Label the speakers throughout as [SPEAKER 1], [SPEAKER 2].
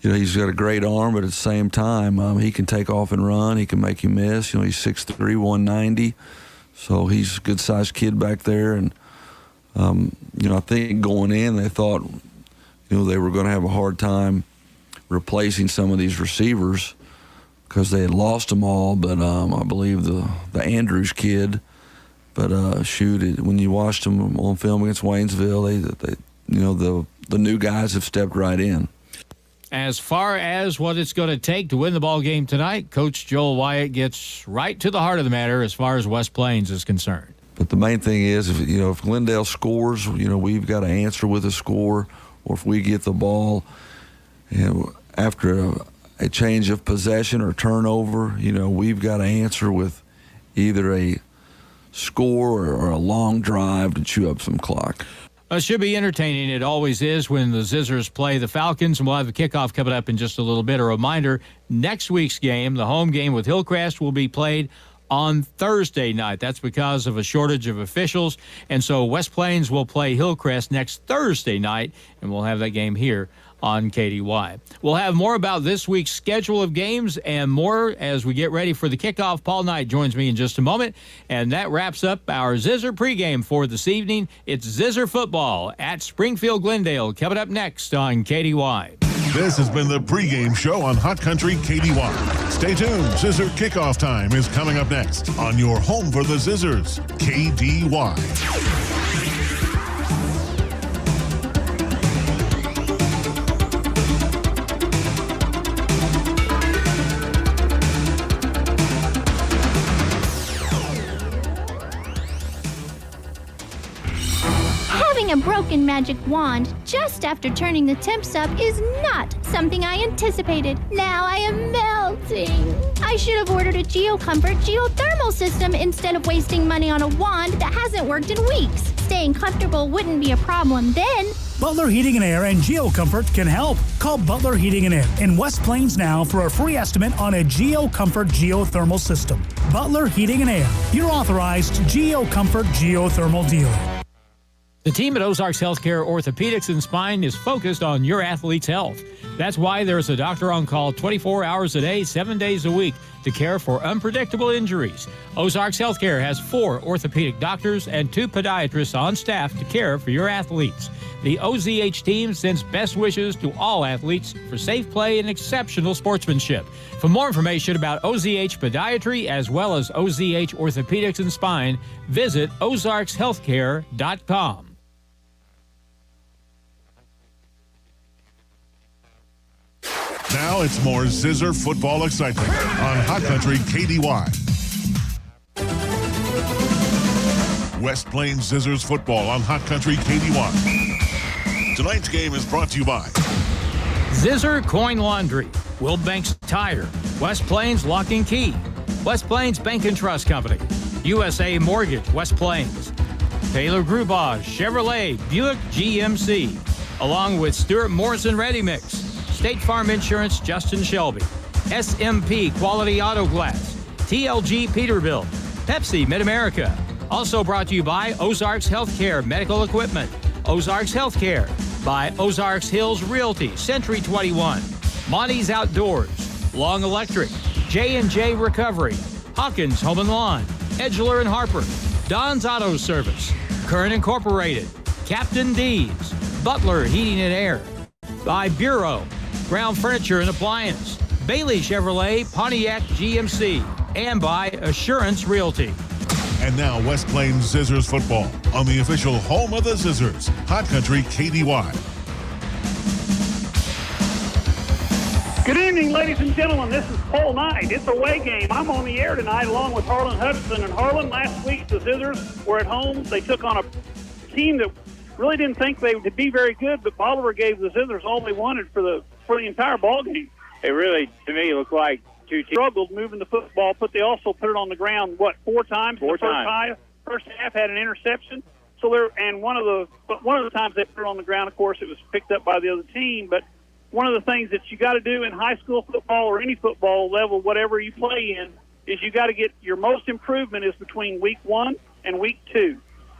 [SPEAKER 1] He's got a great arm, but at the same time, he can take off and run. He can make you miss. He's 6'3", 190, so he's a good-sized kid back there. And I think going in, they thought, they were going to have a hard time replacing some of these receivers because they had lost them all. But I believe the Andrews kid. But when you watched them on film against Waynesville, the new guys have stepped right in.
[SPEAKER 2] As far as what it's going to take to win the ball game tonight, Coach Joel Wyatt gets right to the heart of the matter as far as West Plains is concerned.
[SPEAKER 1] But the main thing is, if Glendale scores, we've got to answer with a score, or if we get the ball, after a change of possession or turnover, we've got to answer with either a score or a long drive to chew up some clock.
[SPEAKER 2] It should be entertaining. It always is when the Zizzers play the Falcons, and we'll have the kickoff coming up in just a little bit. A reminder, next week's game, the home game with Hillcrest, will be played on Thursday night. That's because of a shortage of officials, and so West Plains will play Hillcrest next Thursday night, and we'll have that game here on KDY. We'll have more about this week's schedule of games and more as we get ready for the kickoff. Paul Knight joins me in just a moment, and that wraps up our Zizzer pregame for this evening. It's Zizzer football at Springfield Glendale coming up next on KDY.
[SPEAKER 3] This has been the pregame show on Hot Country KDY. Stay tuned. Zizzer kickoff time is coming up next on your home for the Zizzers, KDY.
[SPEAKER 4] A broken magic wand just after turning the temps up is not something I anticipated. Now I am melting. I should have ordered a GeoComfort geothermal system instead of wasting money on a wand that hasn't worked in weeks. Staying comfortable wouldn't be a problem then.
[SPEAKER 5] Butler Heating and Air and GeoComfort can help. Call Butler Heating and Air in West Plains now for a free estimate on a GeoComfort geothermal system. Butler Heating and Air, your authorized GeoComfort geothermal dealer.
[SPEAKER 2] The team at Ozarks Healthcare Orthopedics and Spine is focused on your athlete's health. That's why there's a doctor on call 24 hours a day, 7 days a week to care for unpredictable injuries. Ozarks Healthcare has 4 orthopedic doctors and 2 podiatrists on staff to care for your athletes. The OZH team sends best wishes to all athletes for safe play and exceptional sportsmanship. For more information about OZH Podiatry as well as OZH Orthopedics and Spine, visit ozarkshealthcare.com.
[SPEAKER 3] Now it's more Zizzer football excitement on Hot Country KDY. West Plains Zizzers football on Hot Country KDY. Tonight's game is brought to you by
[SPEAKER 2] Zizzer Coin Laundry, Wilbanks Tire, West Plains Lock and Key, West Plains Bank and Trust Company, USA Mortgage West Plains, Taylor Grubauer Chevrolet Buick GMC, along with Stuart Morrison Ready Mix, State Farm Insurance Justin Shelby, SMP Quality Auto Glass, TLG Peterbilt, Pepsi Mid-America. Also brought to you by Ozarks Healthcare Medical Equipment, Ozarks Healthcare, by Ozarks Hills Realty, Century 21, Monty's Outdoors, Long Electric, J&J Recovery, Hawkins Home and Lawn, Edgeler and Harper, Don's Auto Service, Current Incorporated, Captain D's, Butler Heating and Air, by Bureau, Ground Furniture and Appliance, Bailey Chevrolet, Pontiac GMC, and by Assurance Realty.
[SPEAKER 3] And now West Plains Zizzers football on the official home of the Zizzers, Hot Country KDY.
[SPEAKER 6] Good evening, ladies and gentlemen. This is Paul Knight. It's a away game. I'm on the air tonight along with Harlan Hudson. And Harlan, last week the Zizzers were at home. They took on a team that really didn't think they would be very good, but Bolivar gave the Zizzers all they wanted for the entire ball game.
[SPEAKER 7] It really, to me, looked like two teams
[SPEAKER 6] struggled moving the football, but they also put it on the ground, 4 times?
[SPEAKER 7] Four times.
[SPEAKER 6] First half had an interception. So one of the times they put it on the ground, of course, it was picked up by the other team. But one of the things that you got to do in high school football or any football level, whatever you play in, is you got to get your most improvement is between week 1 and week 2.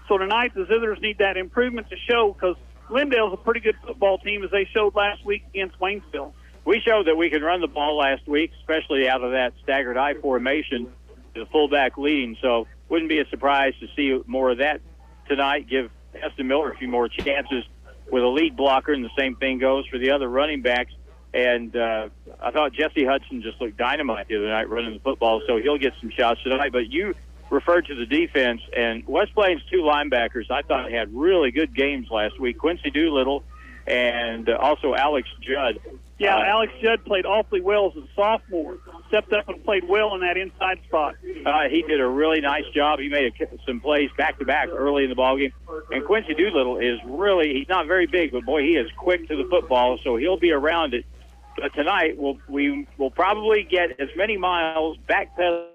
[SPEAKER 6] So tonight the Zizzers need that improvement to show, because Glendale's a pretty good football team, as they showed last week against Waynesville.
[SPEAKER 7] We showed that we could run the ball last week, especially out of that staggered I formation, the fullback leading. So wouldn't be a surprise to see more of that tonight, give Heston Miller a few more chances with a lead blocker, and the same thing goes for the other running backs. And I thought Jesse Hudson just looked dynamite the other night running the football, so he'll get some shots tonight. But you referred to the defense, and West Plains' two linebackers I thought had really good games last week, Quincy Doolittle and also Alex Judd.
[SPEAKER 6] Yeah, Alex Judd played awfully well as a sophomore. Stepped up and played well in that inside spot.
[SPEAKER 7] He did a really nice job. He made some plays back-to-back early in the ballgame. And Quincy Doolittle is he's not very big, but, boy, he is quick to the football, so he'll be around it. But tonight, we will probably get as many miles backpedal.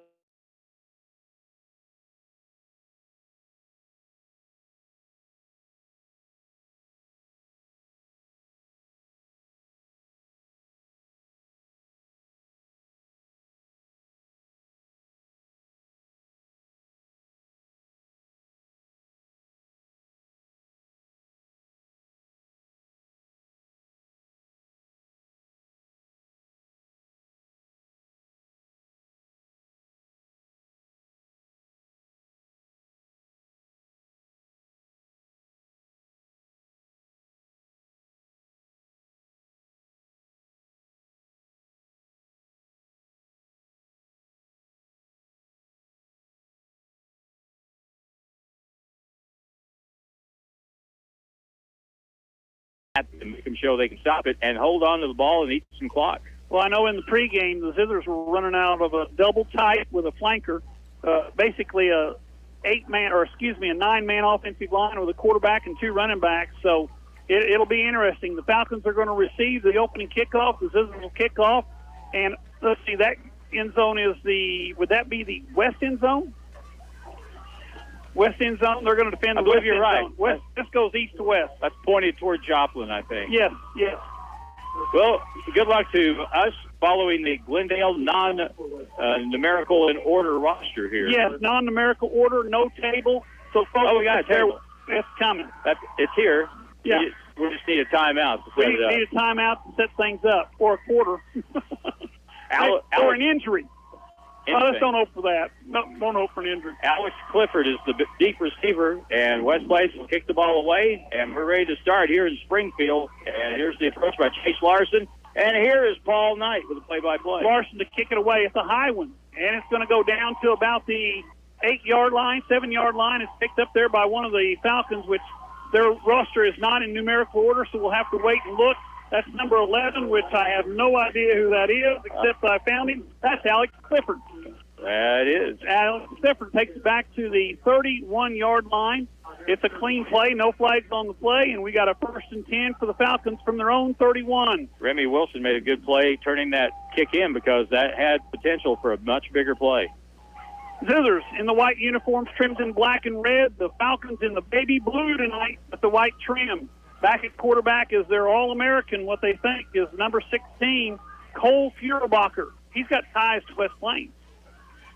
[SPEAKER 7] And make them show they can stop it and hold on to the ball and eat some clock.
[SPEAKER 6] Well, I know in the pregame, the Zizzers were running out of a double tight with a flanker, basically a 9-man offensive line with a quarterback and two running backs. So it'll be interesting. The Falcons are going to receive the opening kickoff. The Zizzers will kick off. And let's see, that end zone would that be the west end zone? West end zone, they're going to defend the west
[SPEAKER 7] you're
[SPEAKER 6] end
[SPEAKER 7] right.
[SPEAKER 6] zone. West, this goes east to west.
[SPEAKER 7] That's pointed toward Joplin, I think.
[SPEAKER 6] Yes.
[SPEAKER 7] Well, good luck to us following the Glendale non-numerical in order roster here.
[SPEAKER 6] Yes, non-numerical order, no table. So, folks,
[SPEAKER 7] we got a table.
[SPEAKER 6] It's coming.
[SPEAKER 7] It's here.
[SPEAKER 6] Yeah.
[SPEAKER 7] We just need a timeout to set it up.
[SPEAKER 6] We need a timeout to set things up, or a quarter. Or an injury. Let's don't hope for that. No, don't hope for an injury.
[SPEAKER 7] Alex Clifford is the deep receiver, and West Place will kick the ball away, and we're ready to start here in Springfield. And here's the approach by Chase Larson, and here is Paul Knight with the play-by-play.
[SPEAKER 6] Larson to kick it away. It's a high one, and it's going to go down to about the 8-yard line, 7-yard line. It's picked up there by one of the Falcons, which their roster is not in numerical order, so we'll have to wait and look. That's number 11, which I have no idea who that is, except I found him. That's Alex Clifford.
[SPEAKER 7] That is.
[SPEAKER 6] Alex Clifford takes it back to the 31-yard line. It's a clean play, no flags on the play, and we got a 1st and 10 for the Falcons from their own 31.
[SPEAKER 7] Remy Wilson made a good play turning that kick in because that had potential for a much bigger play.
[SPEAKER 6] Zizzers in the white uniforms, trimmed in black and red. The Falcons in the baby blue tonight with the white trim. Back at quarterback is their All-American, what they think is number 16, Cole Fuhrerbacher. He's got ties to West Plains.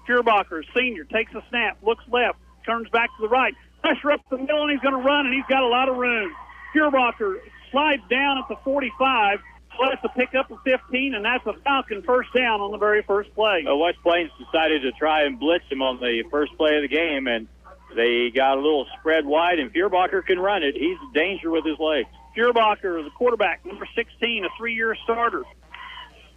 [SPEAKER 6] Fuhrerbacher, senior, takes a snap, looks left, turns back to the right. Pressure up the middle, and he's going to run, and he's got a lot of room. Fuhrerbacher slides down at the 45, lets the pick up of 15, and that's a Falcon first down on the very first play.
[SPEAKER 7] West Plains decided to try and blitz him on the first play of the game, and they got a little spread wide, and Fuhrerbacher can run it. He's in danger with his legs.
[SPEAKER 6] Fuhrerbacher, the quarterback, number 16, a 3-year starter.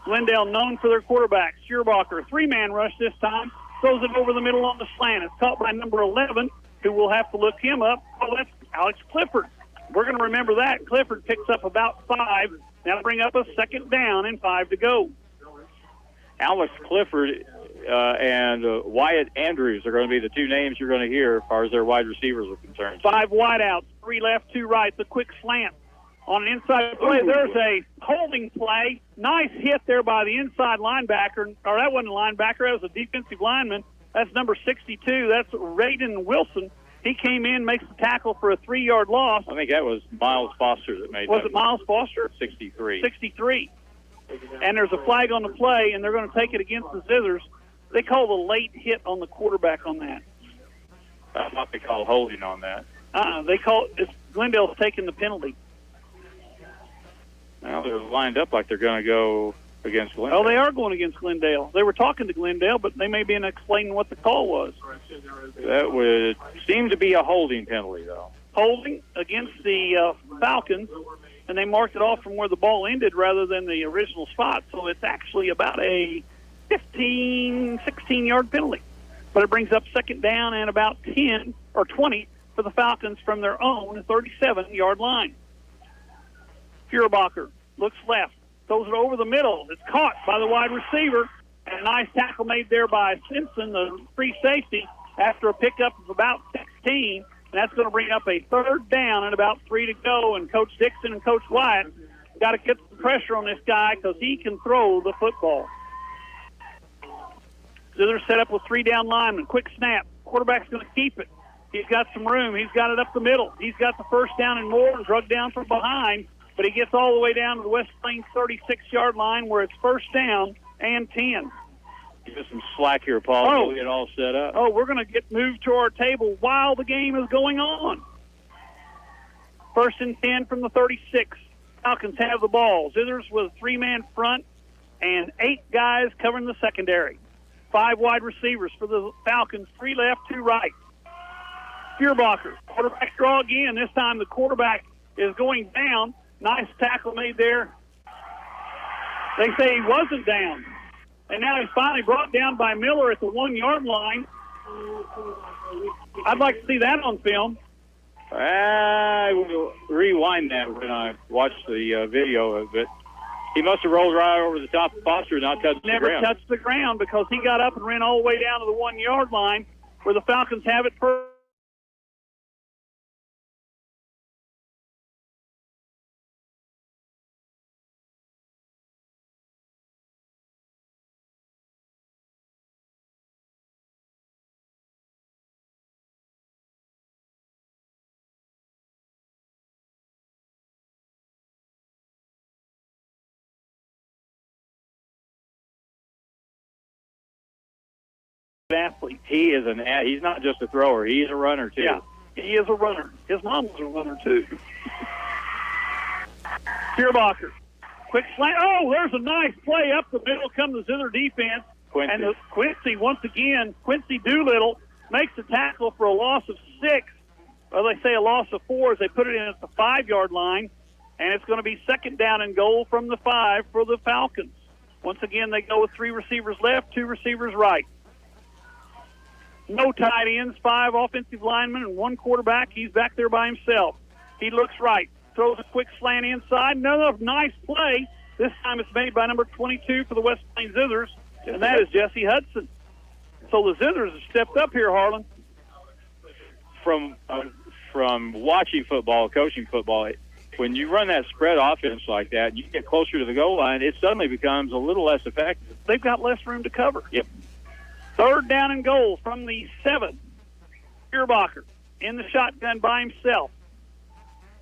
[SPEAKER 6] Glendale known for their quarterbacks. Fuhrerbacher, a 3-man rush this time, throws it over the middle on the slant. It's caught by number 11, who will have to look him up. Oh, that's Alex Clifford. We're going to remember that. Clifford picks up about 5. Now bring up a 2nd down and 5 to go.
[SPEAKER 7] Alex Clifford and Wyatt Andrews are going to be the two names you're going to hear as far as their wide receivers are concerned.
[SPEAKER 6] 5 wideouts, 3 left, 2 right. The quick slant on an inside play. There's a holding play. Nice hit there by the inside linebacker. Or that wasn't a linebacker. That was a defensive lineman. That's number 62. That's Raiden Wilson. He came in, makes the tackle for a 3-yard loss.
[SPEAKER 7] I think that was Miles Foster that made that.
[SPEAKER 6] Was it Miles Foster?
[SPEAKER 7] 63.
[SPEAKER 6] 63. And there's a flag on the play, and they're going to take it against the Zizzers. They call the late hit on the quarterback on that.
[SPEAKER 7] I thought they called holding on that.
[SPEAKER 6] They call it. Glendale's taking the penalty.
[SPEAKER 7] Well, they're lined up like they're going to go against Glendale.
[SPEAKER 6] Oh, they are going against Glendale. They were talking to Glendale, but they may be explaining what the call was.
[SPEAKER 7] That would seem to be a holding penalty, though.
[SPEAKER 6] Holding against the Falcons, and they marked it off from where the ball ended rather than the original spot. So it's actually about a 15, 16-yard penalty. But it brings up second down and about 10 or 20 for the Falcons from their own 37-yard line. Fuhrerbacher looks left, throws it over the middle. It's caught by the wide receiver. And a nice tackle made there by Simpson, the free safety, after a pickup of about 16. And that's going to bring up a third down and about 3 to go. And Coach Dixon and Coach Wyatt got to get some pressure on this guy because he can throw the football. Zizzer set up with 3 down linemen. Quick snap. Quarterback's going to keep it. He's got some room. He's got it up the middle. He's got the first down and more and drug down from behind. But he gets all the way down to the West Plains 36-yard line where it's first down and 10.
[SPEAKER 7] Give some slack here, Paul. We'll get all set up.
[SPEAKER 6] Oh, we're going to get moved to our table while the game is going on. First and 10 from the 36. Falcons have the ball. Zizzers with a 3-man front and 8 guys covering the secondary. 5 wide receivers for the Falcons, 3 left, 2 right. Fuhrerbacher, quarterback draw again. This time the quarterback is going down. Nice tackle made there. They say he wasn't down. And now he's finally brought down by Miller at the 1-yard line. I'd like to see that on film.
[SPEAKER 7] I will rewind that when I watch the video of it. He must have rolled right over the top of Foster and not touched the ground.
[SPEAKER 6] Never touched the ground because he got up and ran all the way down to the 1-yard line where the Falcons have it first. Athlete.
[SPEAKER 7] He is he's not just a thrower, he's a runner too.
[SPEAKER 6] Yeah, he is a runner. His mom was a runner too. Fuhrerbacher, quick slant. Oh, there's a nice play up the middle. Come the Zizzer defense.
[SPEAKER 7] Quincy.
[SPEAKER 6] And Quincy once again. Quincy Doolittle makes a tackle for a loss of 6. Well, they say a loss of 4 as they put it in at the 5-yard line, and it's going to be second down and goal from the 5 for the Falcons. Once again, they go with 3 receivers left, 2 receivers right. No tight ends, 5 offensive linemen, and 1 quarterback. He's back there by himself. He looks right, throws a quick slant inside. Another nice play. This time it's made by number 22 for the West Plains Zizzers, and that is Jesse Hudson. So the Zizzers have stepped up here, Harlan.
[SPEAKER 7] From watching football, coaching football, when you run that spread offense like that, you get closer to the goal line, it suddenly becomes a little less effective.
[SPEAKER 6] They've got less room to cover.
[SPEAKER 7] Yep.
[SPEAKER 6] Third down and goal from the 7. Fuhrerbacher in the shotgun by himself.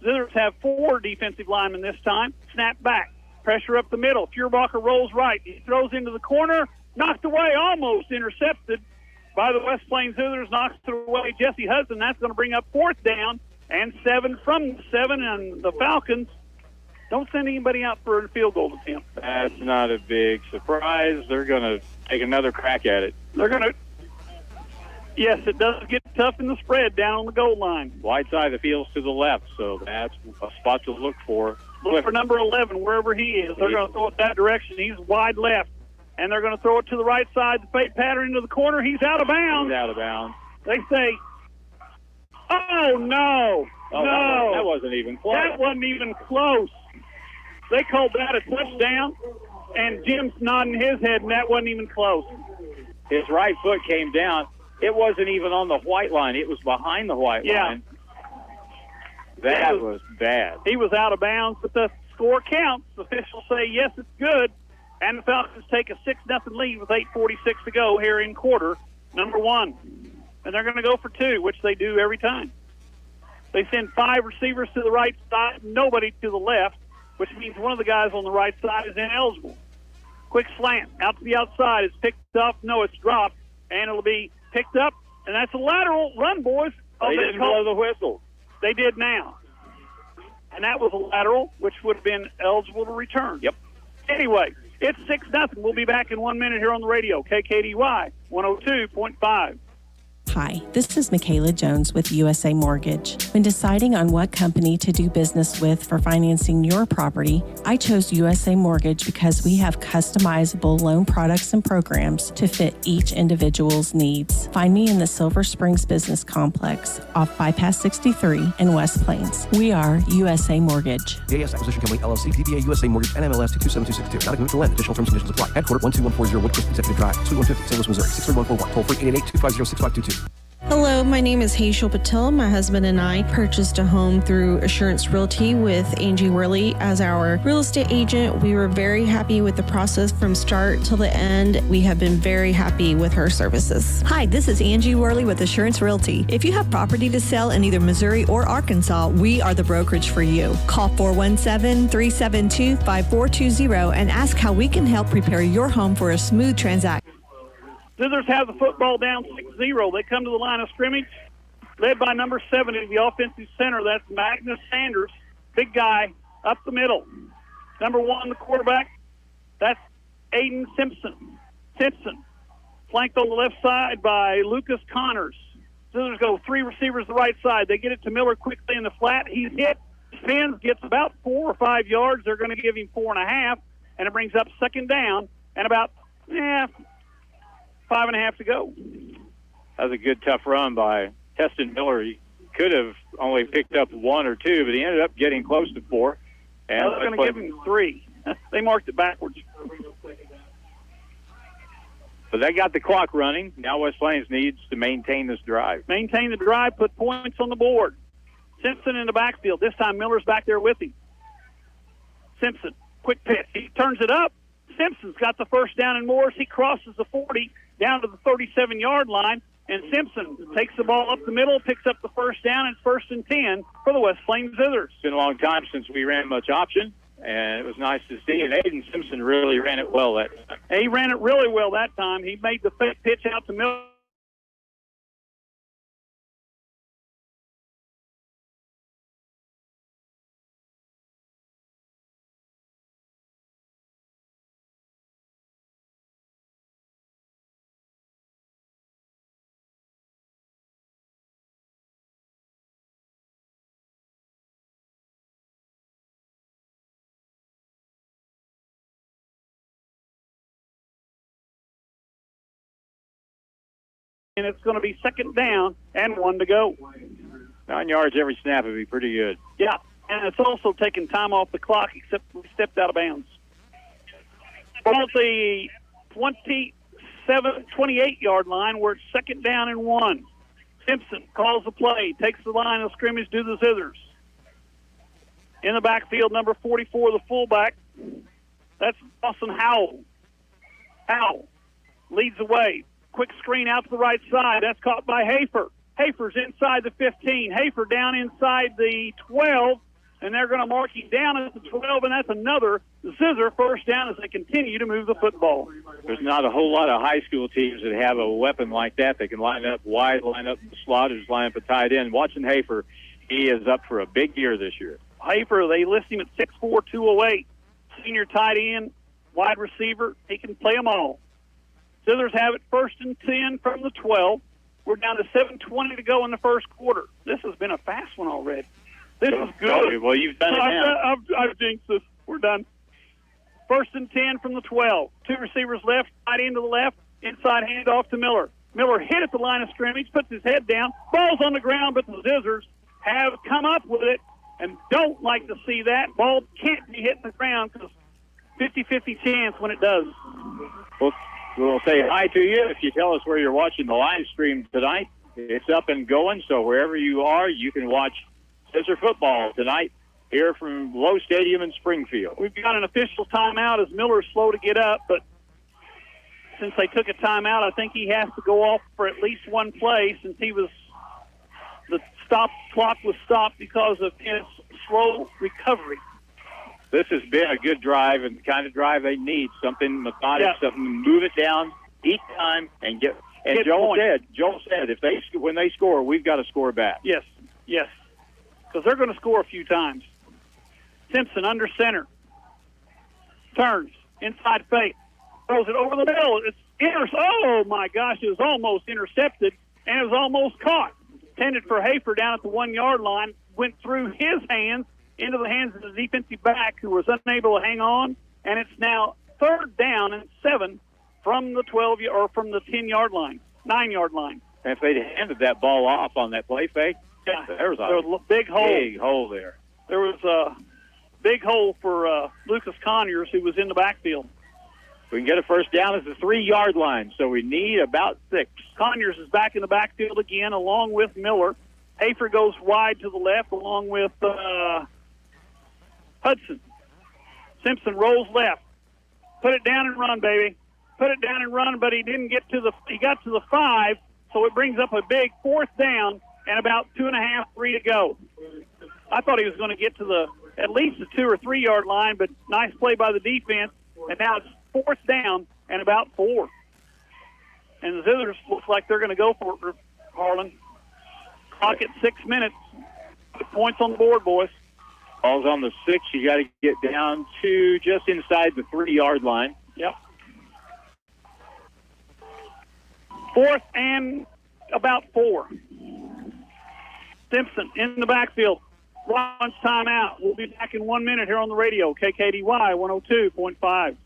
[SPEAKER 6] Zizzers have 4 defensive linemen this time. Snap back. Pressure up the middle. Fuhrerbacher rolls right. He throws into the corner. Knocked away, almost intercepted by the West Plains Zizzers. Knocks it away Jesse Hudson. That's going to bring up 4th down and 7 from the 7. And the Falcons don't send anybody out for a field goal attempt.
[SPEAKER 7] That's not a big surprise. They're going to take another crack at it.
[SPEAKER 6] They're going to. Yes, it does get tough in the spread down on the goal line.
[SPEAKER 7] Wide side of the field's to the left, so that's a spot to look for.
[SPEAKER 6] Look for number 11, wherever he is. They're going to throw it that direction. He's wide left. And they're going to throw it to the right side. The fake pattern into the corner. He's out of bounds.
[SPEAKER 7] He's out of bounds.
[SPEAKER 6] They say, oh, no.
[SPEAKER 7] Oh,
[SPEAKER 6] no.
[SPEAKER 7] That wasn't even close.
[SPEAKER 6] That wasn't even close. They called that a touchdown, and Jim's nodding his head, and that wasn't even close.
[SPEAKER 7] His right foot came down. It wasn't even on the white line. It was behind the white line. That was bad.
[SPEAKER 6] He was out of bounds, but the score counts. The officials say, yes, it's good. And the Falcons take a 6-0 lead with 8:46 to go here in quarter number 1. And they're going to go for 2, which they do every time. They send 5 receivers to the right side, nobody to the left, which means one of the guys on the right side is ineligible. Quick slant out to the outside. It's picked up. No, it's dropped. And it'll be picked up. And that's a lateral run, boys.
[SPEAKER 7] They didn't blow the whistle.
[SPEAKER 6] They did now. and that was a lateral, which would have been eligible to return.
[SPEAKER 7] Yep.
[SPEAKER 6] Anyway, it's 6-0. We'll be back in 1 minute here on the radio. KKDY 102.5.
[SPEAKER 8] Hi, this is Michaela Jones with USA Mortgage. When deciding on what company to do business with for financing your property, I chose USA Mortgage because we have customizable loan products and programs to fit each individual's needs. Find me in the Silver Springs Business Complex off Bypass 63 in West Plains. We are USA Mortgage.
[SPEAKER 9] AS Acquisition Company, LLC, DBA USA Mortgage, NMLS 227262. Not a commitment to lend. Additional terms and conditions apply. Headquartered 12140 Woodcliff Executive Drive, Suite 150, St. Louis, Missouri. 63141. Toll free 888-250-6522.
[SPEAKER 10] Hello, my name is Hazel Patel. My husband and I purchased a home through Assurance Realty with Angie Worley as our real estate agent. We were very happy with the process from start till the end. We have been very happy with her services.
[SPEAKER 11] Hi, this is Angie Worley with Assurance Realty. If you have property to sell in either Missouri or Arkansas, we are the brokerage for you. Call 417-372-5420 and ask how we can help prepare your home for a smooth transaction.
[SPEAKER 6] Scissors have the football down 6-0. They come to the line of scrimmage, led by number 70, the offensive center. That's Magnus Sanders, big guy, up the middle. Number 1, the quarterback, that's Aiden Simpson. Flanked on the left side by Lucas Connors. Scissors go 3 receivers the right side. They get it to Miller quickly in the flat. He's hit, spins, gets about 4 or 5 yards. They're going to give him 4.5, and it brings up second down and about 5.5 to go.
[SPEAKER 7] That was a good, tough run by Teston Miller. He could have only picked up 1 or 2, but he ended up getting close to 4. And
[SPEAKER 6] I was going to give him 3. They marked it backwards.
[SPEAKER 7] But that got the clock running. Now West Plains needs to maintain this drive.
[SPEAKER 6] Maintain the drive, put points on the board. Simpson in the backfield. This time Miller's back there with him. Simpson, quick pitch. He turns it up. Simpson's got the first down and more. He crosses the 40 down to the 37-yard line, and Simpson takes the ball up the middle, picks up the first down, and it's 1st and 10 for the West Plains Zizers.
[SPEAKER 7] It's been a long time since we ran much option, and it was nice to see. And Aiden Simpson really ran it well that time.
[SPEAKER 6] He ran it really well that time. He made the fake pitch out to Miller. And it's going to be second down and 1 to go.
[SPEAKER 7] 9 yards every snap would be pretty good.
[SPEAKER 6] Yeah, and it's also taking time off the clock, except we stepped out of bounds. Ball at the 28-yard line, where it's second down and 1. Simpson calls the play, takes the line of scrimmage to the Scissors. In the backfield, number 44, the fullback. That's Dawson Howell. Howell leads the way. Quick screen out to the right side. That's caught by Hafer. Hafer's inside the 15. Hafer down inside the 12, and they're going to mark him down at the 12, and that's another Zizzer first down as they continue to move the football.
[SPEAKER 7] There's not a whole lot of high school teams that have a weapon like that. They can line up wide, line up in the slot, or just line up a tight end. Watching Hafer, he is up for a big year this year.
[SPEAKER 6] Hafer, they list him at 6'4", 208. Senior tight end, wide receiver. He can play them all. Scissors have it 1st and 10 from the 12. We're down to 7:20 to go in the first quarter. This has been a fast one already. This is good.
[SPEAKER 7] Well, you've done it now.
[SPEAKER 6] I've jinxed this. We're done. 1st and 10 from the 12. 2 receivers left, tight end to the left, inside handoff to Miller. Miller hit at the line of scrimmage, puts his head down, ball's on the ground, but the Zizzers have come up with it and don't like to see that. Ball can't be hitting the ground because 50-50 chance when it does.
[SPEAKER 7] Well, we'll say hi to you if you tell us where you're watching the live stream tonight. It's up and going, so wherever you are, you can watch Zizzer football tonight here from Lowe Stadium in Springfield.
[SPEAKER 6] We've got an official timeout as Miller's slow to get up, but since they took a timeout, I think he has to go off for at least one play since the clock was stopped because of his slow recovery.
[SPEAKER 7] This has been a good drive and the kind of drive they need. Something methodic, something to move it down, eat time, and get. And Joel said, when they score, we've got to score back.
[SPEAKER 6] Yes, because they're going to score a few times. Simpson under center. Turns. Inside fake. Throws it over the middle. Oh, my gosh. It was almost intercepted, and it was almost caught. Intended for Hafer down at the 1-yard line. Went through his hands into the hands of the defensive back, who was unable to hang on. And it's now 3rd down and 7 from the 12 or from the 10-yard line, 9-yard line.
[SPEAKER 7] And if they'd handed that ball off on that play fake, there was a big hole there.
[SPEAKER 6] There was a big hole for Lucas Conyers, who was in the backfield.
[SPEAKER 7] We can get a first down at the 3-yard line, so we need about 6.
[SPEAKER 6] Conyers is back in the backfield again, along with Miller. Hafer goes wide to the left, along with Hudson. Simpson rolls left. Put it down and run, baby. Put it down and run, but he didn't get to he got to the 5, so it brings up a big 4th down and about 2.5, 3 to go. I thought he was going to get to at least the 2 or 3 yard line, but nice play by the defense, and now it's 4th down and about 4. And the Zizzers looks like they're going to go for it, Harlan. Clock at 6 minutes. Put points on the board, boys.
[SPEAKER 7] Ball's on the 6. You got to get down to just inside the 3-yard line.
[SPEAKER 6] Yep. 4th and about 4. Simpson in the backfield. Lunch timeout. We'll be back in 1 minute here on the radio. KKDY 102.5.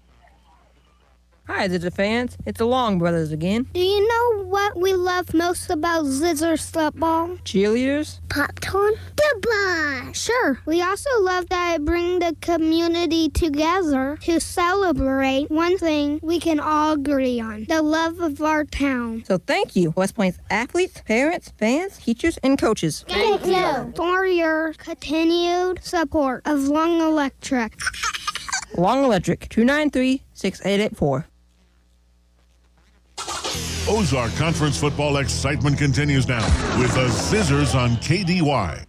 [SPEAKER 12] Hi, Zizzer fans. It's the Long Brothers again.
[SPEAKER 13] Do you know what we love most about Zizzer's football?
[SPEAKER 12] Cheerleaders?
[SPEAKER 13] Popcorn? Goodbye! Sure. We also love that it brings the community together to celebrate one thing we can all agree on, the love of our town.
[SPEAKER 12] So thank you, West Plains athletes, parents, fans, teachers, and coaches.
[SPEAKER 13] Thank you for your continued support of Long Electric.
[SPEAKER 12] Long Electric, 293-6884.
[SPEAKER 3] Ozark Conference football excitement continues now with the Zizzers on KDY.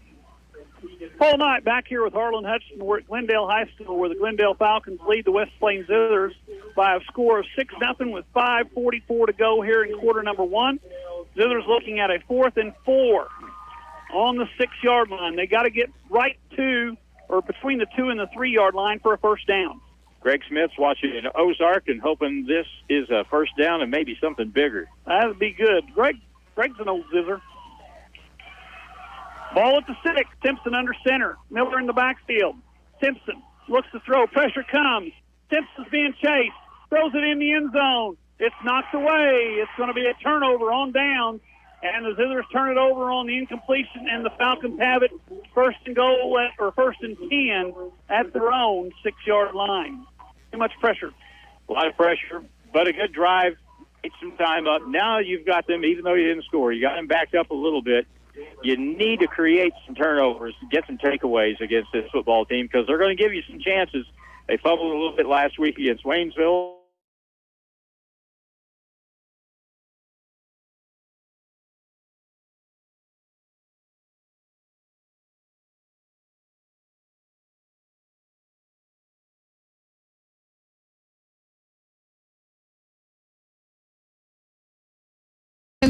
[SPEAKER 6] Paul Knight back here with Harlan Hudson. We're at Glendale High School, where the Glendale Falcons lead the West Plains Zizzers by a score of 6-0 with 5:44 to go here in quarter number 1. Zizzers looking at a 4th and 4 on the 6-yard line. They got to get right to or between the 2 and the 3-yard line for a first down.
[SPEAKER 7] Greg Smith's watching in Ozark and hoping this is a first down and maybe something bigger.
[SPEAKER 6] That would be good. Greg's an old Zizzer. Ball at the 6. Simpson under center. Miller in the backfield. Simpson looks to throw. Pressure comes. Simpson's being chased. Throws it in the end zone. It's knocked away. It's going to be a turnover on down. And the Zizzers turn it over on the incompletion, and the Falcons have it first and 10 at their own 6-yard line. Too much pressure.
[SPEAKER 7] A lot of pressure, but a good drive. Take some time up. Now you've got them, even though you didn't score, you got them backed up a little bit. You need to create some turnovers, get some takeaways against this football team, because they're going to give you some chances. They fumbled a little bit last week against Waynesville.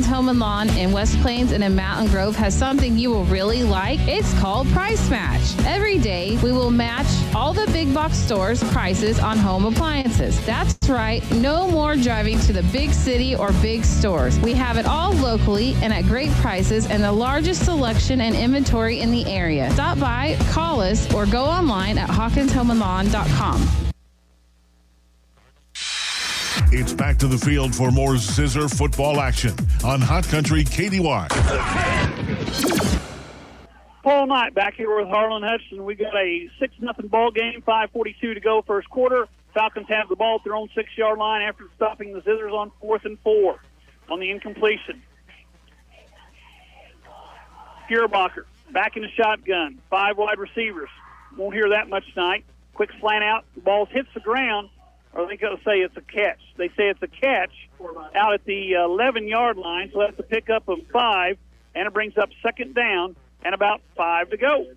[SPEAKER 14] Home and Lawn in West Plains and in Mountain Grove has something you will really like. It's called Price Match. Every day, we will match all the big box stores' prices on home appliances. That's right, no more driving to the big city or big stores. We have it all locally and at great prices and the largest selection and inventory in the area. Stop by, call us, or go online at HawkinsHomeandLawn.com.
[SPEAKER 3] It's back to the field for more Zizzer football action on Hot Country KDY.
[SPEAKER 6] Paul Knight back here with Harlan Hudson. We got a 6-0 ball game, 5:42 to go first quarter. Falcons have the ball at their own 6-yard line after stopping the Zizzers on 4th and 4 on the incompletion. Fuhrerbacher back in the shotgun. 5 wide receivers. Won't hear that much tonight. Quick slant out. The ball hits the ground. Or they going to say it's a catch. They say it's a catch out at the 11-yard line, so that's a pickup of 5, and it brings up 2nd down and about 5 to go.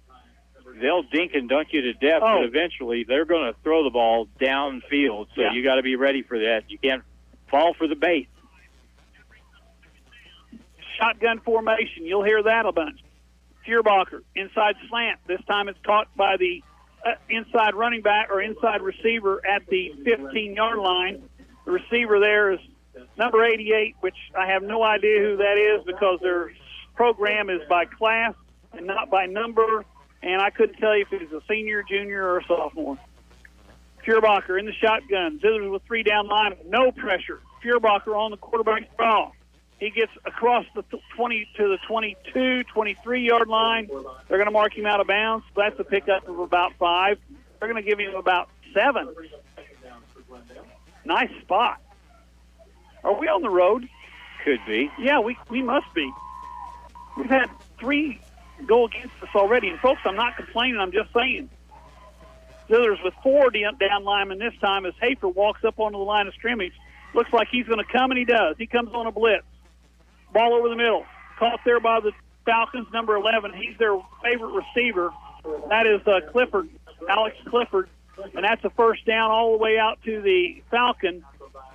[SPEAKER 7] They'll dink and dunk you to death, but eventually they're going to throw the ball downfield, so you got to be ready for that. You can't fall for the bait.
[SPEAKER 6] Shotgun formation. You'll hear that a bunch. Fuhrerbacher, inside slant. This time it's caught by the inside running back or inside receiver at the 15-yard line. The receiver there is number 88, which I have no idea who that is because their program is by class and not by number, and I couldn't tell you if he's a senior, junior, or a sophomore. Fuhrerbacher in the shotgun. Zizzers with 3 down line. No pressure. Fuhrerbacher on the quarterback draw. He gets across the 20 to the 22, 23-yard line. They're going to mark him out of bounds. That's a pickup of about 5. They're going to give him about 7. Nice spot. Are we on the road?
[SPEAKER 7] Could be.
[SPEAKER 6] Yeah, we must be. We've had 3 go against us already. And, folks, I'm not complaining. I'm just saying. Zizzers with 4 down linemen this time as Hafer walks up onto the line of scrimmage. Looks like he's going to come, and he does. He comes on a blitz. Ball over the middle. Caught there by the Falcons, number 11. He's their favorite receiver. That is Clifford, Alex Clifford. And that's a first down all the way out to the Falcon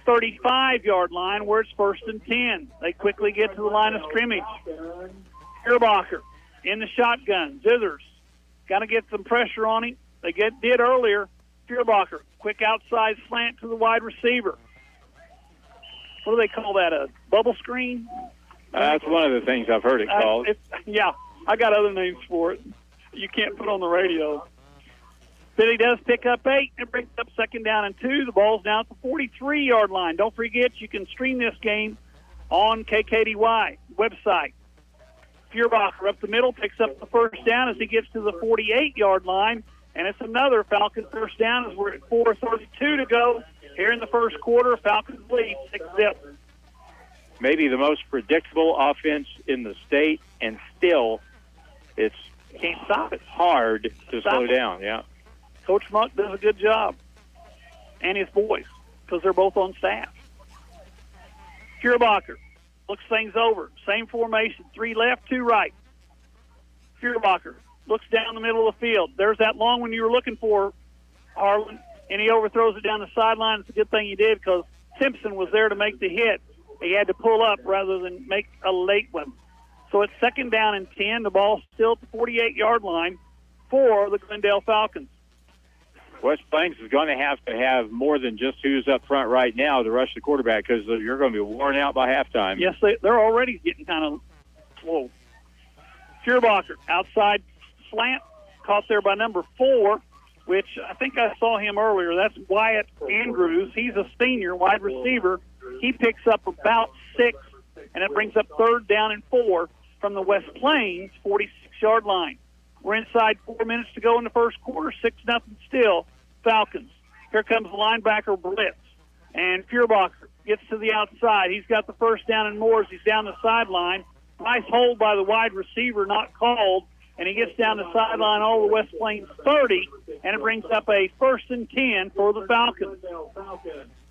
[SPEAKER 6] 35-yard line where it's 1st and 10. They quickly get to the line of scrimmage. Fuhrerbacher in the shotgun. Zizzers got to get some pressure on him. They did earlier. Fuhrerbacher, quick outside slant to the wide receiver. What do they call that, a bubble screen?
[SPEAKER 7] That's one of the things I've heard it called.
[SPEAKER 6] Yeah, I got other names for it. You can't put on the radio. But he does pick up 8 and brings up 2nd down and 2. The ball's now at the 43-yard line. Don't forget, you can stream this game on KKDY website. Fuhrerbacher up the middle, picks up the first down as he gets to the 48-yard line. And it's another Falcons first down as we're at 4:32 to go here in the first quarter. Falcons lead 6-zip.
[SPEAKER 7] Maybe the most predictable offense in the state, and still
[SPEAKER 6] can't stop it.
[SPEAKER 7] Hard to slow down, yeah.
[SPEAKER 6] Coach Monk does a good job, and his boys, because they're both on staff. Fuhrerbacher looks things over. Same formation, 3 left, 2 right. Fuhrerbacher looks down the middle of the field. There's that long one you were looking for, Harlan, and he overthrows it down the sideline. It's a good thing he did because Simpson was there to make the hit. He had to pull up rather than make a late one. So it's 2nd down and 10. The ball's still at the 48-yard line for the Glendale Falcons.
[SPEAKER 7] West Plains is going to have more than just who's up front right now to rush the quarterback because you're going to be worn out by halftime.
[SPEAKER 6] Yes, they're already getting kind of slow. Fuhrerbacher, outside slant, caught there by number 4, which I think I saw him earlier. That's Wyatt Andrews. He's a senior wide receiver. He picks up about 6, and it brings up 3rd down and 4 from the West Plains 46-yard line. We're inside 4 minutes to go in the first quarter, 6-0 still, Falcons. Here comes the linebacker blitz, and Fuhrerbacher gets to the outside. He's got the first down and more as he's down the sideline. Nice hold by the wide receiver, not called, and he gets down the sideline all the West Plains 30, and it brings up a 1st and 10 for the Falcons.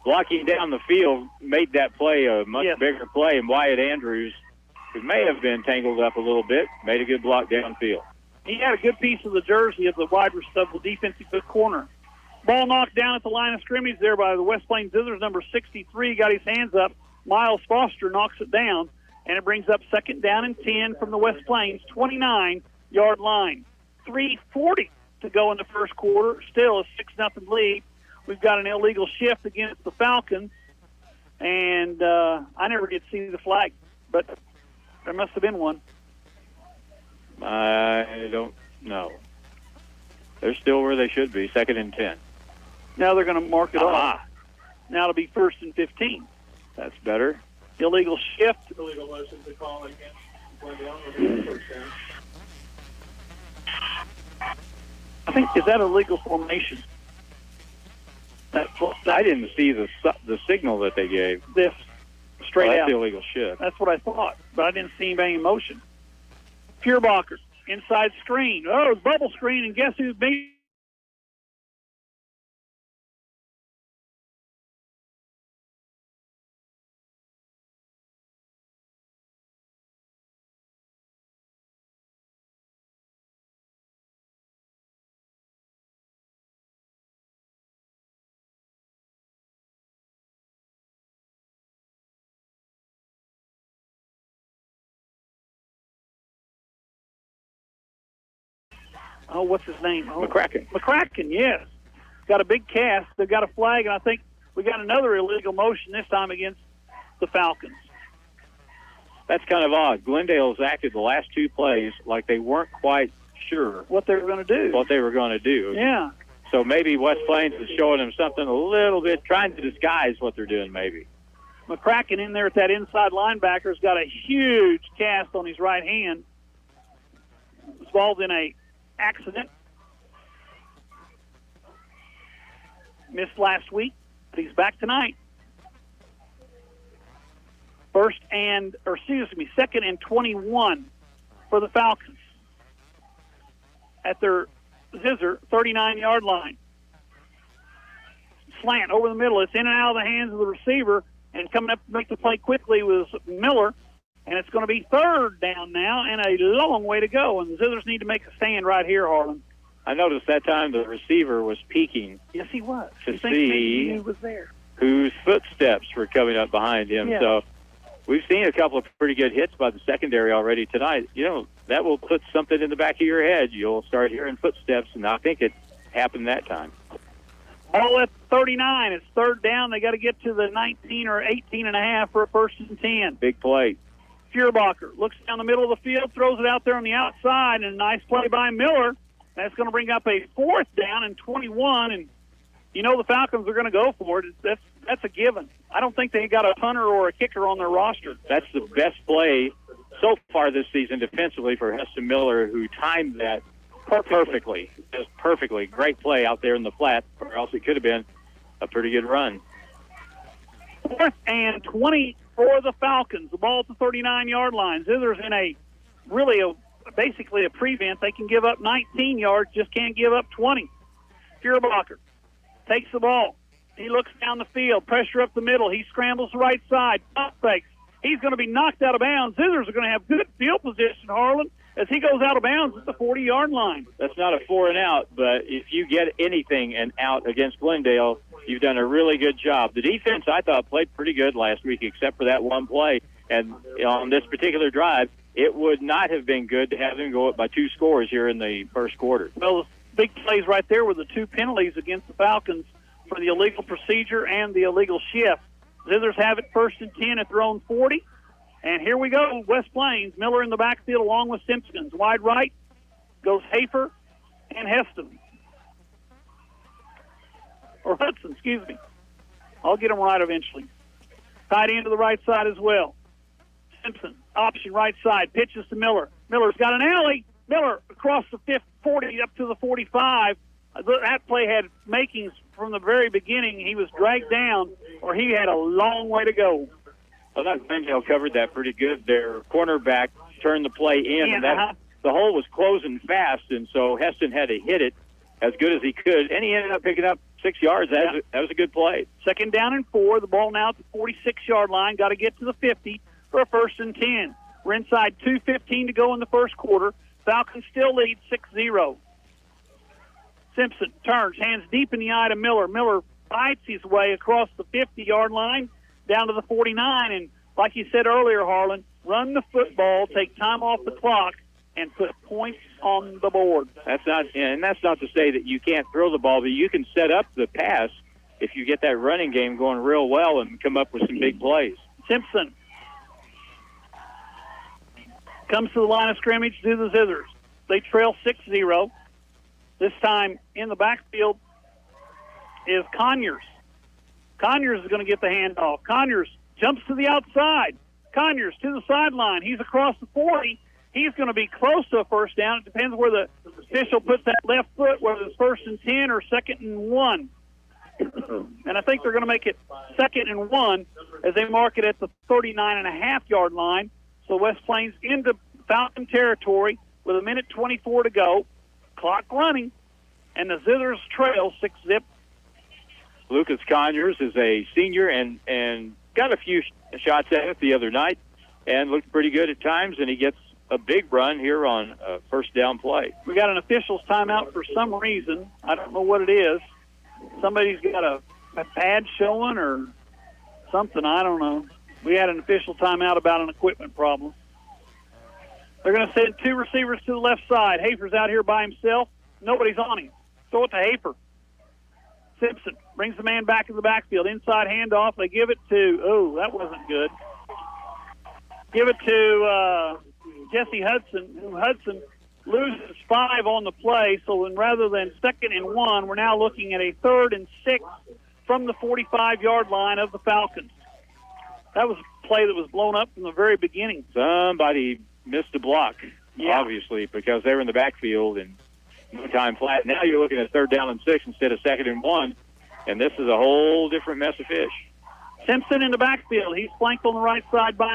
[SPEAKER 7] Blocking down the field made that play a much bigger play, and Wyatt Andrews, who may have been tangled up a little bit, made a good block downfield.
[SPEAKER 6] He had a good piece of the jersey of the wide receiver, the defensive corner. Ball knocked down at the line of scrimmage there by the West Plains Zizzers. Number 63 got his hands up. Miles Foster knocks it down, and it brings up 2nd down and 10 from the West Plains 29-yard line. 3:40 to go in the first quarter. Still a 6-0 lead. We've got an illegal shift against the Falcons, and I never did see the flag, but there must have been one.
[SPEAKER 7] I don't know. They're still where they should be, 2nd and 10.
[SPEAKER 6] Now they're going to mark it off. Now it'll be 1st and 15.
[SPEAKER 7] That's better.
[SPEAKER 6] Illegal shift.
[SPEAKER 15] Illegal motion to call against Glendale.
[SPEAKER 6] I think, is that a legal formation?
[SPEAKER 7] I didn't see the signal that they gave.
[SPEAKER 6] This straight
[SPEAKER 7] that's
[SPEAKER 6] out.
[SPEAKER 7] The illegal shift.
[SPEAKER 6] That's what I thought, but I didn't see anybody in motion. Fuhrerbacher, inside screen. Oh, it's bubble screen, and guess who's being? what's his name?
[SPEAKER 7] McCracken.
[SPEAKER 6] McCracken, yes. Got a big cast. They've got a flag, and I think we got another illegal motion this time against the Falcons.
[SPEAKER 7] That's kind of odd. Glendale's acted the last two plays like they weren't quite sure
[SPEAKER 6] what they were going to do.
[SPEAKER 7] Yeah. So maybe West Plains is showing them something a little bit, trying to disguise what they're doing maybe.
[SPEAKER 6] McCracken in there at that inside linebacker has got a huge cast on his right hand. Was involved in a accident. Missed last week, but he's back tonight. Second and 21 for the Falcons at their Zizzer 39-yard line. Slant over the middle. It's in and out of the hands of the receiver, and coming up to make the play quickly was Miller, and it's going to be third down now and a long way to go, and the Zizzers need to make a stand right here, Harlan.
[SPEAKER 7] I noticed that time the receiver was peeking.
[SPEAKER 6] Yes, he was.
[SPEAKER 7] To see
[SPEAKER 6] he was there.
[SPEAKER 7] Whose footsteps were coming up behind him.
[SPEAKER 6] Yeah.
[SPEAKER 7] So we've seen a couple of pretty good hits by the secondary already tonight. You know, that will put something in the back of your head. You'll start hearing footsteps, and I think it happened that time.
[SPEAKER 6] All at 39. It's third down. They got to get to the 19 or 18 and a half for a first and 10.
[SPEAKER 7] Big play.
[SPEAKER 6] Fuhrerbacher looks down the middle of the field, throws it out there on the outside, and a nice play by Miller. That's going to bring up a fourth down and 21, and you know the Falcons are going to go for it. That's a given. I don't think they got a punter or a kicker on their roster.
[SPEAKER 7] That's the best play so far this season defensively for Heston Miller, who timed that perfectly. Just perfectly. Great play out there in the flat, or else it could have been a pretty good run.
[SPEAKER 6] Fourth and 20 for the Falcons. The ball at the 39-yard line. Zizzer's in basically a prevent. They can give up 19 yards, just can't give up 20. Fuhrerbacher takes the ball. He looks down the field, pressure up the middle. He scrambles the right side, pump fakes. He's going to be knocked out of bounds. Zizzers are going to have good field position, Harlan, as he goes out of bounds at the 40-yard line.
[SPEAKER 7] That's not a 4 and out, but if you get anything and out against Glendale, you've done a really good job. The defense, I thought, played pretty good last week, except for that one play. And on this particular drive, it would not have been good to have them go up by 2 scores here in the first quarter.
[SPEAKER 6] Well, the big plays right there were the 2 penalties against the Falcons for the illegal procedure and the illegal shift. Zizzers have it first and 10 at their own 40. And here we go, West Plains. Miller in the backfield along with Simpkins. Wide right goes Hafer and Heston. Or Hudson, excuse me. I'll get them right eventually. Tight end to the right side as well. Simpson, option right side, pitches to Miller. Miller's got an alley. Miller across the 40 up to the 45. That play had makings from the very beginning. He was dragged down, or he had a long way to go.
[SPEAKER 7] I thought Glendale covered that pretty good. Their cornerback turned the play in, and the hole was closing fast, and so Heston had to hit it as good as he could, and he ended up picking up 6 yards. That was a good play.
[SPEAKER 6] Second down and 4. The ball now at the 46-yard line. Got to get to the 50 for a first and 10. We're inside 2:15 to go in the first quarter. Falcons still lead 6-0. Simpson turns, hands deep in the eye to Miller. Miller fights his way across the 50-yard line down to the 49. And like you said earlier, Harlan, run the football, take time off the clock, and put points on the board.
[SPEAKER 7] That's not to say that you can't throw the ball, but you can set up the pass if you get that running game going real well and come up with some big plays.
[SPEAKER 6] Simpson comes to the line of scrimmage to the Zizzers. They trail 6-0. This time in the backfield is Conyers. Conyers is going to get the handoff. Conyers jumps to the outside. Conyers to the sideline. He's across the 40. He's going to be close to a first down. It depends where the official puts that left foot, whether it's first and 10 or second and 1. And I think they're going to make it second and 1 as they mark it at the 39.5-yard line. So West Plains into Falcon territory with 1:24 to go. Clock running, and the Zizzers trail 6-zip.
[SPEAKER 7] Lucas Conyers is a senior and got a few shots at it the other night and looked pretty good at times, and he gets a big run here on a first down play.
[SPEAKER 6] We got an official's timeout for some reason. I don't know what it is. Somebody's got a pad showing or something. I don't know. We had an official timeout about an equipment problem. They're going to send 2 receivers to the left side. Hafer's out here by himself. Nobody's on him. Throw it to Hafer. Simpson brings the man back in the backfield. Inside handoff. They give it to, that wasn't good. Give it to Jesse Hudson. Hudson loses 5 on the play, so then rather than 2nd and 1, we're now looking at a 3rd and 6 from the 45-yard line of the Falcons. That was a play that was blown up from the very beginning.
[SPEAKER 7] Somebody missed a block, obviously, because they were in the backfield and no time flat. Now you're looking at 3rd down and 6 instead of 2nd and 1, and this is a whole different mess of fish.
[SPEAKER 6] Simpson in the backfield. He's flanked on the right side by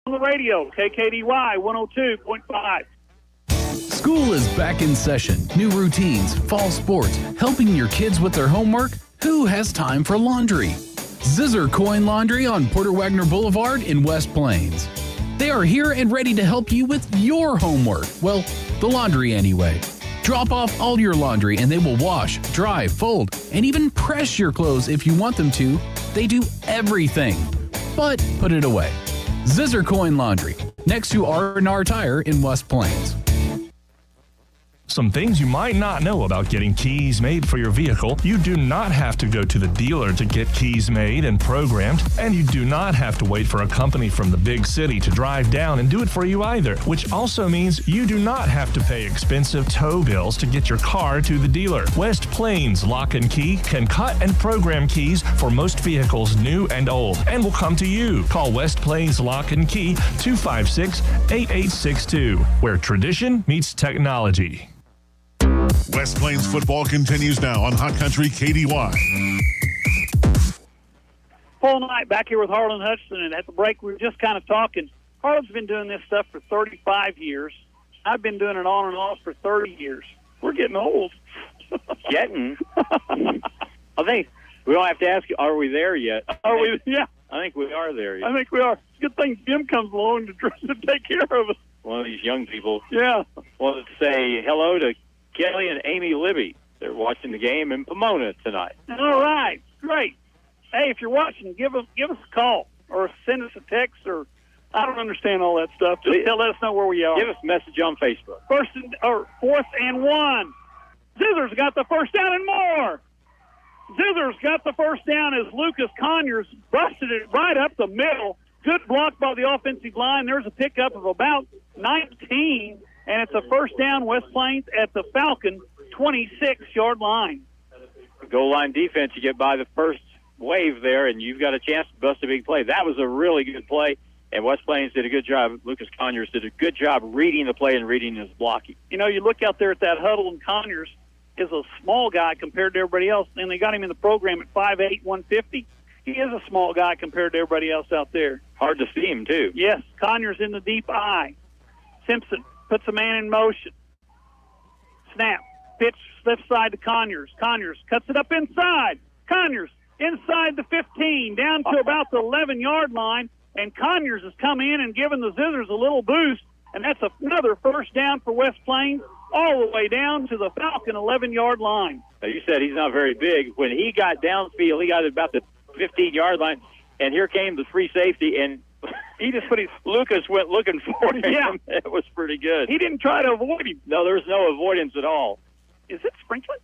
[SPEAKER 6] on the radio, KKDY 102.5.
[SPEAKER 16] School is back in session. New routines, fall sports, helping your kids with their homework. Who has time for laundry? Zizzer Coin Laundry on Porter Wagner Boulevard in West Plains. They are here and ready to help you with your homework. Well, the laundry anyway. Drop off all your laundry and they will wash, dry, fold, and even press your clothes if you want them to. They do everything. But put it away. Zizzer Coin Laundry, next to R&R Tire in West Plains.
[SPEAKER 17] Some things you might not know about getting keys made for your vehicle. You do not have to go to the dealer to get keys made and programmed, and you do not have to wait for a company from the big city to drive down and do it for you either, which also means you do not have to pay expensive tow bills to get your car to the dealer. West Plains Lock and Key can cut and program keys for most vehicles new and old and will come to you. Call West Plains Lock and Key 256-8862, where tradition meets technology.
[SPEAKER 3] West Plains football continues now on Hot Country KDY.
[SPEAKER 6] Full night back here with Harlan Hutchinson, and at the break we were just kind of talking. Harlan's been doing this stuff for 35 years. I've been doing it on and off for 30 years. We're getting old.
[SPEAKER 7] Getting? I think we don't have to ask you, are we there yet?
[SPEAKER 6] Are we? Yeah.
[SPEAKER 7] I think we are there yet.
[SPEAKER 6] I think we are. It's a good thing Jim comes along to take care of us.
[SPEAKER 7] One of these young people.
[SPEAKER 6] Yeah.
[SPEAKER 7] Wanted to say hello to Kelly and Amy Libby. They're watching the game in Pomona tonight.
[SPEAKER 6] All right. Great. Hey, if you're watching, give us a call or send us a text, or I don't understand all that stuff. Just let us know where we are.
[SPEAKER 7] Give us a message on Facebook.
[SPEAKER 6] 4th and 1. Zizzer's got the first down and more. Zizzer's got the first down as Lucas Conyers busted it right up the middle. Good block by the offensive line. There's a pickup of about 19, and it's a first down, West Plains at the Falcon 26-yard line.
[SPEAKER 7] Goal line defense, you get by the first wave there, and you've got a chance to bust a big play. That was a really good play, and West Plains did a good job. Lucas Conyers did a good job reading the play and reading his blocking.
[SPEAKER 6] You know, you look out there at that huddle, and Conyers is a small guy compared to everybody else, and they got him in the program at 5'8", 150. He is a small guy compared to everybody else out there.
[SPEAKER 7] Hard to see him, too.
[SPEAKER 6] Yes, Conyers in the deep eye. Simpson puts a man in motion. Snap. Pitch left side to Conyers. Conyers cuts it up inside. Conyers inside the 15, down to about the 11-yard line, and Conyers has come in and given the Zizzers a little boost, and that's another first down for West Plains, all the way down to the Falcon 11-yard line.
[SPEAKER 7] Now, you said he's not very big. When he got downfield, he got about the 15-yard line, and here came the free safety, and
[SPEAKER 6] he just put his
[SPEAKER 7] Lucas went looking for him.
[SPEAKER 6] Yeah.
[SPEAKER 7] It was pretty good.
[SPEAKER 6] He didn't try to avoid him.
[SPEAKER 7] No, there was no avoidance at all.
[SPEAKER 6] Is it sprinkling?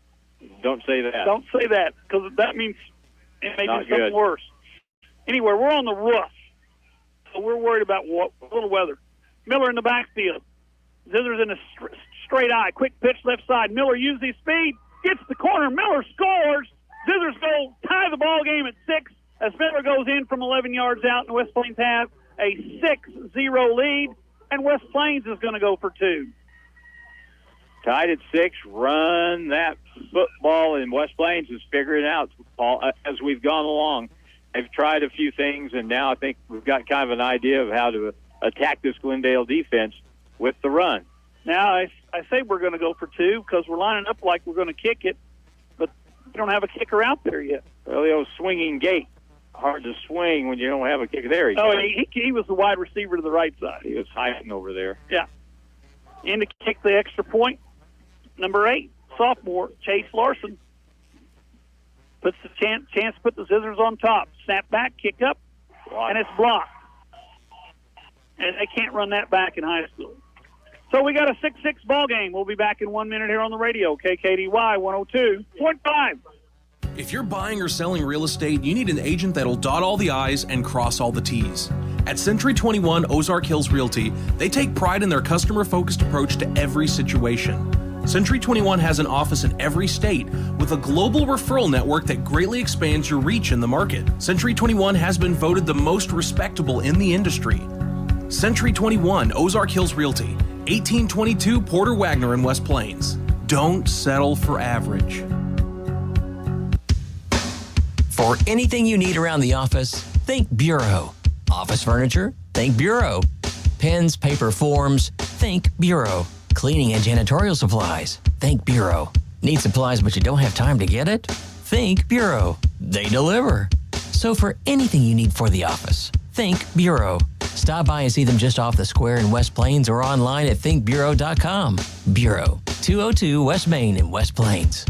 [SPEAKER 7] Don't say that.
[SPEAKER 6] Don't say that, because that means it may
[SPEAKER 7] Not
[SPEAKER 6] do something
[SPEAKER 7] good.
[SPEAKER 6] worse. Anyway, we're on the roof, so we're worried about a little weather. Miller in the backfield. Zizzer's in a straight eye. Quick pitch left side. Miller uses his speed. Gets the corner. Miller scores. Zizzer's goal tie the ball game at 6 as Miller goes in from 11 yards out, and West Plains have a 6-0 lead, and West Plains is going to go for 2.
[SPEAKER 7] Tied at 6, run that football, and West Plains is figuring it out as we've gone along. They've tried a few things, and now I think we've got kind of an idea of how to attack this Glendale defense with the run.
[SPEAKER 6] Now, I say we're going to go for 2 because we're lining up like we're going to kick it, but You don't have a kicker out there yet.
[SPEAKER 7] Well, the old swinging gate. Hard to swing when you don't have a kicker there.
[SPEAKER 6] He was the wide receiver to the right side.
[SPEAKER 7] He was hiding over there.
[SPEAKER 6] Yeah. In to kick the extra point, number 8, sophomore, Chase Larson. Puts the chance to put the Zizzers on top. Snap back, kick up, and it's blocked. And they can't run that back in high school. So we got a 6-6 ball game. We'll be back in 1 minute here on the radio. KKDY 102.5.
[SPEAKER 18] If you're buying or selling real estate, you need an agent that'll dot all the I's and cross all the T's. At Century 21 Ozark Hills Realty, they take pride in their customer-focused approach to every situation. Century 21 has an office in every state with a global referral network that greatly expands your reach in the market. Century 21 has been voted the most respectable in the industry. Century 21 Ozark Hills Realty, 1822 Porter Wagner in West Plains. Don't settle for average.
[SPEAKER 19] For anything you need around the office, think Bureau. Office furniture? Think Bureau. Pens, paper, forms? Think Bureau. Cleaning and janitorial supplies? Think Bureau. Need supplies but you don't have time to get it? Think Bureau. They deliver. So for anything you need for the office, think Bureau. Stop by and see them just off the square in West Plains or online at thinkbureau.com. Bureau, 202 West Main in West Plains.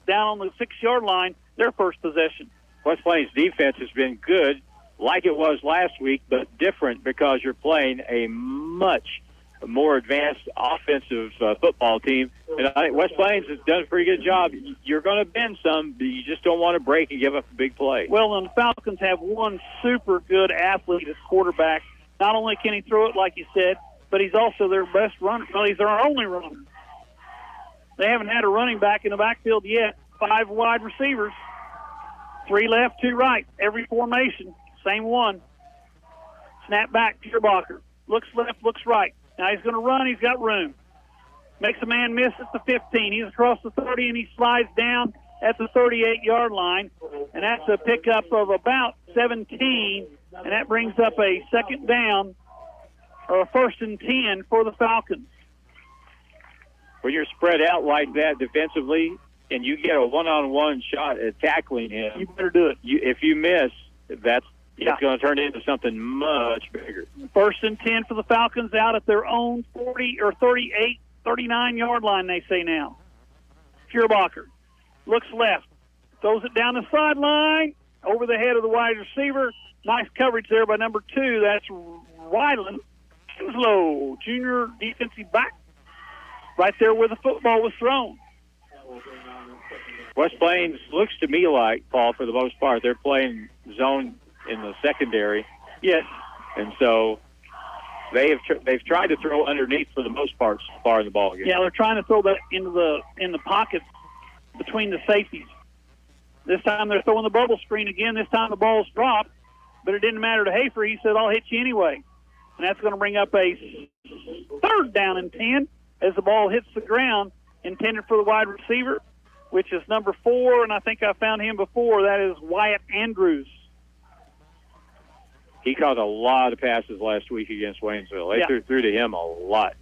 [SPEAKER 6] Down on the 6-yard line, their first possession.
[SPEAKER 7] West Plains defense has been good, like it was last week, but different because you're playing a much more advanced offensive football team. And I think West Plains has done a pretty good job. You're going to bend some, but you just don't want to break and give up a big play.
[SPEAKER 6] Well, and the Falcons have one super good athlete as quarterback. Not only can he throw it, like you said, but he's also their best runner. Well, he's their only runner. They haven't had a running back in the backfield yet. 5 wide receivers, 3 left, 2 right. Every formation, same one. Snap back, Fuhrerbacher. Looks left, looks right. Now he's going to run. He's got room. Makes a man miss at the 15. He's across the 30, and he slides down at the 38-yard line. And that's a pickup of about 17. And that brings up a second down, or a 1st and 10 for the Falcons.
[SPEAKER 7] When you're spread out like that defensively and you get a one-on-one shot at tackling him,
[SPEAKER 6] you better do it.
[SPEAKER 7] If you miss, it's going to turn into something much bigger.
[SPEAKER 6] 1st and 10 for the Falcons out at their own 40 or 38, 39-yard line, they say now. Fuhrerbacher looks left, throws it down the sideline, over the head of the wide receiver. Nice coverage there by number 2. That's Ryland Kinslow, junior defensive back. Right there where the football was thrown.
[SPEAKER 7] West Plains looks to me like, Paul, for the most part, they're playing zone in the secondary.
[SPEAKER 6] Yes.
[SPEAKER 7] And so they've tried to throw underneath for the most part so far in the ball game.
[SPEAKER 6] Yeah, they're trying to throw that in the pockets between the safeties. This time they're throwing the bubble screen again. This time the ball's dropped, but it didn't matter to Hafer. He said, I'll hit you anyway. And that's going to bring up a 3rd down and 10. As the ball hits the ground, intended for the wide receiver, which is number 4, and I think I found him before. That is Wyatt Andrews.
[SPEAKER 7] He caught a lot of passes last week against Waynesville. They threw to him a lot.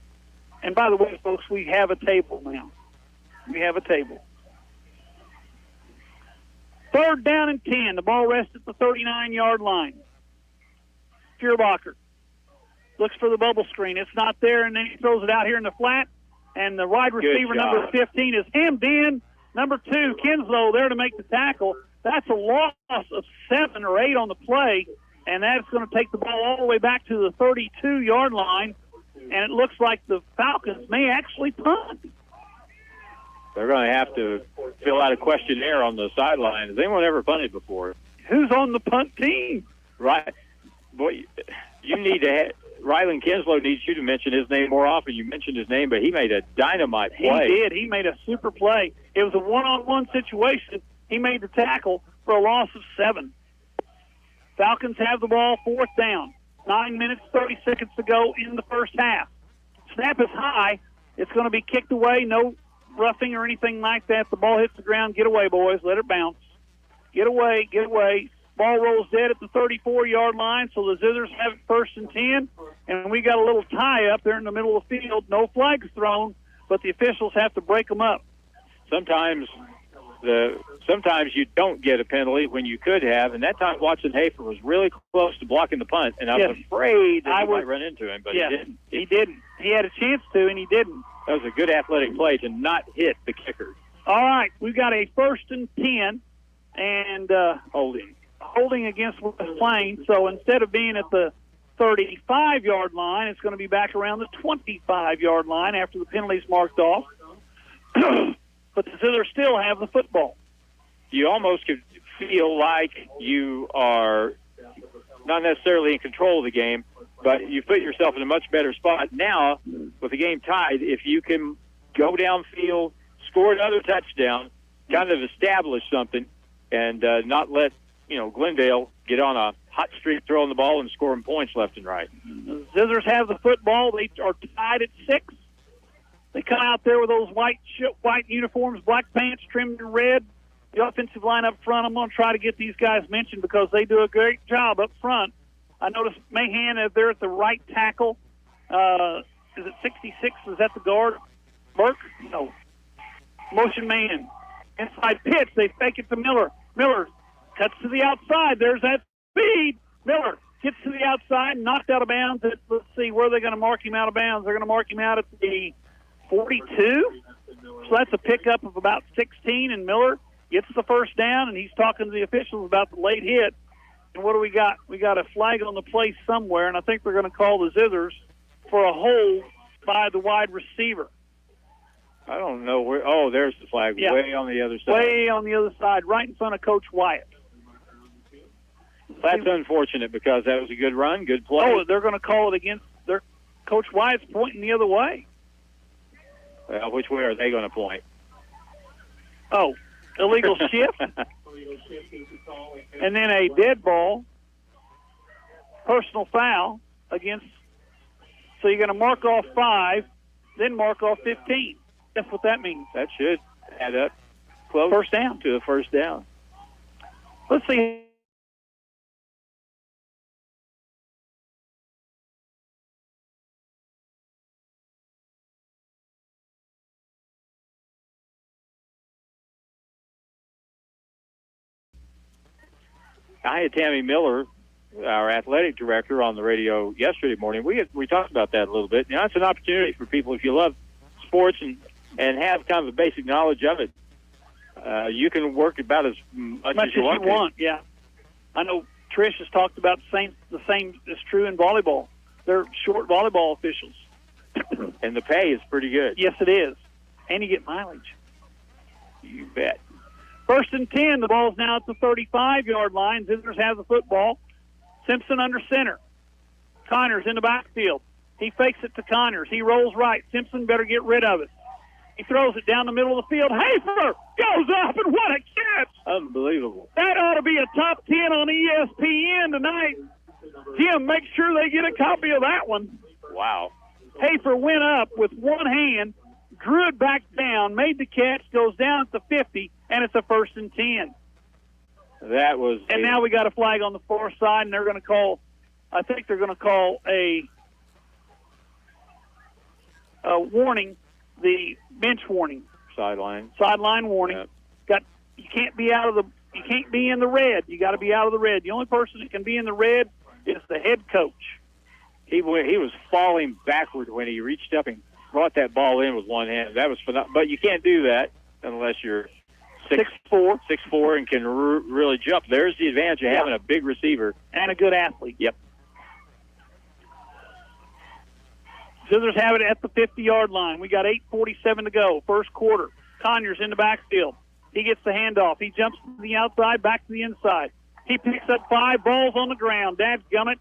[SPEAKER 6] And by the way, folks, we have a table now. We have a table. 3rd down and 10. The ball rests at the 39-yard line. Fuhrerbacher looks for the bubble screen. It's not there, and then he throws it out here in the flat. And the wide receiver, number 15, is hemmed in. Number 2, Kinslow, there to make the tackle. That's a loss of 7 or 8 on the play, and that's going to take the ball all the way back to the 32-yard line. And it looks like the Falcons may actually punt.
[SPEAKER 7] They're going to have to fill out a questionnaire on the sideline. Has anyone ever punted before?
[SPEAKER 6] Who's on the punt team?
[SPEAKER 7] Right. Boy, you need to Ryland Kinslow needs you to mention his name more often. You mentioned his name, but he made a dynamite play.
[SPEAKER 6] He did. He made a super play. It was a one-on-one situation. He made the tackle for a loss of 7. Falcons have the ball, 4th down. 9 minutes, 30 seconds to go in the first half. Snap is high. It's going to be kicked away. No roughing or anything like that. The ball hits the ground. Get away, boys. Let it bounce. Get away. Get away. Ball rolls dead at the 34-yard line, so the Zizzers have it 1st and 10. And we got a little tie up there in the middle of the field. No flags thrown, but the officials have to break them up.
[SPEAKER 7] Sometimes you don't get a penalty when you could have, and that time Watson Hafer was really close to blocking the punt, and I was afraid that he might run into him, but he didn't.
[SPEAKER 6] He didn't. He had a chance to, and he didn't.
[SPEAKER 7] That was a good athletic play to not hit the kicker.
[SPEAKER 6] All right, we've got a 1st and 10, and holding against West Plains, so instead of being at the 35-yard line, it's going to be back around the 25-yard line after the penalty's marked off. But the Zizzers still have the football.
[SPEAKER 7] You almost could feel like you are not necessarily in control of the game, but you put yourself in a much better spot. Now, with the game tied, if you can go downfield, score another touchdown, kind of establish something, and not let Glendale get on a hot streak throwing the ball and scoring points left and right.
[SPEAKER 6] The Zizzers have the football. They are tied at 6. They come out there with those white uniforms, black pants trimmed in red. The offensive line up front, I'm going to try to get these guys mentioned because they do a great job up front. I noticed Mahan there at the right tackle. Is it 66? Is that the guard? Burke? No. Motion man. Inside pitch. They fake it to Miller. Miller cuts to the outside. There's that speed. Miller gets to the outside and knocked out of bounds. Let's see, where are they going to mark him out of bounds? They're going to mark him out at the 42. So that's a pickup of about 16, and Miller gets the 1st down, and he's talking to the officials about the late hit. And what do we got? We got a flag on the play somewhere, and I think they're going to call the Zizzers for a hold by the wide receiver.
[SPEAKER 7] I don't know where. Oh, there's the flag, way on the other side.
[SPEAKER 6] Way on the other side, right in front of Coach Wyatt.
[SPEAKER 7] That's unfortunate because that was a good run, good play.
[SPEAKER 6] Oh, they're going to call it against their Coach Wyatt's pointing the other way.
[SPEAKER 7] Well, which way are they going to point?
[SPEAKER 6] Oh, illegal shift. And then a dead ball, personal foul against. So you're going to mark off 5, then mark off 15. That's what that means.
[SPEAKER 7] That should add up close
[SPEAKER 6] 1st down
[SPEAKER 7] to the 1st down.
[SPEAKER 6] Let's see.
[SPEAKER 7] I had Tammy Miller, our athletic director, on the radio yesterday morning. We talked about that a little bit. It's an opportunity for people, if you love sports and have kind of a basic knowledge of it, you can work about as much as you want.
[SPEAKER 6] Yeah. I know Trish has talked about the same is true in volleyball. They're short volleyball officials.
[SPEAKER 7] And the pay is pretty good.
[SPEAKER 6] Yes, it is. And you get mileage.
[SPEAKER 7] You bet.
[SPEAKER 6] 1st and 10. The ball's now at the 35-yard line. Zizzers have the football. Simpson under center. Connors in the backfield. He fakes it to Connors. He rolls right. Simpson better get rid of it. He throws it down the middle of the field. Hafer goes up, and what a catch!
[SPEAKER 7] Unbelievable.
[SPEAKER 6] That ought to be a top 10 on ESPN tonight. Jim, make sure they get a copy of that one.
[SPEAKER 7] Wow.
[SPEAKER 6] Hafer went up with one hand, drew it back down, made the catch, goes down at the 50, and it's a 1st and 10.
[SPEAKER 7] That was.
[SPEAKER 6] And now we got a flag on the far side, and they're going to call. I think they're going to call a warning, the bench warning.
[SPEAKER 7] Sideline
[SPEAKER 6] warning.
[SPEAKER 7] Yep.
[SPEAKER 6] You can't be in the red. You got to be out of the red. The only person that can be in the red is the head coach.
[SPEAKER 7] He was falling backward when he reached up and brought that ball in with one hand. That was phenomenal. But you can't do that unless you're 6'4", and can really jump. There's the advantage of having a big receiver
[SPEAKER 6] and a good athlete.
[SPEAKER 7] Yep.
[SPEAKER 6] Zizzers have it at the 50-yard line. We got 8:47 to go, 1st quarter. Conyers in the backfield. He gets the handoff. He jumps to the outside, back to the inside. He picks up 5 balls on the ground. Dadgummit.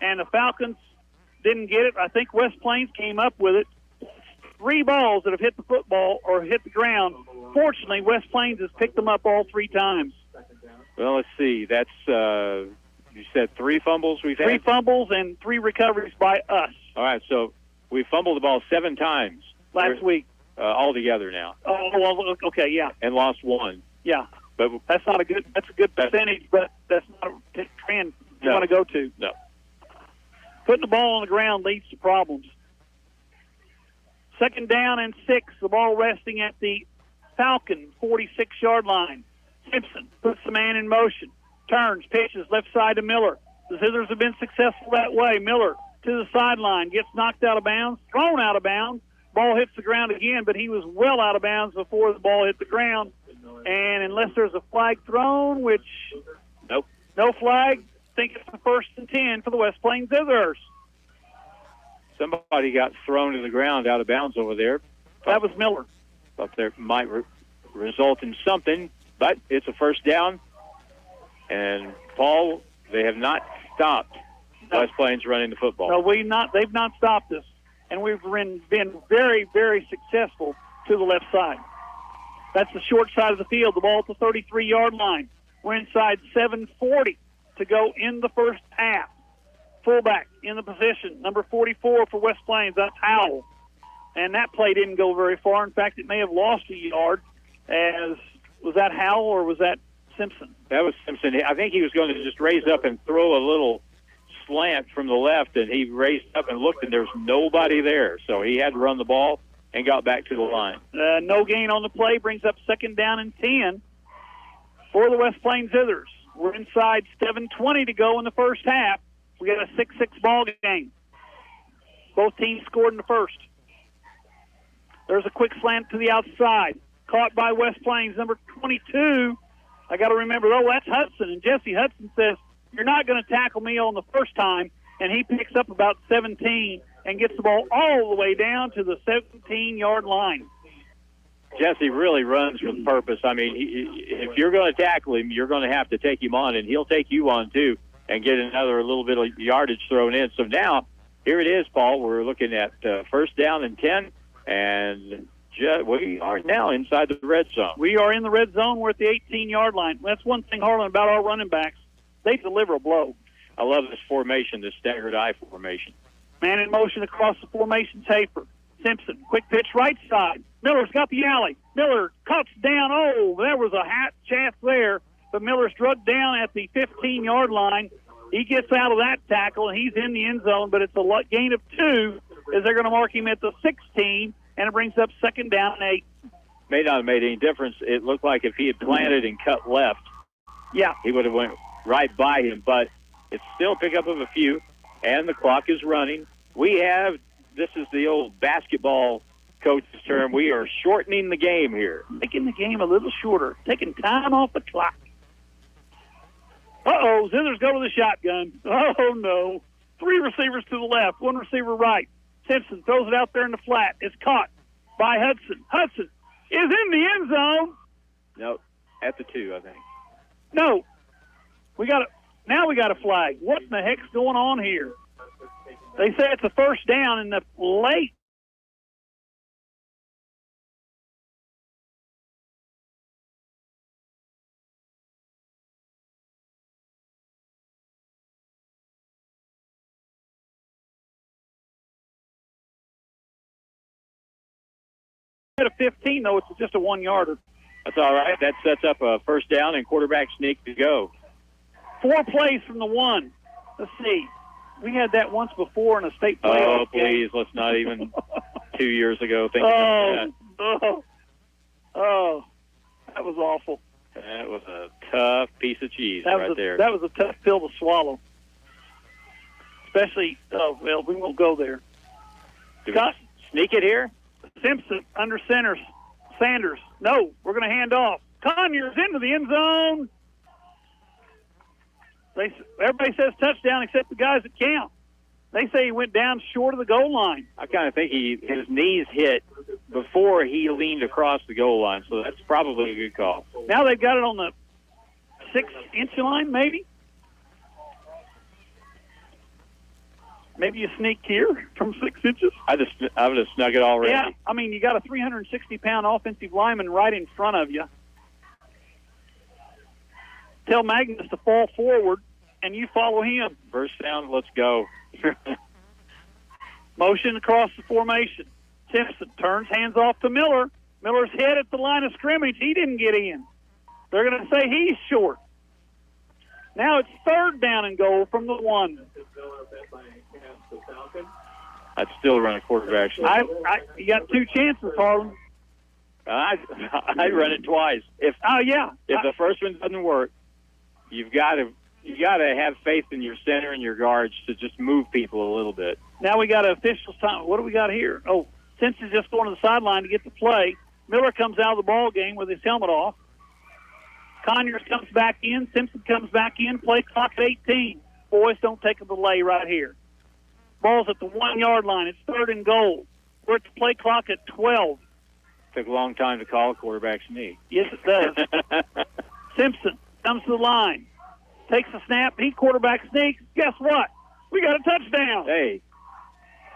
[SPEAKER 6] And the Falcons didn't get it. I think West Plains came up with it. 3 balls that have hit the football or hit the ground. Fortunately, West Plains has picked them up all 3 times.
[SPEAKER 7] Well, let's see. That's, you said 3 fumbles we've had?
[SPEAKER 6] 3 fumbles and 3 recoveries by us.
[SPEAKER 7] All right, so we fumbled the ball 7 times.
[SPEAKER 6] Last week.
[SPEAKER 7] Altogether now.
[SPEAKER 6] Oh, well, okay, yeah.
[SPEAKER 7] And lost 1.
[SPEAKER 6] Yeah.
[SPEAKER 7] But
[SPEAKER 6] that's a good percentage, but that's not a trend you want to go to.
[SPEAKER 7] No.
[SPEAKER 6] Putting the ball on the ground leads to problems. 2nd down and 6, the ball resting at the Falcon 46-yard line. Simpson puts the man in motion, turns, pitches left side to Miller. The Zizzers have been successful that way. Miller to the sideline, gets knocked out of bounds, thrown out of bounds. Ball hits the ground again, but he was well out of bounds before the ball hit the ground. And unless there's a flag thrown, which no flag, I think it's the 1st and 10 for the West Plains Zizzers.
[SPEAKER 7] Somebody got thrown to the ground out of bounds over there.
[SPEAKER 6] That was Miller.
[SPEAKER 7] Thought there might result in something, but it's a 1st down. And, Paul, they have not stopped West Plains running the football.
[SPEAKER 6] No, they've not stopped us. And we've been very, very successful to the left side. That's the short side of the field, the ball at the 33-yard line. We're inside 7:40 to go in the first half. Fullback in the position, number 44 for West Plains, that's Howell. And that play didn't go very far. In fact, it may have lost a yard. Was that Howell or was that Simpson?
[SPEAKER 7] That was Simpson. I think he was going to just raise up and throw a little slant from the left, and he raised up and looked, and there was nobody there. So he had to run the ball and got back to the line.
[SPEAKER 6] No gain on the play, brings up 2nd down and 10 for the West Plains Zizzers. We're inside 7:20 to go in the first half. We got a 6-6 ball game. Both teams scored in the first. There's a quick slant to the outside. Caught by West Plains, number 22. I got to remember, that's Hudson. And Jesse Hudson says, "You're not going to tackle me on the first time." And he picks up about 17 and gets the ball all the way down to the 17-yard line.
[SPEAKER 7] Jesse really runs with purpose. I mean, if you're going to tackle him, you're going to have to take him on, and he'll take you on too and get another little bit of yardage thrown in. So now, here it is, Paul. We're looking at 1st down and 10, and we are now inside the red zone.
[SPEAKER 6] We are in the red zone. We're at the 18-yard line. That's one thing, Harlan, about our running backs. They deliver a blow.
[SPEAKER 7] I love this formation, this staggered eye formation.
[SPEAKER 6] Man in motion across the formation, Taper. Simpson, quick pitch right side. Miller's got the alley. Miller cuts down. Oh, there was a chance there, but Miller's drugged down at the 15-yard line. He gets out of that tackle, and he's in the end zone, but it's a gain of 2 as they're going to mark him at the 16, and it brings up 2nd down and 8.
[SPEAKER 7] May not have made any difference. It looked like if he had planted and cut left, he would have went right by him, but it's still a pickup of a few, and the clock is running. This is the old basketball coach's term, we are shortening the game here.
[SPEAKER 6] Making the game a little shorter, taking time off the clock. Uh-oh, Zizzers go to the shotgun. Oh, no. 3 receivers to the left, 1 receiver right. Simpson throws it out there in the flat. It's caught by Hudson. Hudson is in the end zone.
[SPEAKER 7] No, at the 2, I think.
[SPEAKER 6] No. Now we got a flag. What in the heck's going on here? They say it's a 1st down in the late. At a 15, though, it's just a 1-yarder.
[SPEAKER 7] That's all right. That sets up a 1st down and quarterback sneak to go.
[SPEAKER 6] 4 plays from the 1. Let's see. We had that once before in a state playoff.
[SPEAKER 7] Oh, please, let's not even 2 years ago think
[SPEAKER 6] about
[SPEAKER 7] that.
[SPEAKER 6] Oh, that was awful.
[SPEAKER 7] That was a tough piece of cheese there.
[SPEAKER 6] That was a tough pill to swallow. Especially, we won't go there.
[SPEAKER 7] Sneak it here?
[SPEAKER 6] Simpson under center. Sanders. No, we're going to hand off. Conyers into the end zone. Everybody says touchdown except the guys that count. They say he went down short of the goal line.
[SPEAKER 7] I kind of think his knees hit before he leaned across the goal line, so that's probably a good call.
[SPEAKER 6] Now they've got it on the 6-inch line, maybe Maybe you sneak here from 6 inches.
[SPEAKER 7] I would have snuck it already.
[SPEAKER 6] Yeah, I mean, you got a 360-pound offensive lineman right in front of you. Tell Magnus to fall forward, and you follow him.
[SPEAKER 7] First down, let's go.
[SPEAKER 6] Motion across the formation. Simpson turns, hands off to Miller. Miller's head at the line of scrimmage. He didn't get in. They're going to say he's short. Now it's 3rd down and goal from the 1.
[SPEAKER 7] I'd still run a quarterback.
[SPEAKER 6] You got 2 chances, Harlan.
[SPEAKER 7] I'd run it twice. If the first one doesn't work, you got to have faith in your center and your guards to just move people a little bit.
[SPEAKER 6] Now we got an official's time. What do we got here? Oh, Simpson's just going to the sideline to get the play. Miller comes out of the ball game with his helmet off. Conyers comes back in. Simpson comes back in. Play clock at 18. Boys, don't take a delay right here. Ball's at the 1-yard line. It's 3rd and goal. We're at the play clock at 12.
[SPEAKER 7] Took a long time to call a quarterback sneak.
[SPEAKER 6] Yes, it does. Simpson comes to the line. Takes a snap. He quarterback sneaks. Guess what? We got a touchdown.
[SPEAKER 7] Hey.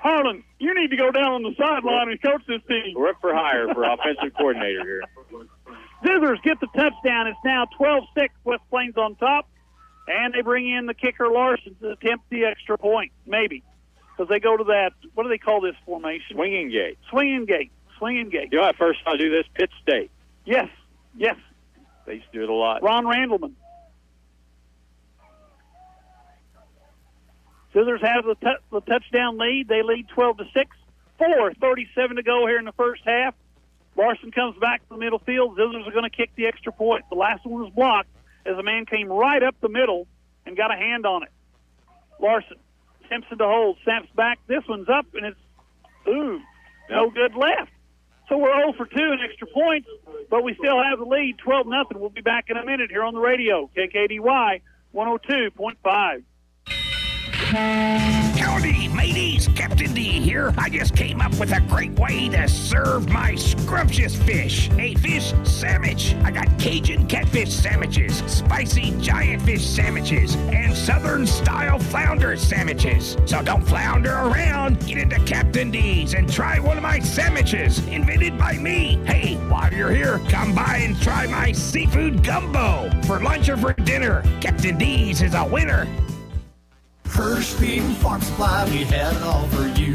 [SPEAKER 6] Harlan, you need to go down on the sideline and coach this team.
[SPEAKER 7] We're up for hire for offensive coordinator here.
[SPEAKER 6] Zizzers get the touchdown. It's now 12-6. West Plains on top. And they bring in the kicker Larson to attempt the extra point, maybe. Because they go to that, what do they call this formation?
[SPEAKER 7] Swinging gate.
[SPEAKER 6] Swinging gate. Swinging gate.
[SPEAKER 7] You know, I first saw do this, Pitt State.
[SPEAKER 6] Yes.
[SPEAKER 7] They used to do it a lot.
[SPEAKER 6] Ron Randleman. Scissors have the touchdown lead. They lead 12-6. 4:37 to go here in the first half. Larson comes back to the middle field. Scissors are going to kick the extra point. The last one was blocked as a man came right up the middle and got a hand on it. Larson, Simpson to hold, snaps back. This one's up, and it's, no good left. So we're 0 for 2 in extra points, but we still have the lead, 12-0. We'll be back in a minute here on the radio, KKDY 102.5.
[SPEAKER 20] Howdy, mateys. Captain D here. I just came up with a great way to serve my scrumptious fish. A fish sandwich. I got Cajun catfish sandwiches, spicy giant fish sandwiches, and southern-style flounder sandwiches. So don't flounder around. Get into Captain D's and try one of my sandwiches, invented by me. Hey, while you're here, come by and try my seafood gumbo. For lunch or for dinner, Captain D's is a winner.
[SPEAKER 21] Hirsch Feed and Farm Supply, we have it all for you.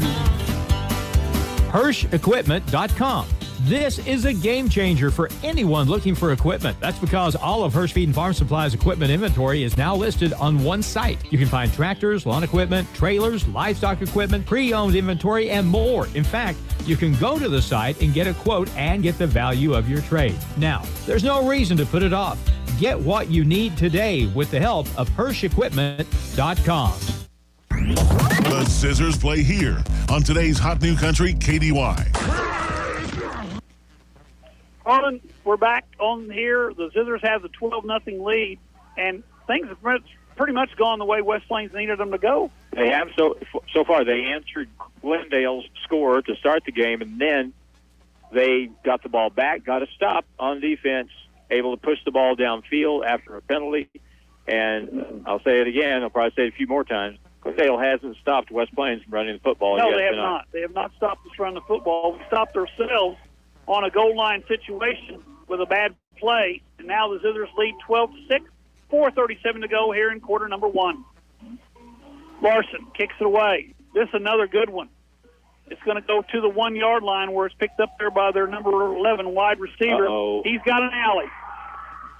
[SPEAKER 2] HirschEquipment.com. This is a game changer for anyone looking for equipment. That's because all of Hirsch Feed and Farm Supply's equipment inventory is now listed on one site. You can find tractors, lawn equipment, trailers, livestock equipment, pre-owned inventory, and more. In fact, you can go to the site and get a quote and get the value of your trade. Now, there's no reason to put it off. Get what you need today with the help of HirschEquipment.com.
[SPEAKER 3] The Scissors play here on today's Hot New Country KDY.
[SPEAKER 6] Harlan, we're back on here. The Scissors have the 12-0 lead, and things have pretty much gone the way West Plains needed them to go.
[SPEAKER 7] They have so far. They answered Glendale's score to start the game, and then they got the ball back, got a stop on defense, able to push the ball downfield after a penalty. And I'll say it again. I'll probably say it a few more times. Glendale hasn't stopped West Plains from running the football yet.
[SPEAKER 6] No, they have not. They have not stopped us running the football. We stopped ourselves on a goal line situation with a bad play, and now the Scissors lead 12-6. 4:37 to go here in quarter number 1. Larson kicks it away. This is another good one. It's going to go to the 1-yard line where it's picked up there by their number 11 wide receiver.
[SPEAKER 7] Uh-oh.
[SPEAKER 6] He's got an alley.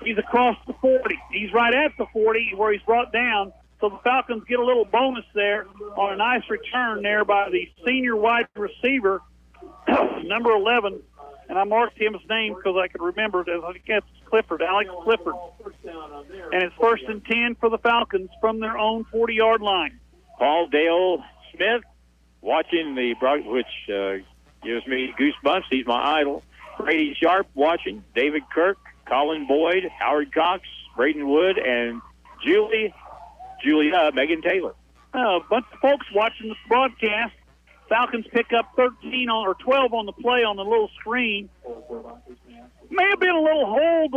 [SPEAKER 6] He's across the 40. He's right at the 40 where he's brought down. So the Falcons get a little bonus there on a nice return there by the senior wide receiver, number 11. And I marked him his name because I could remember it. I think it's Clifford, Alex Clifford. And it's 1st and 10 for the Falcons from their own 40-yard line.
[SPEAKER 7] Paul Dale Smith watching the which gives me goosebumps. He's my idol. Brady Sharp watching. David Kirk, Colin Boyd, Howard Cox, Braden Wood, and Julia Megan Taylor.
[SPEAKER 6] A bunch of folks watching the broadcast. Falcons pick up 13 or 12 on the play on the little screen. May have been a little hold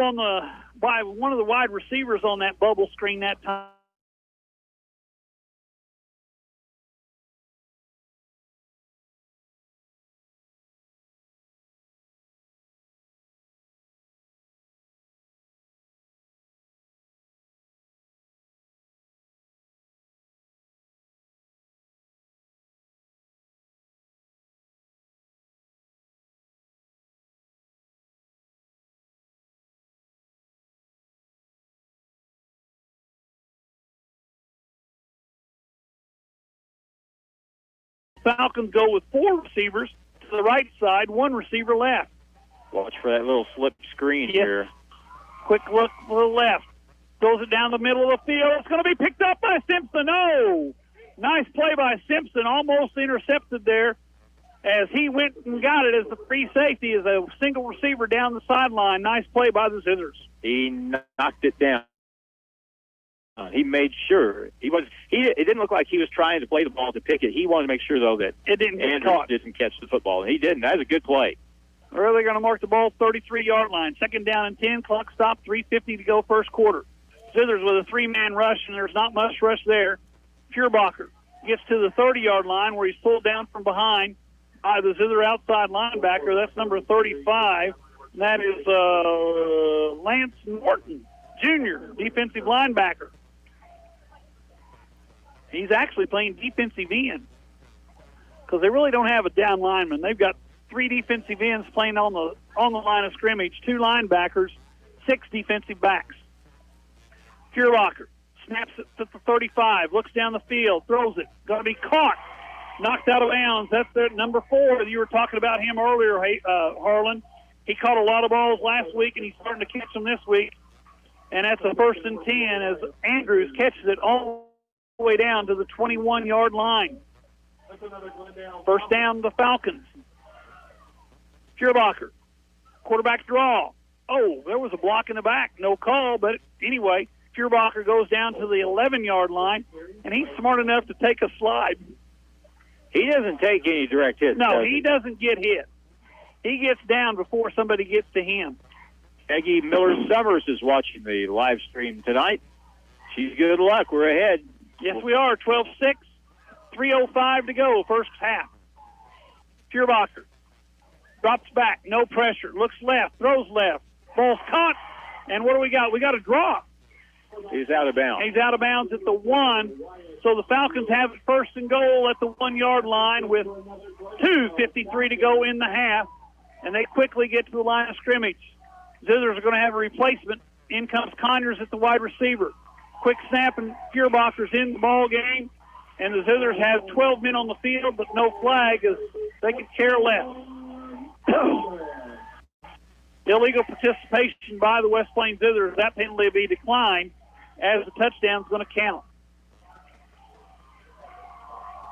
[SPEAKER 6] by one of the wide receivers on that bubble screen that time. Falcons go with 4 receivers to the right side, 1 receiver left.
[SPEAKER 7] Watch for that little slip screen here.
[SPEAKER 6] Quick look to the left. Throws it down the middle of the field. It's going to be picked up by Simpson. Oh! Nice play by Simpson. Almost intercepted there as he went and got it as the free safety as a single receiver down the sideline. Nice play by the Zizzers.
[SPEAKER 7] He knocked it down. He made sure. It didn't look like he was trying to play the ball to pick it. He wanted to make sure, though, that
[SPEAKER 6] it didn't get
[SPEAKER 7] Andrews
[SPEAKER 6] caught.
[SPEAKER 7] Didn't catch the football. And he didn't. That was a good play.
[SPEAKER 6] Well, they're going to mark the ball 33-yard line. 2nd down and 10. Clock stop. 3:50 to go first quarter. Zizzers with a 3-man rush, and there's not much rush there. Fuhrerbacher gets to the 30-yard line where he's pulled down from behind by the Zizzer outside linebacker. That's number 35. And that is Lance Norton, Jr., defensive linebacker. He's actually playing defensive end because they really don't have a down lineman. They've got 3 defensive ends playing on the line of scrimmage, 2 linebackers, 6 defensive backs. Fuhrerbacher snaps it to the 35, looks down the field, throws it. Going to be caught, knocked out of bounds. That's their number 4. You were talking about him earlier, Harlan. He caught a lot of balls last week, and he's starting to catch them this week. And that's a 1st and 10 as Andrews catches it all the way down to the 21-yard line. First down, the Falcons. Fuhrerbacher, quarterback draw. Oh, there was a block in the back. No call, but anyway, Fuhrerbacher goes down to the 11-yard line, and he's smart enough to take a slide.
[SPEAKER 7] He doesn't take any direct hits.
[SPEAKER 6] No, he doesn't get hit. He gets down before somebody gets to him.
[SPEAKER 7] Peggy Miller-Summers is watching the live stream tonight. She's good luck. We're ahead.
[SPEAKER 6] Yes, we are. 12-6, 3:05 to go, first half. Fuhrerbacher drops back, no pressure, looks left, throws left. Ball's caught, and what do we got? We got a drop.
[SPEAKER 7] He's out of bounds.
[SPEAKER 6] He's out of bounds at the 1. So the Falcons have it 1st and goal at the 1-yard line with 2:53 to go in the half, and they quickly get to the line of scrimmage. Zizzers are going to have a replacement. In comes Conyers at the wide receiver. Quick snap, and Fuhrerbacher's in the ball game, and the Zizzers have 12 men on the field, but no flag as they could care less. Illegal participation by the West Plains Zizzers. That penalty will be declined as the touchdown is going to count.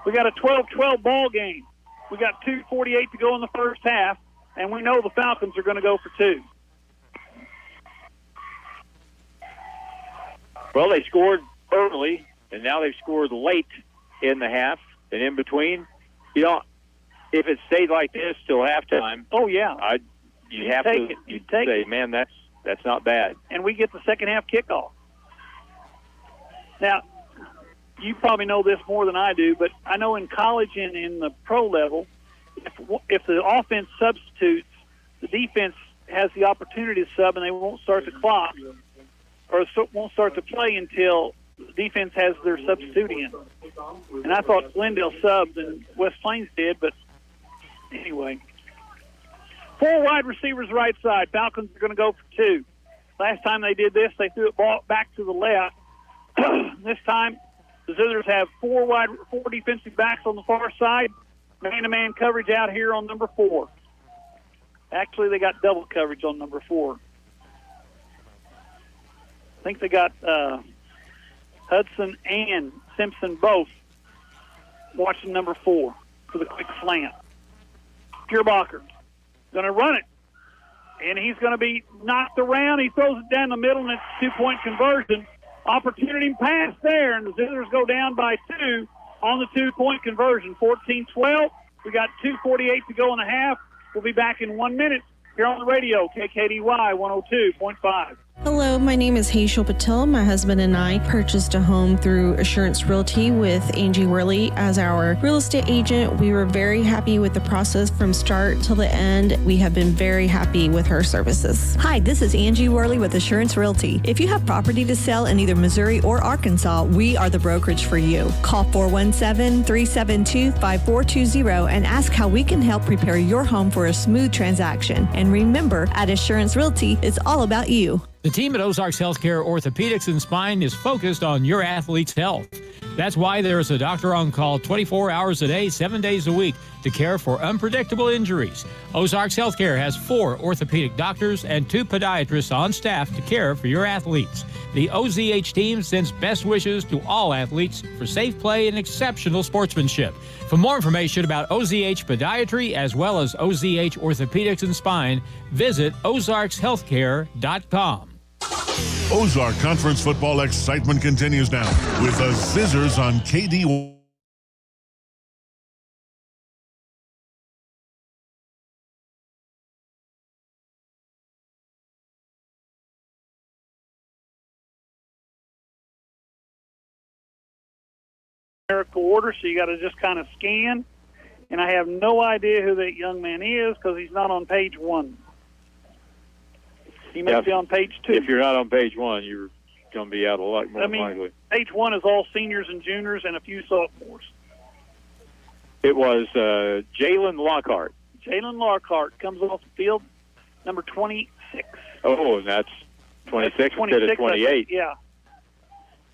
[SPEAKER 6] We got a 12-12 ball game. We got 2:48 to go in the first half, and we know the Falcons are going to go for 2.
[SPEAKER 7] Well, they scored early, and now they've scored late in the half, and in between, if it stayed like this till halftime,
[SPEAKER 6] oh yeah,
[SPEAKER 7] you'd have to say, man, that's not bad.
[SPEAKER 6] And we get the second half kickoff. Now, you probably know this more than I do, but I know in college and in the pro level, if the offense substitutes, the defense has the opportunity to sub, and they won't start the clock or won't start to play until the defense has their substitute in. And I thought Glendale subbed and West Plains did, but anyway. 4 wide receivers right side. Falcons are going to go for 2. Last time they did this, they threw it back to the left. This time, the Zizzers have 4 defensive backs on the far side. Man-to-man coverage out here on number 4. Actually, they got double coverage on number 4. I think they got Hudson and Simpson both watching number 4 for the quick slant. Fuhrerbacher going to run it, and he's going to be knocked around. He throws it down the middle, and it's a 2-point conversion. Opportunity pass there, and the Zizzers go down by 2 on the 2-point conversion. 14-12. We got 2:48 to go in the half. We'll be back in 1 minute here on the radio, KKDY 102.5.
[SPEAKER 10] Hello, my name is Hazel Patel. My husband and I purchased a home through Assurance Realty with Angie Worley as our real estate agent. We were very happy with the process from start till the end. We have been very happy with her services.
[SPEAKER 11] Hi, this is Angie Worley with Assurance Realty. If you have property to sell in either Missouri or Arkansas, we are the brokerage for you. Call 417-372-5420 and ask how we can help prepare your home for a smooth transaction. And remember, at Assurance Realty, it's all about you.
[SPEAKER 2] The team at Ozarks Healthcare Orthopedics and Spine is focused on your athlete's health. That's why there is a doctor on call 24 hours a day, 7 days a week to care for unpredictable injuries. Ozarks Healthcare has 4 orthopedic doctors and 2 podiatrists on staff to care for your athletes. The OZH team sends best wishes to all athletes for safe play and exceptional sportsmanship. For more information about OZH Podiatry as well as OZH Orthopedics and Spine, visit ozarkshealthcare.com.
[SPEAKER 3] Ozark Conference football excitement continues now with the Zizzers on KD1.
[SPEAKER 6] Numerical order, so you got to just kind of scan. And I have no idea who that young man is because he's not on page 1. He must be on page 2.
[SPEAKER 7] If you're not on page 1, you're going to be out of luck more likely.
[SPEAKER 6] Page 1 is all seniors and juniors and a few sophomores.
[SPEAKER 7] It was Jalen Lockhart.
[SPEAKER 6] Jalen Lockhart comes off the field, number 26.
[SPEAKER 7] Oh, and that's 26 instead of 28.
[SPEAKER 6] Yeah.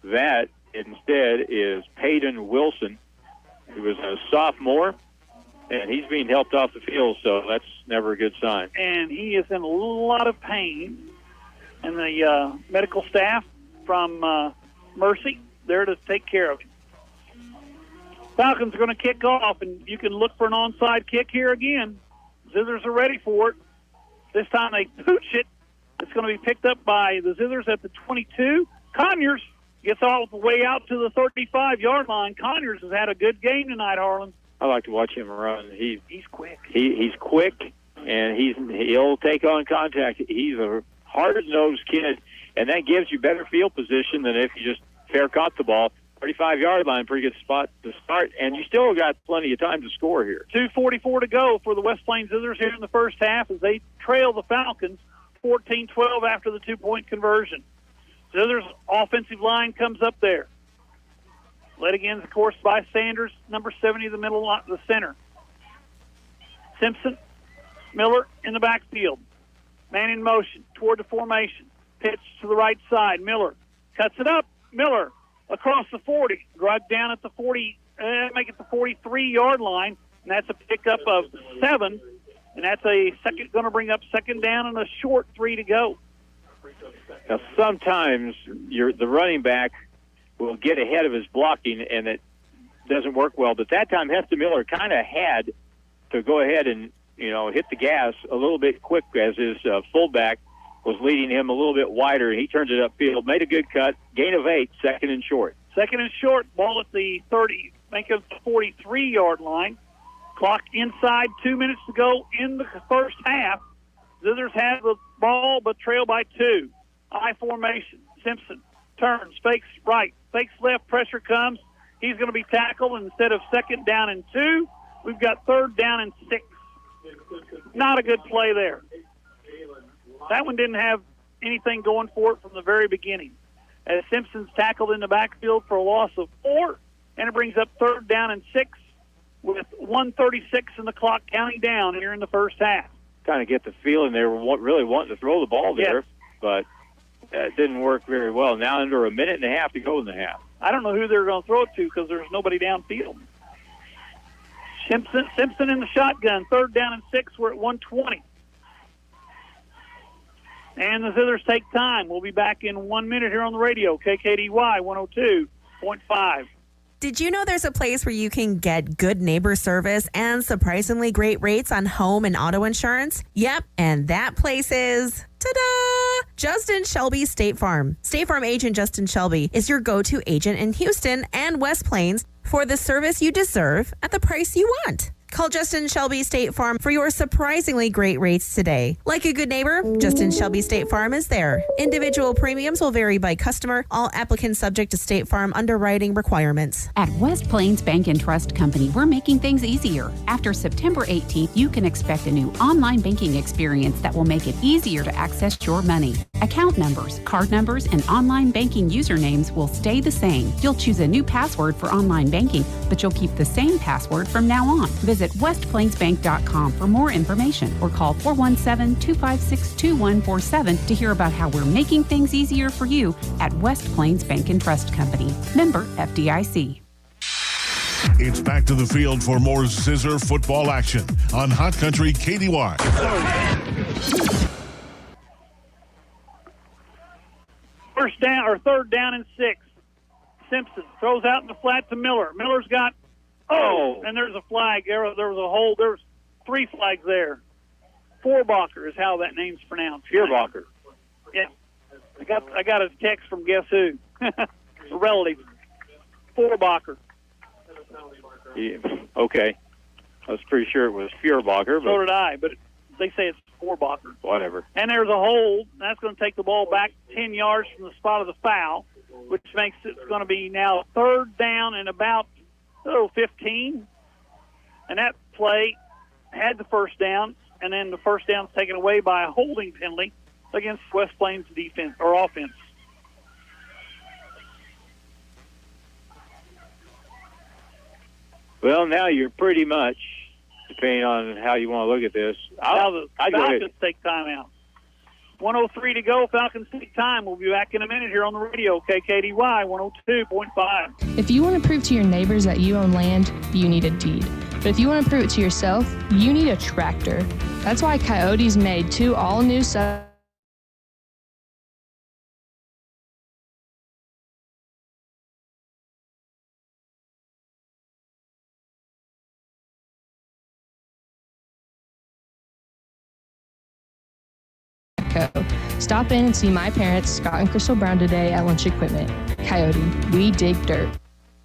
[SPEAKER 7] That instead is Peyton Wilson, who was a sophomore, and he's being helped off the field, so that's never a good sign.
[SPEAKER 6] And he is in a lot of pain. And the medical staff from Mercy there to take care of him. Falcons are going to kick off, and you can look for an onside kick here again. Zizzers are ready for it. This time they pooch it. It's going to be picked up by the Zizzers at the 22. Conyers gets all the way out to the 35-yard line. Conyers has had a good game tonight, Harlan.
[SPEAKER 7] I like to watch him run. He's
[SPEAKER 6] quick.
[SPEAKER 7] He's quick, and he'll take on contact. He's a hard-nosed kid, and that gives you better field position than if you just fair caught the ball. 35-yard line, pretty good spot to start, and you still got plenty of time to score here.
[SPEAKER 6] 2:44 to go for the West Plains Zizzers here in the first half as they trail the Falcons 14-12 after the 2-point conversion. Zizzers' offensive line comes up there. Led again, of course, by Sanders, number 70, the middle, the center. Simpson, Miller in the backfield. Man in motion toward the formation. Pitch to the right side. Miller cuts it up. Miller across the 40. Drug down at the 40, make it the 43-yard line, and that's a pickup of 7. And that's going to bring up second down and a short 3 to go.
[SPEAKER 7] Now, sometimes the running back will get ahead of his blocking, and it doesn't work well. But that time, Hefty Miller kind of had to go ahead and, hit the gas a little bit quick as his fullback was leading him a little bit wider, and he turned it upfield, made a good cut, gain of 8, second and short.
[SPEAKER 6] Second and short, ball at the 30, make it the 43-yard line. Clock inside, 2 minutes to go in the first half. Zizzers have the ball, but trail by 2. I formation. Simpson turns, fakes right, fakes left, pressure comes. He's going to be tackled. Instead of second down and 2, we've got third down and 6. Not a good play there. That one didn't have anything going for it from the very beginning. As Simpson's tackled in the backfield for a loss of 4, and it brings up third down and 6 with 1:36 in the clock counting down here in the first half.
[SPEAKER 7] Kind of get the feeling they were really wanting to throw the ball there, but it didn't work very well. Now under a minute and a half to go in the half.
[SPEAKER 6] I don't know who they're going to throw it to because there's nobody downfield. Simpson in the shotgun, third down and 6. We're at 1:20. And the Zizzers take time. We'll be back in 1 minute here on the radio, KKDY 102.5.
[SPEAKER 1] Did you know there's a place where you can get good neighbor service and surprisingly great rates on home and auto insurance? Yep, and that place is, ta-da! Justin Shelby State Farm. State Farm agent Justin Shelby is your go-to agent in Houston and West Plains for the service you deserve at the price you want. Call Justin Shelby State Farm for your surprisingly great rates today. Like a good neighbor, Justin Shelby State Farm is there. Individual premiums will vary by customer. All applicants subject to State Farm underwriting requirements.
[SPEAKER 22] At West Plains Bank and Trust Company, we're making things easier. After September 18th, you can expect a new online banking experience that will make it easier to access your money. Account numbers, card numbers, and online banking usernames will stay the same. You'll choose a new password for online banking, but you'll keep the same password from now on. Visit Visit westplainsbank.com for more information or call 417-256-2147 to hear about how we're making things easier for you at West Plains Bank and Trust Company. Member FDIC.
[SPEAKER 3] It's back to the field for more Zizzer football action on Hot Country KDY.
[SPEAKER 6] First down or third down and 6. Simpson throws out in the flat to Miller. Miller's got and there's a flag. There was a hold. There was 3 flags there. Fuhrerbacher is how that name's pronounced.
[SPEAKER 7] Fuhrerbacher.
[SPEAKER 6] Yeah. I got a text from guess who? A relative. Fuhrerbacher.
[SPEAKER 7] Yeah, okay. I was pretty sure it was Fuhrerbacher.
[SPEAKER 6] So did I, but they say it's Fuhrerbacher.
[SPEAKER 7] Whatever.
[SPEAKER 6] And there's a hold. That's going to take the ball back 10 yards from the spot of the foul, which makes it going to be now third down and about 15. And that play had the first down, and then the first down is taken away by a holding penalty against West Plains defense or offense.
[SPEAKER 7] Well, now you're pretty much, depending on how you want to look at this.
[SPEAKER 6] Now the Falcons take timeout. 1:03 to go. Falcons take time. We'll be back in a minute here on the radio. KKDY 102.5.
[SPEAKER 4] If you want to prove to your neighbors that you own land, you need a deed. But if you want to prove it to yourself, you need a tractor. That's why Coyote's made 2 all-new Stop in and see my parents, Scott and Crystal Brown, today at Lunch Equipment. Coyote, we dig dirt.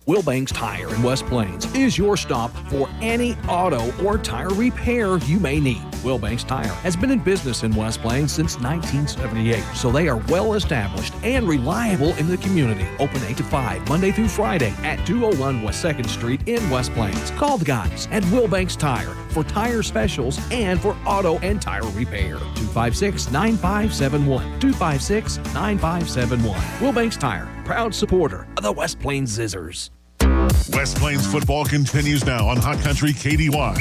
[SPEAKER 9] Wilbanks Tire in West Plains is your stop for any auto or tire repair you may need. Wilbanks Tire has been in business in West Plains since 1978, so they are well established and reliable in the community. Open 8 to 5, Monday through Friday at 201 West 2nd Street in West Plains. Call the guys at Wilbanks Tire for tire specials and for auto and tire repair. 256-9571. 256-9571. Wilbanks Tire, proud supporter of the West Plains Zizzers.
[SPEAKER 3] West Plains football continues now on Hot Country KDY.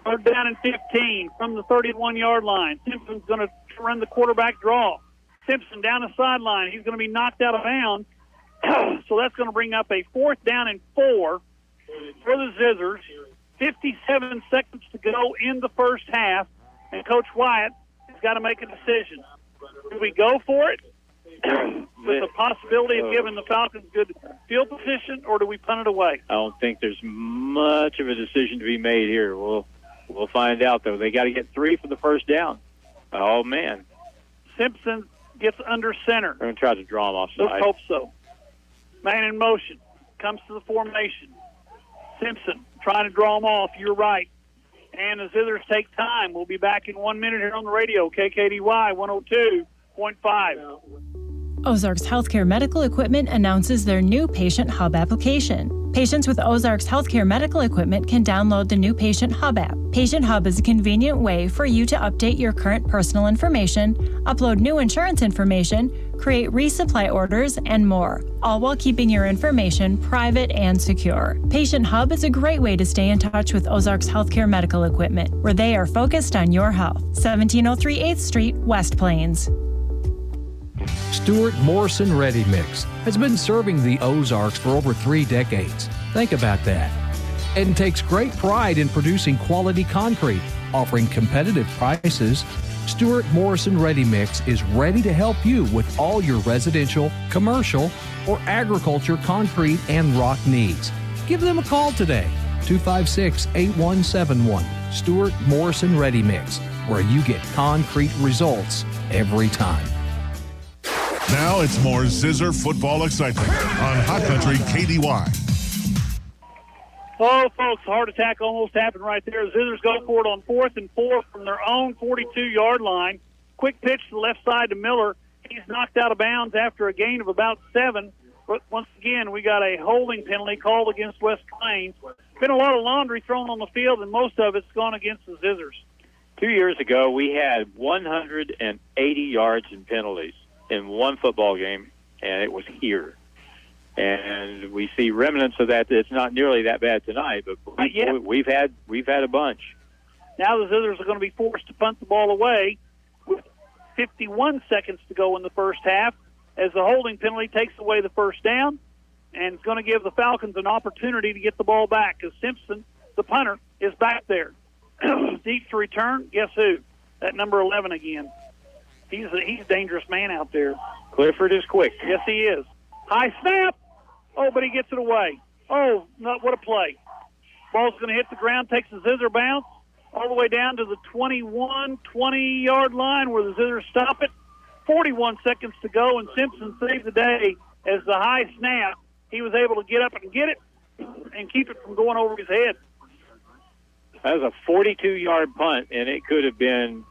[SPEAKER 6] Third down and 15 from the 31-yard line. Simpson's going to run the quarterback draw. Simpson down the sideline. He's going to be knocked out of bounds. So that's going to bring up a 4th down and 4 for the Zizzers. 57 seconds to go in the first half, and Coach Wyatt has got to make a decision. Do we go for it with the possibility of giving the Falcons good field position, or do we punt it away?
[SPEAKER 7] I don't think there's much of a decision to be made here. We'll find out, though. They got to get 3 for the first down. Oh, man.
[SPEAKER 6] Simpson gets under center.
[SPEAKER 7] They're going to try to draw him offside.
[SPEAKER 6] Let's hope so. Man in motion. Comes to the formation. Simpson trying to draw him off. You're right. And the Zizzers take time. We'll be back in 1 minute here on the radio. KKDY 102.5.
[SPEAKER 5] Ozarks Healthcare Medical Equipment announces their new Patient Hub application. Patients with Ozarks Healthcare Medical Equipment can download the new Patient Hub app. Patient Hub is a convenient way for you to update your current personal information, upload new insurance information, create resupply orders, and more, all while keeping your information private and secure. Patient Hub is a great way to stay in touch with Ozarks Healthcare Medical Equipment, where they are focused on your health. 1703 8th Street, West Plains.
[SPEAKER 9] Stuart Morrison Ready Mix has been serving the Ozarks for over 3 decades. Think about that. And takes great pride in producing quality concrete, offering competitive prices. Stuart Morrison Ready Mix is ready to help you with all your residential, commercial, or agriculture concrete and rock needs. Give them a call today, 256-8171. Stuart Morrison Ready Mix, where you get concrete results every time.
[SPEAKER 3] Now it's more Zizzer football excitement on Hot Country KDY.
[SPEAKER 6] Oh, folks, a heart attack almost happened right there. The Zizzers go for it on 4th and 4 from their own 42-yard line. Quick pitch to the left side to Miller. He's knocked out of bounds after a gain of about 7. But once again, we got a holding penalty called against West Plains. Been a lot of laundry thrown on the field, and most of it's gone against the Zizzers.
[SPEAKER 7] 2 years ago, we had 180 yards in penalties in one football game, and it was here. and we see remnants of that. It's not nearly that bad tonight, but we've had a bunch.
[SPEAKER 6] Now the Zizzers are going to be forced to punt the ball away with 51 seconds to go in the first half, as the holding penalty takes away the first down, and it's going to give the Falcons an opportunity to get the ball back, because Simpson, the punter, is back there. Deep to return, guess who? That number 11 again. He's a dangerous man out there.
[SPEAKER 7] Clifford is quick.
[SPEAKER 6] Yes, he is. High snap. Oh, but he gets it away. Oh, what a play. Ball's going to hit the ground, takes a Zizzer bounce all the way down to the 20-yard line where the Zizzers stop it. 41 seconds to go, and Simpson saved the day as the high snap. He was able to get up and get it and keep it from going over his head.
[SPEAKER 7] That was a 42-yard punt, and it could have been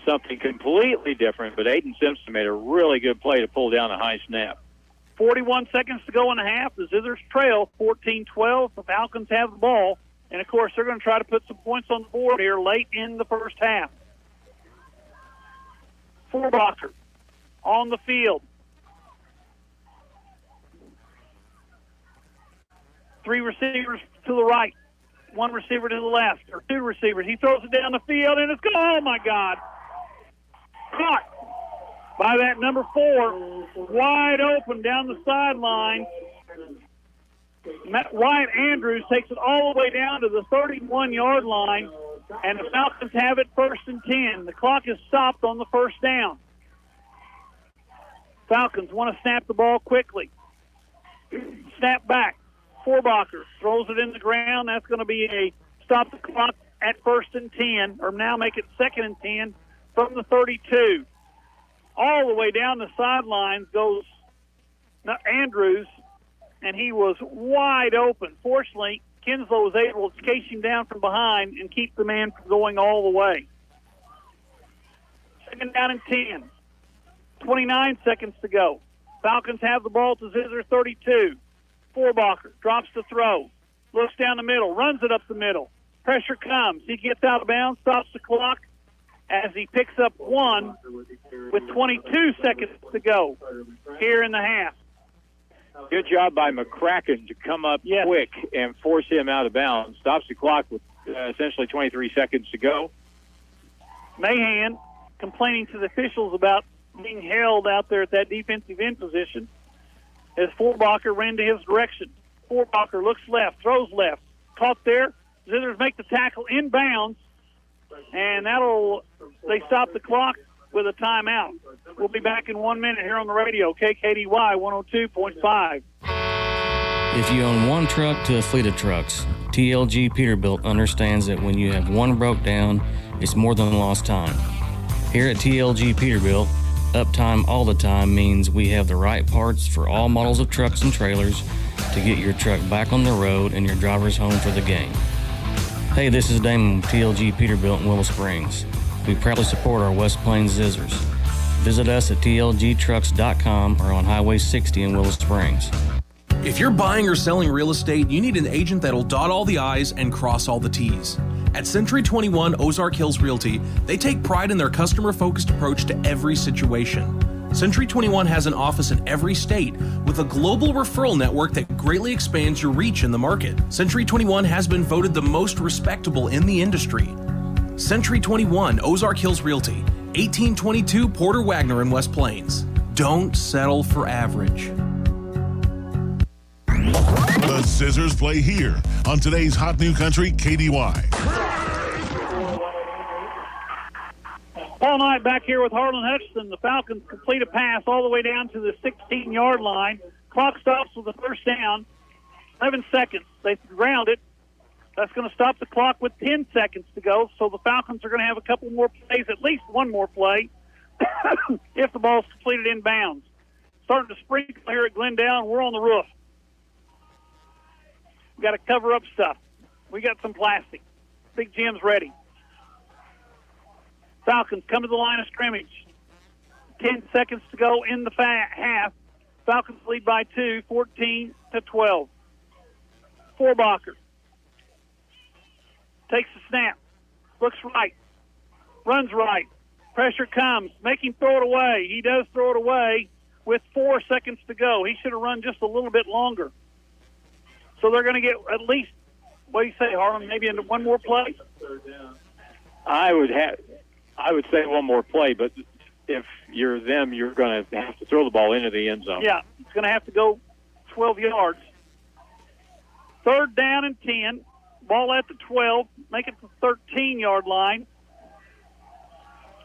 [SPEAKER 7] something completely different, but Aiden Simpson made a really good play to pull down a high snap.
[SPEAKER 6] 41 seconds to go in the half. The Zizzers trail 14-12. The Falcons have the ball, and, of course, they're going to try to put some points on the board here late in the first half. Fuhrerbacher on the field. 3 receivers to the right, 1 receiver to the left, or 2 receivers. He throws it down the field, and it's gone. Oh, my God. Caught by that number 4, wide open down the sideline. Wyatt Andrews takes it all the way down to the 31-yard line, and the Falcons have it 1st and 10. The clock is stopped on the first down. Falcons want to snap the ball quickly. Snap back. Fuhrerbacher throws it in the ground. That's going to be a stop the clock at 1st and 10, or now make it 2nd and 10 from the 32. All the way down the sidelines goes Andrews, and he was wide open. Fortunately, Kinslow was able to chase him down from behind and keep the man from going all the way. 2nd down and 10. 29 seconds to go. Falcons have the ball to Zizzer 32. Fuhrerbacher drops the throw, looks down the middle, runs it up the middle. Pressure comes. He gets out of bounds, stops the clock as he picks up 1 with 22 seconds to go here in the half.
[SPEAKER 7] Good job by McCracken to come up quick and force him out of bounds. Stops the clock with essentially 23 seconds to go.
[SPEAKER 6] Mahan complaining to the officials about being held out there at that defensive end position as Fuhrerbacher ran to his direction. Fuhrerbacher looks left, throws left. Caught there. Zizzers make the tackle inbounds, and they stop the clock with a timeout. We'll be back in 1 minute here on the radio, KKDY 102.5.
[SPEAKER 8] If you own one truck to a fleet of trucks, TLG Peterbilt understands that when you have one broke down, it's more than lost time. Here at TLG Peterbilt, uptime all the time means we have the right parts for all models of trucks and trailers to get your truck back on the road and your drivers home for the game. Hey, this is Damon with TLG Peterbilt in Willow Springs. We proudly support our West Plains Zizzers. Visit us at tlgtrucks.com or on Highway 60 in Willow Springs.
[SPEAKER 18] If you're buying or selling real estate, you need an agent that'll dot all the I's and cross all the T's. At Century 21 Ozark Hills Realty, they take pride in their customer-focused approach to every situation. Century 21 has an office in every state with a global referral network that greatly expands your reach in the market. Century 21 has been voted the most respectable in the industry. Century 21 Ozark Hills Realty, 1822 Porter Wagner in West Plains. Don't settle for average.
[SPEAKER 3] The Zizzers play here on today's Hot New Country KDY.
[SPEAKER 6] All night back here with Harlan Hutchinson. The Falcons complete a pass all the way down to the 16-yard line. Clock stops with the first down. 11 seconds. They ground it. That's going to stop the clock with 10 seconds to go. So the Falcons are going to have a couple more plays, at least one more play, if the ball's completed inbounds. Starting to sprinkle here at Glendale, and we're on the roof. We got to cover up stuff. We got some plastic. Big Jim's ready. Falcons come to the line of scrimmage. 10 seconds to go in the half. Falcons lead by 2, 14-12. Fuhrerbacher takes the snap, looks right, runs right. Pressure comes. Make him throw it away. He does throw it away. with 4 seconds to go. He should have run just a little bit longer. So they're going to get at least, what do you say, Harlan, maybe into one more play?
[SPEAKER 7] I would say one more play, but if you're them, you're going to have to throw the ball into the end zone.
[SPEAKER 6] Yeah, it's going to have to go 12 yards. 3rd down and 10. Ball at the 12. Make it the 13-yard line.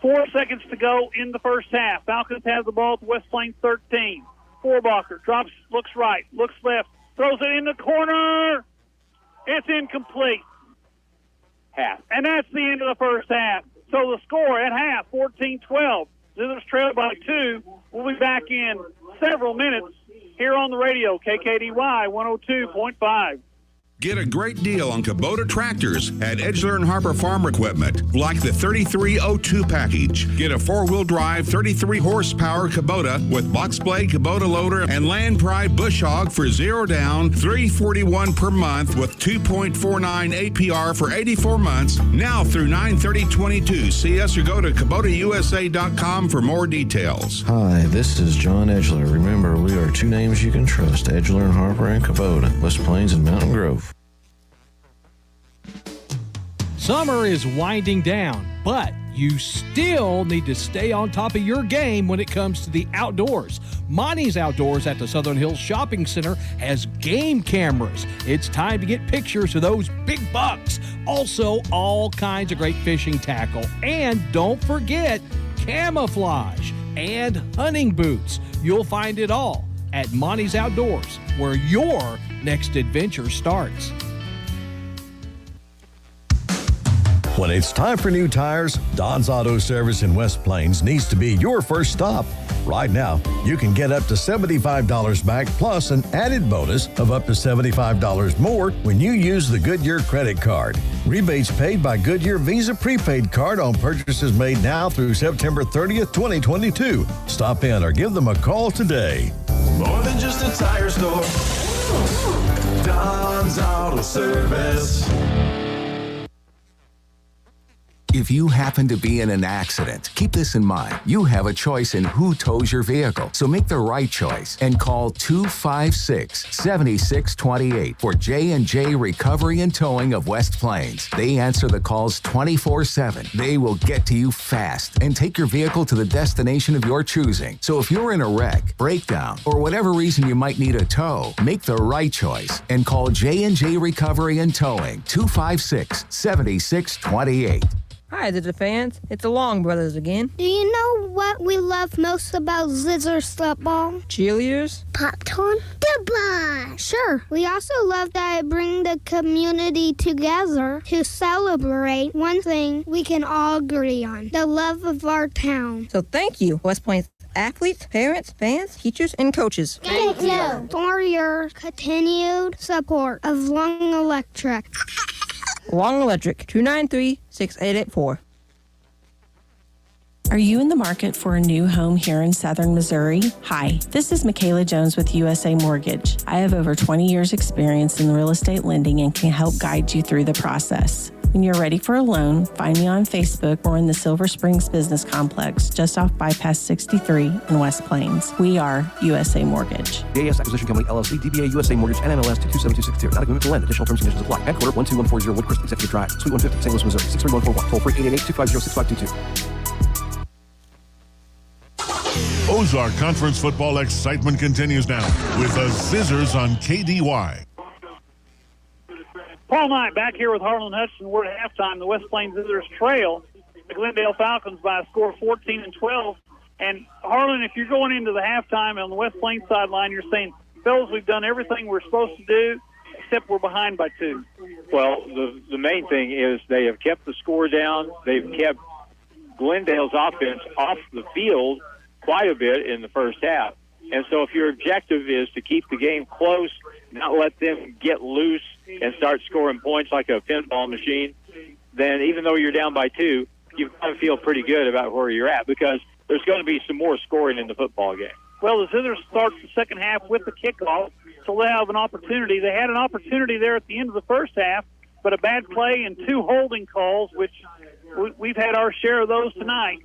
[SPEAKER 6] 4 seconds to go in the first half. Falcons have the ball at the West Plains 13. Fuhrerbacher drops, looks right, looks left, throws it in the corner. It's incomplete.
[SPEAKER 7] Half.
[SPEAKER 6] And that's the end of the first half. So the score at half, 14-12. Zizzers trailed by 2. We'll be back in several minutes here on the radio, KKDY 102.5.
[SPEAKER 12] Get a great deal on Kubota tractors at Edgeler and Harper Farm Equipment, like the 3302 package. Get a 4-wheel drive, 33 horsepower Kubota with box blade Kubota loader and Land Pride bush hog for 0 down, $341 per month with 2.49 APR for 84 months. Now through 9/30/22. See us or go to KubotaUSA.com for more details.
[SPEAKER 13] Hi, this is John Edgeler. Remember, we are 2 names you can trust: Edgeler and Harper and Kubota, West Plains and Mountain Grove.
[SPEAKER 9] Summer is winding down, but you still need to stay on top of your game when it comes to the outdoors. Monty's Outdoors at the Southern Hills Shopping Center has game cameras. It's time to get pictures of those big bucks. Also, all kinds of great fishing tackle. And don't forget camouflage and hunting boots. You'll find it all at Monty's Outdoors, where your next adventure starts.
[SPEAKER 23] When it's time for new tires, Don's Auto Service in West Plains needs to be your first stop. Right now, you can get up to $75 back plus an added bonus of up to $75 more when you use the Goodyear credit card. Rebates paid by Goodyear Visa prepaid card on purchases made now through September 30th, 2022. Stop in or give them a call today.
[SPEAKER 21] More than just a tire store. Don's Auto Service.
[SPEAKER 24] If you happen to be in an accident, keep this in mind. You have a choice in who tows your vehicle, so make the right choice and call 256-7628 for J&J Recovery and Towing of West Plains. They answer the calls 24/7. They will get to you fast and take your vehicle to the destination of your choosing. So if you're in a wreck, breakdown, or whatever reason you might need a tow, make the right choice and call J&J Recovery and Towing 256-7628.
[SPEAKER 25] Hi, Zizzer fans. It's the Long Brothers again.
[SPEAKER 26] Do you know what we love most about Zizzer's football?
[SPEAKER 25] Cheerleaders?
[SPEAKER 26] Popcorn? Goodbye! Sure. We also love that it brings the community together to celebrate one thing we can all agree on: the love of our town.
[SPEAKER 25] So thank you, West Plains athletes, parents, fans, teachers, and coaches.
[SPEAKER 26] Thank you for your continued support of Long Electric.
[SPEAKER 25] Long Electric, 293-6884.
[SPEAKER 27] Are you in the market for a new home here in Southern Missouri? Hi, this is Michaela Jones with USA Mortgage. I have over 20 years experience in real estate lending and can help guide you through the process. When you're ready for a loan, find me on Facebook or in the Silver Springs Business Complex, just off Bypass 63 in West Plains. We are USA Mortgage.
[SPEAKER 18] JS Acquisition Company, LLC, DBA USA Mortgage, NMLS 227262. Not a commitment to lend. Additional terms and conditions apply. Headquarter 12140 Woodcrest Executive Drive, Suite 150, St. Louis, Missouri. 63141. Toll free 888-250-6522.
[SPEAKER 3] Ozark Conference football excitement continues now with the Zizzers on KDY.
[SPEAKER 6] Paul Knight back here with Harlan Hudson. We're at halftime. The West Plains Zizzers trail the Glendale Falcons by a score of 14-12. And Harlan, if you're going into the halftime on the West Plains sideline, you're saying, fellas, we've done everything we're supposed to do, except we're behind by 2.
[SPEAKER 7] Well, the main thing is they have kept the score down. They've kept Glendale's offense off the field quite a bit in the first half. And so if your objective is to keep the game close, not let them get loose and start scoring points like a pinball machine, then even though you're down by 2, you've got to feel pretty good about where you're at, because there's going to be some more scoring in the football game.
[SPEAKER 6] Well, the Zizzers start the second half with the kickoff, so they have an opportunity. They had an opportunity there at the end of the first half, but a bad play and 2 holding calls, which we've had our share of those tonight.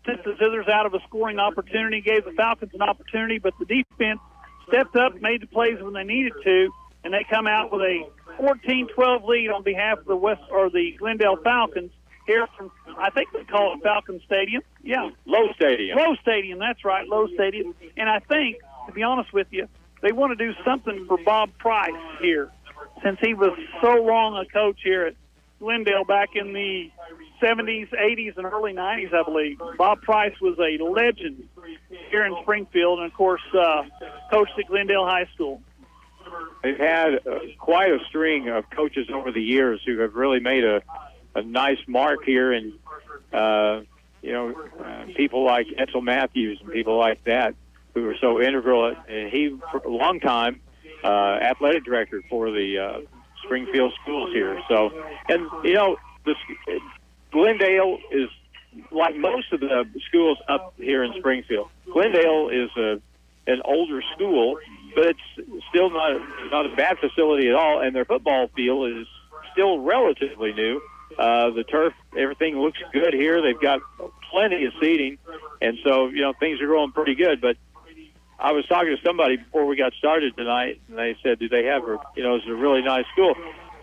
[SPEAKER 6] sent the Zizzers out of a scoring opportunity, gave the Falcons an opportunity, but the defense stepped up, made the plays when they needed to, and they come out with a 14-12 lead on behalf of the Glendale Falcons here from, I think they call it Falcon Stadium. Yeah.
[SPEAKER 7] Low Stadium.
[SPEAKER 6] Low Stadium, that's right, Low Stadium. And I think, to be honest with you, they want to do something for Bob Price here, since he was so long a coach here at Glendale back in the 70s, 80s, and early 90s, I believe. Bob Price was a legend here in Springfield, and, of course, coached at Glendale High School.
[SPEAKER 7] They've had quite a string of coaches over the years who have really made a nice mark here, and people like Edsel Matthews and people like that who are so integral. And he, for a long time, athletic director for the Springfield schools here. So, and Glendale is like most of the schools up here in Springfield. Glendale is an older school, but it's still not a bad facility at all, and their football field is still relatively new. The turf, everything looks good here. They've got plenty of seating, and so, things are going pretty good. But I was talking to somebody before we got started tonight, and they said, do they have it's a really nice school.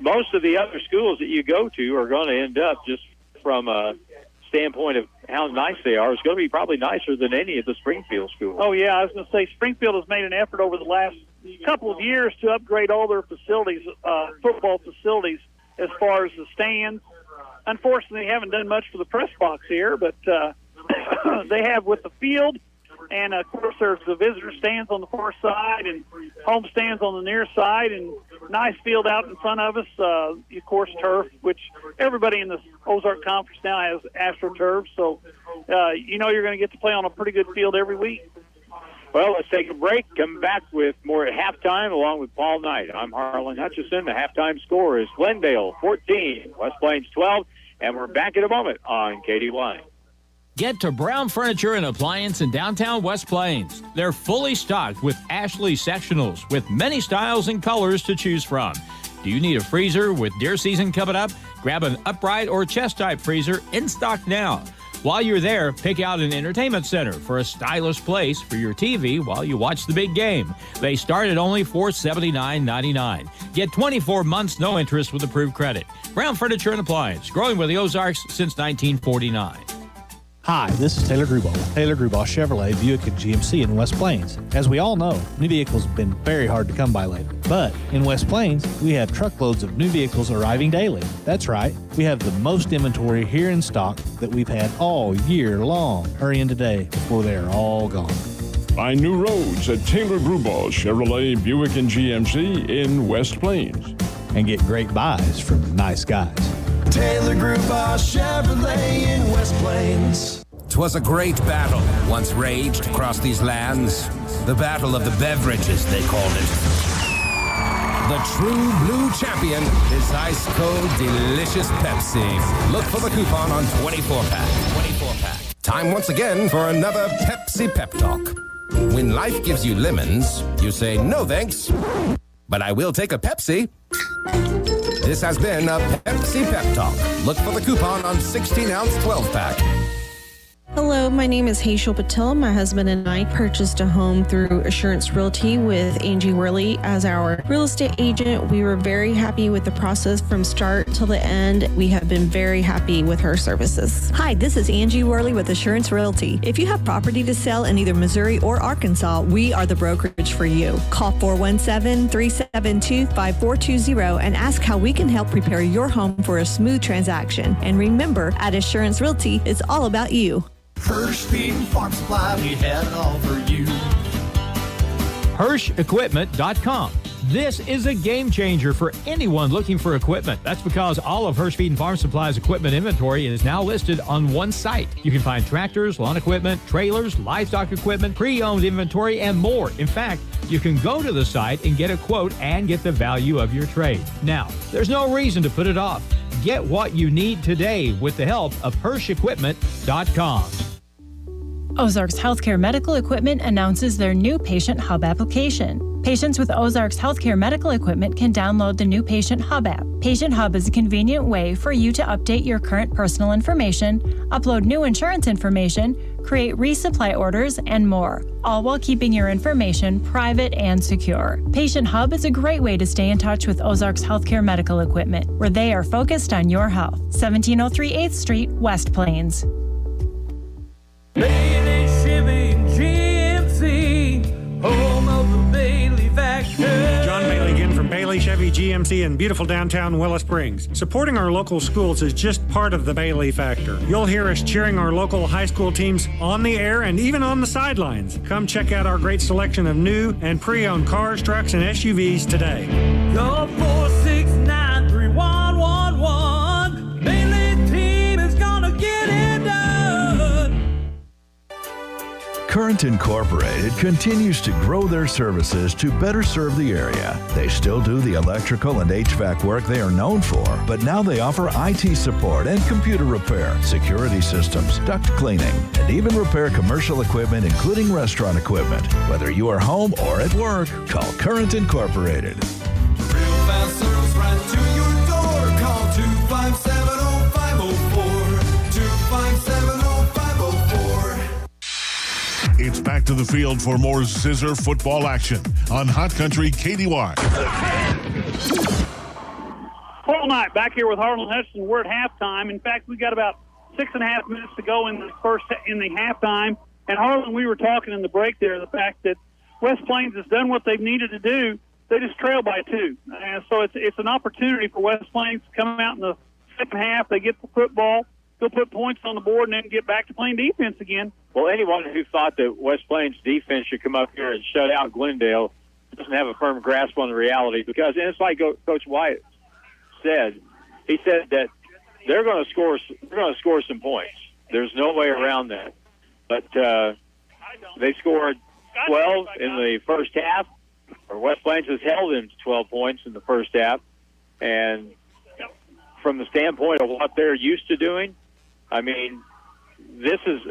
[SPEAKER 7] Most of the other schools that you go to are going to end up, just from a standpoint of how nice they are, it's going to be probably nicer than any of the Springfield schools.
[SPEAKER 6] Oh, yeah, I was going to say Springfield has made an effort over the last couple of years to upgrade all their facilities, football facilities, as far as the stands. Unfortunately, they haven't done much for the press box here, but they have with the field. And, of course, there's the visitor stands on the far side and home stands on the near side, and nice field out in front of us, of course, turf, which everybody in the Ozark Conference now has AstroTurf. So, you're going to get to play on a pretty good field every week.
[SPEAKER 7] Well, let's take a break. Come back with more at halftime along with Paul Knight. I'm Harlan Hutchison. The halftime score is Glendale 14, West Plains 12, and we're back in a moment on KDY.
[SPEAKER 2] Get to Brown Furniture and Appliance in downtown West Plains. They're fully stocked with Ashley sectionals with many styles and colors to choose from. Do you need a freezer with deer season coming up? Grab an upright or chest-type freezer in stock now. While you're there, pick out an entertainment center for a stylish place for your TV while you watch the big game. They start at only $479.99. Get 24 months no interest with approved credit. Brown Furniture and Appliance, growing with the Ozarks since 1949.
[SPEAKER 10] Hi, this is Taylor Grubaugh with Taylor Grubaugh Chevrolet, Buick, and GMC in West Plains. As we all know, new vehicles have been very hard to come by lately. But in West Plains, we have truckloads of new vehicles arriving daily. That's right, we have the most inventory here in stock that we've had all year long. Hurry in today before they're all gone.
[SPEAKER 14] Find new roads at Taylor Grubaugh Chevrolet, Buick, and GMC in West Plains.
[SPEAKER 10] And get great buys from nice guys.
[SPEAKER 21] Taylor Grubaugh Chevrolet in West Plains.
[SPEAKER 15] 'Twas a great battle once raged across these lands. The battle of the beverages, they called it. The true blue champion is ice cold, delicious Pepsi. Look for the coupon on 24-pack. 24-pack. Time once again for another Pepsi Pep Talk. When life gives you lemons, you say no thanks, but I will take a Pepsi. This has been a Pepsi Pep Talk. Look for the coupon on 16-ounce 12-pack.
[SPEAKER 27] Hello, my name is Hazel Patel. My husband and I purchased a home through Assurance Realty with Angie Worley as our real estate agent. We were very happy with the process from start till the end. We have been very happy with her services.
[SPEAKER 11] Hi, this is Angie Worley with Assurance Realty. If you have property to sell in either Missouri or Arkansas, we are the brokerage for you. Call 417-372-5420 and ask how we can help prepare your home for a smooth transaction. And remember, at Assurance Realty, it's all about you.
[SPEAKER 21] Hirsch Feed and Farm Supply, we have it all for you.
[SPEAKER 2] HirschEquipment.com. This is a game changer for anyone looking for equipment. That's because all of Hirsch Feed and Farm Supply's equipment inventory is now listed on one site. You can find tractors, lawn equipment, trailers, livestock equipment, pre-owned inventory, and more. In fact, you can go to the site and get a quote and get the value of your trade. Now, there's no reason to put it off. Get what you need today with the help of HirschEquipment.com.
[SPEAKER 5] Ozarks Healthcare Medical Equipment announces their new Patient Hub application. Patients with Ozarks Healthcare medical equipment can download the new Patient Hub app. Patient Hub is a convenient way for you to update your current personal information, upload new insurance information, create resupply orders, and more, all while keeping your information private and secure. Patient Hub is a great way to stay in touch with Ozarks Healthcare medical equipment, where they are focused on your health. 1703 8th Street, West Plains.
[SPEAKER 1] Bailey Shipping GMC, home of the Bailey Factor.
[SPEAKER 4] John Bailey again from Bailey Chevy GMC in beautiful downtown Willow Springs. Supporting our local schools is just part of the Bailey Factor. You'll hear us cheering our local high school teams on the air and even on the sidelines. Come check out our great selection of new and pre-owned cars, trucks, and SUVs today.
[SPEAKER 1] Call 469-3111. Bailey team is gonna get it done.
[SPEAKER 16] Current Incorporated continues to grow their services to better serve the area. They still do the electrical and HVAC work they are known for, but now they offer IT support and computer repair, security systems, duct cleaning, and even repair commercial equipment, including restaurant equipment. Whether you are home or at work, call Current Incorporated.
[SPEAKER 21] Real fast service right to your door. Call 257-0504. 257-0504.
[SPEAKER 3] It's back to the field for more Zizzer football action on Hot Country KDY.
[SPEAKER 6] Full night back here with Harlan Hudson. We're at halftime. In fact, we got about 6.5 minutes to go in the halftime. And Harlan, we were talking in the break there, the fact that West Plains has done what they've needed to do. They just trail by 2. And so it's an opportunity for West Plains to come out in the second half. They get the football, they'll put points on the board, and then get back to playing defense again.
[SPEAKER 7] Well, anyone who thought that West Plains defense should come up here and shut out Glendale doesn't have a firm grasp on the reality, because, and it's like Coach Wyatt said. He said that they're going to score some points. There's no way around that. But they scored 12 in the first half, or West Plains has held them to 12 points in the first half. And from the standpoint of what they're used to doing, I mean, this is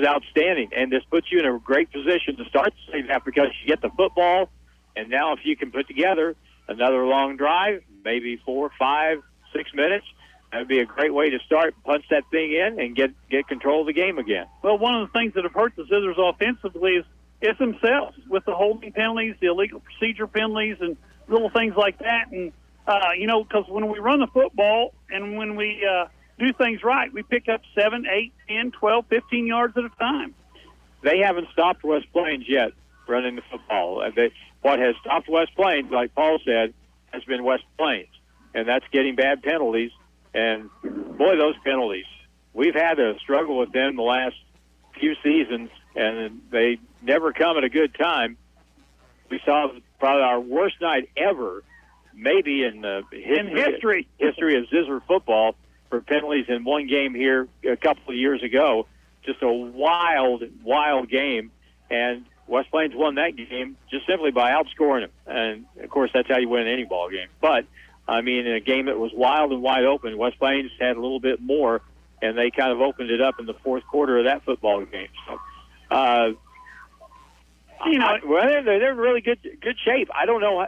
[SPEAKER 7] outstanding, and this puts you in a great position to start the second half, because you get the football, and now if you can put together another long drive, maybe 4, 5, 6 minutes, that would be a great way to start, punch that thing in, and get control of the game again.
[SPEAKER 6] Well, one of the things that have hurt the Zizzers offensively is it's themselves, with the holding penalties, the illegal procedure penalties, and little things like that. And, because when we run the football and when we do things right, we pick up 7, 8, 10, 12, 15 yards at a time.
[SPEAKER 7] They haven't stopped West Plains yet running the football. What has stopped West Plains, like Paul said, has been West Plains, and that's getting bad penalties. And, boy, those penalties. We've had a struggle with them the last few seasons, and they never come at a good time. We saw probably our worst night ever, maybe in history of Zizzer football, for penalties in one game here a couple of years ago. Just a wild, wild game. And West Plains won that game just simply by outscoring them. And, of course, that's how you win any ball game. But, I mean, in a game that was wild and wide open, West Plains had a little bit more, and they kind of opened it up in the fourth quarter of that football game. So, they're in really good shape. I don't know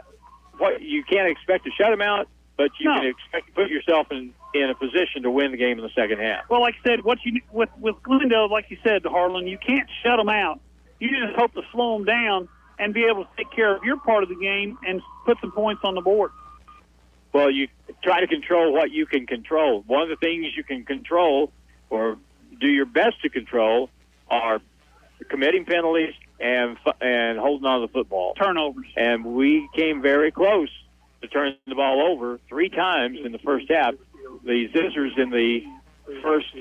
[SPEAKER 7] what you can't expect to shut them out, but you can expect to put yourself in a position to win the game in the second half.
[SPEAKER 6] Well, like I said, with Glendale, like you said, Harlan, you can't shut them out. You just hope to slow them down and be able to take care of your part of the game and put some points on the board.
[SPEAKER 7] Well, you try to control what you can control. One of the things you can control or do your best to control are committing penalties and holding on to the football.
[SPEAKER 6] Turnovers.
[SPEAKER 7] And we came very close to turning the ball over 3 times in the first half. The Zizzers in the first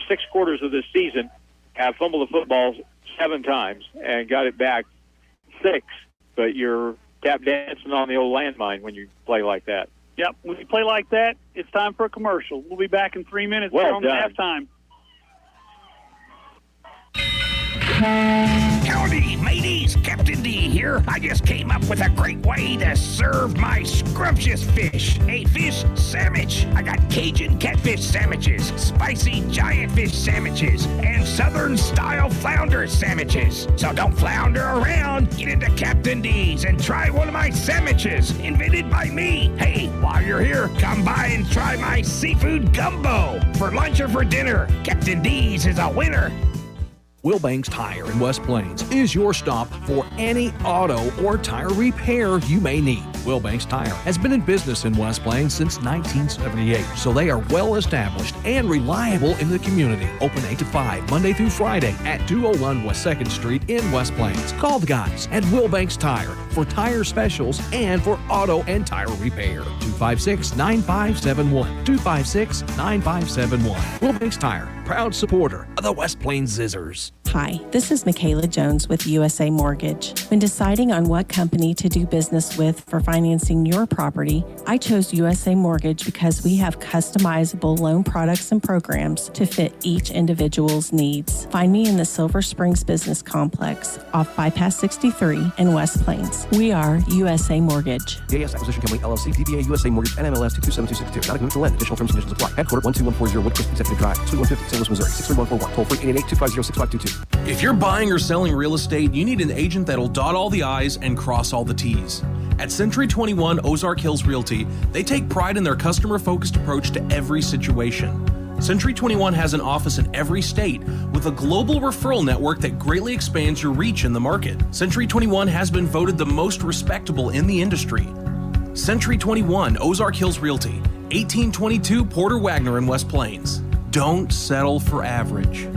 [SPEAKER 7] 6 quarters of this season have fumbled the football 7 times and got it back 6. But you're tap dancing on the old landmine when you play like that.
[SPEAKER 6] Yep, when you play like that, it's time for a commercial. We'll be back in 3 minutes
[SPEAKER 7] well
[SPEAKER 6] from halftime.
[SPEAKER 8] Howdy, mateys. Captain D here. I just came up with a great way to serve my scrumptious fish. A fish sandwich. I got Cajun catfish sandwiches, spicy giant fish sandwiches, and Southern-style flounder sandwiches. So don't flounder around. Get into Captain D's and try one of my sandwiches, invented by me. Hey, while you're here, come by and try my seafood gumbo. For lunch or for dinner, Captain D's is a winner.
[SPEAKER 9] Will Banks Tire in West Plains is your stop for any auto or tire repair you may need. Will Banks Tire has been in business in West Plains since 1978, so they are well established and reliable in the community. Open 8 to 5, Monday through Friday at 201 West 2nd Street in West Plains. Call the guys at Will Banks Tire for tire specials and for auto and tire repair. 256-9571. 256-9571. Will Banks Tire, proud supporter of the West Plains Zizzers.
[SPEAKER 27] Hi, this is Michaela Jones with USA Mortgage. When deciding on what company to do business with for financing your property, I chose USA Mortgage because we have customizable loan products and programs to fit each individual's needs. Find me in the Silver Springs Business Complex off Bypass 63 in West Plains. We are USA Mortgage.
[SPEAKER 12] DAS Acquisition Company, LLC, DBA USA Mortgage, NMLS 227262. Not a commitment to lend. Additional terms and conditions apply. Headquartered 12140 Woodcliff Executive Drive, Suite 150, St. Louis, Missouri. 63141. Toll free 888-250-6522.
[SPEAKER 18] If you're buying or selling real estate, you need an agent that'll dot all the I's and cross all the T's. At Century 21 Ozark Hills Realty, they take pride in their customer-focused approach to every situation. Century 21 has an office in every state with a global referral network that greatly expands your reach in the market. Century 21 has been voted the most respectable in the industry. Century 21 Ozark Hills Realty, 1822 Porter Wagner in West Plains. Don't settle for average.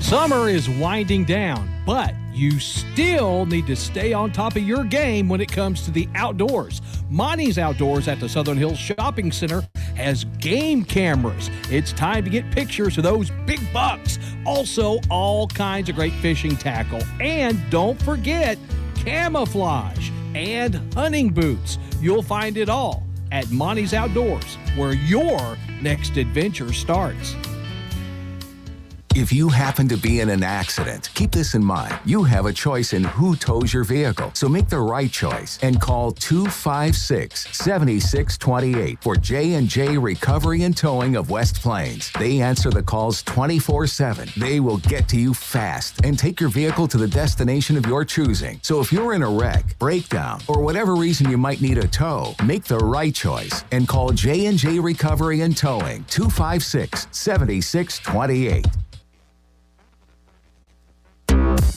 [SPEAKER 13] Summer is winding down, but you still need to stay on top of your game when it comes to the outdoors. Monty's Outdoors at the Southern Hills Shopping Center has game cameras. It's time to get pictures of those big bucks. Also, all kinds of great fishing tackle. And don't forget, camouflage and hunting boots. You'll find it all at Monty's Outdoors, where your next adventure starts.
[SPEAKER 24] If you happen to be in an accident, keep this in mind. You have a choice in who tows your vehicle. So make the right choice and call 256-7628 for J&J Recovery and Towing of West Plains. They answer the calls 24/7. They will get to you fast and take your vehicle to the destination of your choosing. So if you're in a wreck, breakdown, or whatever reason you might need a tow, make the right choice and call J&J Recovery and Towing 256-7628.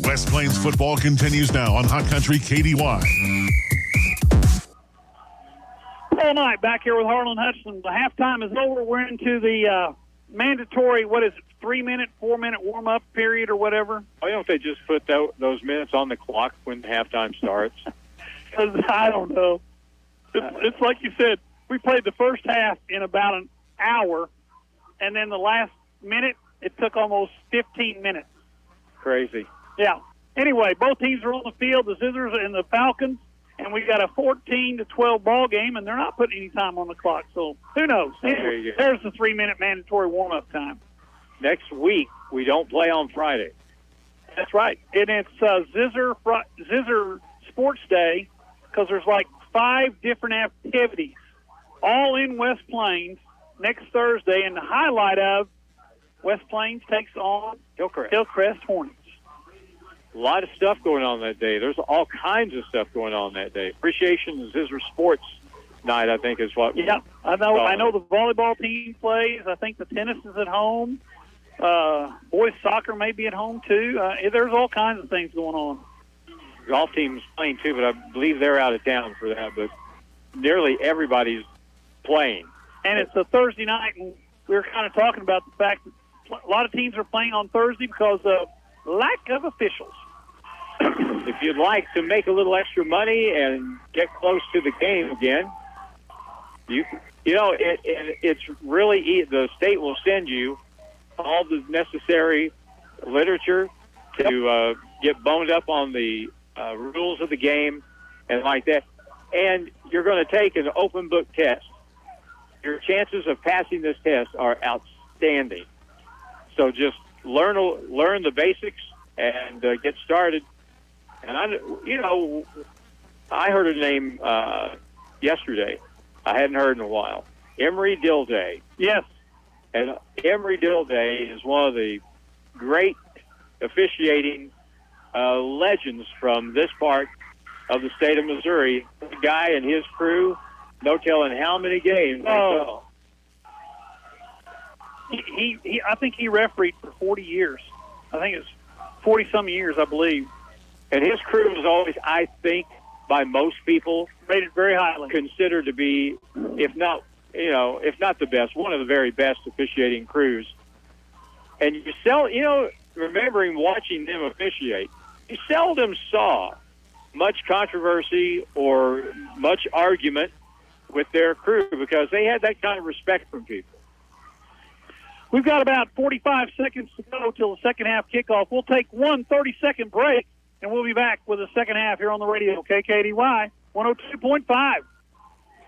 [SPEAKER 3] West Plains football continues now on Hot Country KDY.
[SPEAKER 6] All night back here with Harlan Hudson. The halftime is over. We're into the mandatory, 3-minute, 4-minute warm-up period or whatever?
[SPEAKER 7] Why don't they just put those minutes on the clock when halftime starts?
[SPEAKER 6] Because I don't know. It's like you said, we played the first half in about an hour, and then the last minute, it took almost 15 minutes.
[SPEAKER 7] Crazy.
[SPEAKER 6] Yeah. Anyway, both teams are on the field, the Zizzers and the Falcons, and we got a 14-12 ball game, and they're not putting any time on the clock, so who knows? Anyway, there's the 3-minute mandatory warm-up time.
[SPEAKER 7] Next week, we don't play on Friday.
[SPEAKER 6] That's right. And it's Zizzer Sports Day because there's like 5 different activities all in West Plains next Thursday, and the highlight of West Plains takes on Hillcrest Hornets.
[SPEAKER 7] A lot of stuff going on that day. There's all kinds of stuff going on that day. Appreciation Zizzer Sports Night, I think, is what.
[SPEAKER 6] Yeah, I know the volleyball team plays. I think the tennis is at home. Boys soccer may be at home too. There's all kinds of things going on.
[SPEAKER 7] Golf team's playing too, but I believe they're out of town for that. But nearly everybody's playing.
[SPEAKER 6] And it's a Thursday night, and we were kind of talking about the fact that a lot of teams are playing on Thursday because of lack of officials.
[SPEAKER 7] If you'd like to make a little extra money and get close to the game again, it's really easy. The state will send you all the necessary literature to get boned up on the rules of the game and like that. And you're going to take an open book test. Your chances of passing this test are outstanding. So just learn the basics and get started. And I heard a name yesterday I hadn't heard in a while. Emery Dilday.
[SPEAKER 6] Yes.
[SPEAKER 7] And Emery Dilday is one of the great officiating legends from this part of the state of Missouri. The guy and his crew, no telling how many games they saw.
[SPEAKER 6] He I think he refereed for 40 years. I think it's 40-some years, I believe.
[SPEAKER 7] And his crew was always, I think, by most people,
[SPEAKER 6] rated very highly,
[SPEAKER 7] considered to be, if not the best, one of the very best officiating crews. And remembering watching them officiate, you seldom saw much controversy or much argument with their crew because they had that kind of respect from people.
[SPEAKER 6] We've got about 45 seconds to go till the second half kickoff. We'll take one 30-second break, and we'll be back with the second half here on the radio, KKDY 102.5.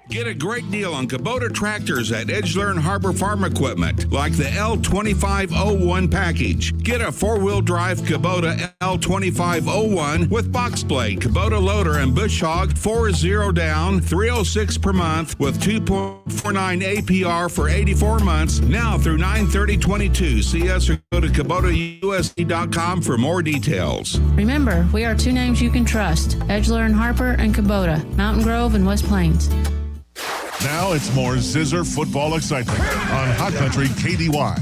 [SPEAKER 17] Get a great deal on Kubota tractors at Edgeler and Harbor Farm Equipment, like the L2501 package. Get a four-wheel drive Kubota L2501 with box blade, Kubota loader, and bush hog, 4.0 down, $306 per month with 2.49 APR for 84 months, now through 9/30/22. See us or go to KubotaUSA.com for more details.
[SPEAKER 19] Remember, we are two names you can trust, Edgeler and Harper and Kubota, Mountain Grove and West Plains.
[SPEAKER 3] Now it's more Zizzer football excitement on Hot Country KDY.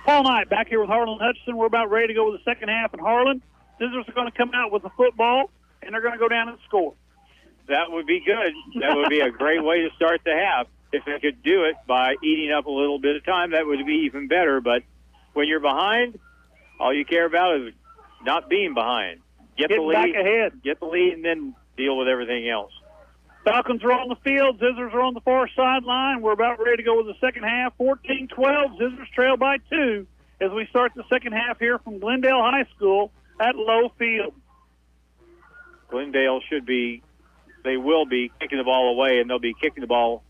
[SPEAKER 6] Paul Knight back here with Harlan Hutchinson. We're about ready to go with the second half in Harlan. Zizzers are going to come out with the football, and they're going to go down and score.
[SPEAKER 7] That would be good. That would be a great way to start the half. If they could do it by eating up a little bit of time, that would be even better. But when you're behind, all you care about is not being behind. Get the lead,
[SPEAKER 6] back ahead.
[SPEAKER 7] Get the lead, and then deal with everything else.
[SPEAKER 6] Falcons are on the field. Zizzers are on the far sideline. We're about ready to go with the second half. 14-12. Zizzers trail by 2 as we start the second half here from Glendale High School at Low Field.
[SPEAKER 7] Glendale they will be kicking the ball away, and they'll be kicking the ball,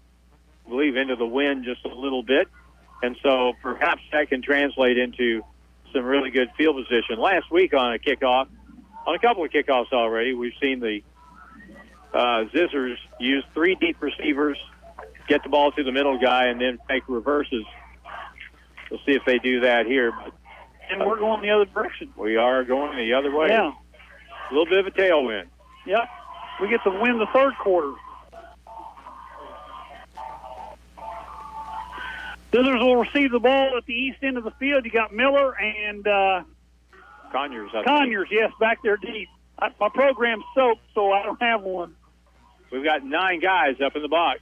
[SPEAKER 7] I believe, into the wind just a little bit. And so perhaps that can translate into some really good field position. Last week on a couple of kickoffs already, we've seen the Zizzers use 3 deep receivers, get the ball to the middle guy, and then make reverses. We'll see if they do that here.
[SPEAKER 6] And we're going the other direction.
[SPEAKER 7] We are going the other way.
[SPEAKER 6] Yeah.
[SPEAKER 7] A little bit of a tailwind.
[SPEAKER 6] Yep. We get to win the third quarter. Zizzers will receive the ball at the east end of the field. You got Miller and
[SPEAKER 7] Conyers.
[SPEAKER 6] Conyers, yes, back there deep. My program's soaked, so I don't have one.
[SPEAKER 7] We've got 9 guys up in the box.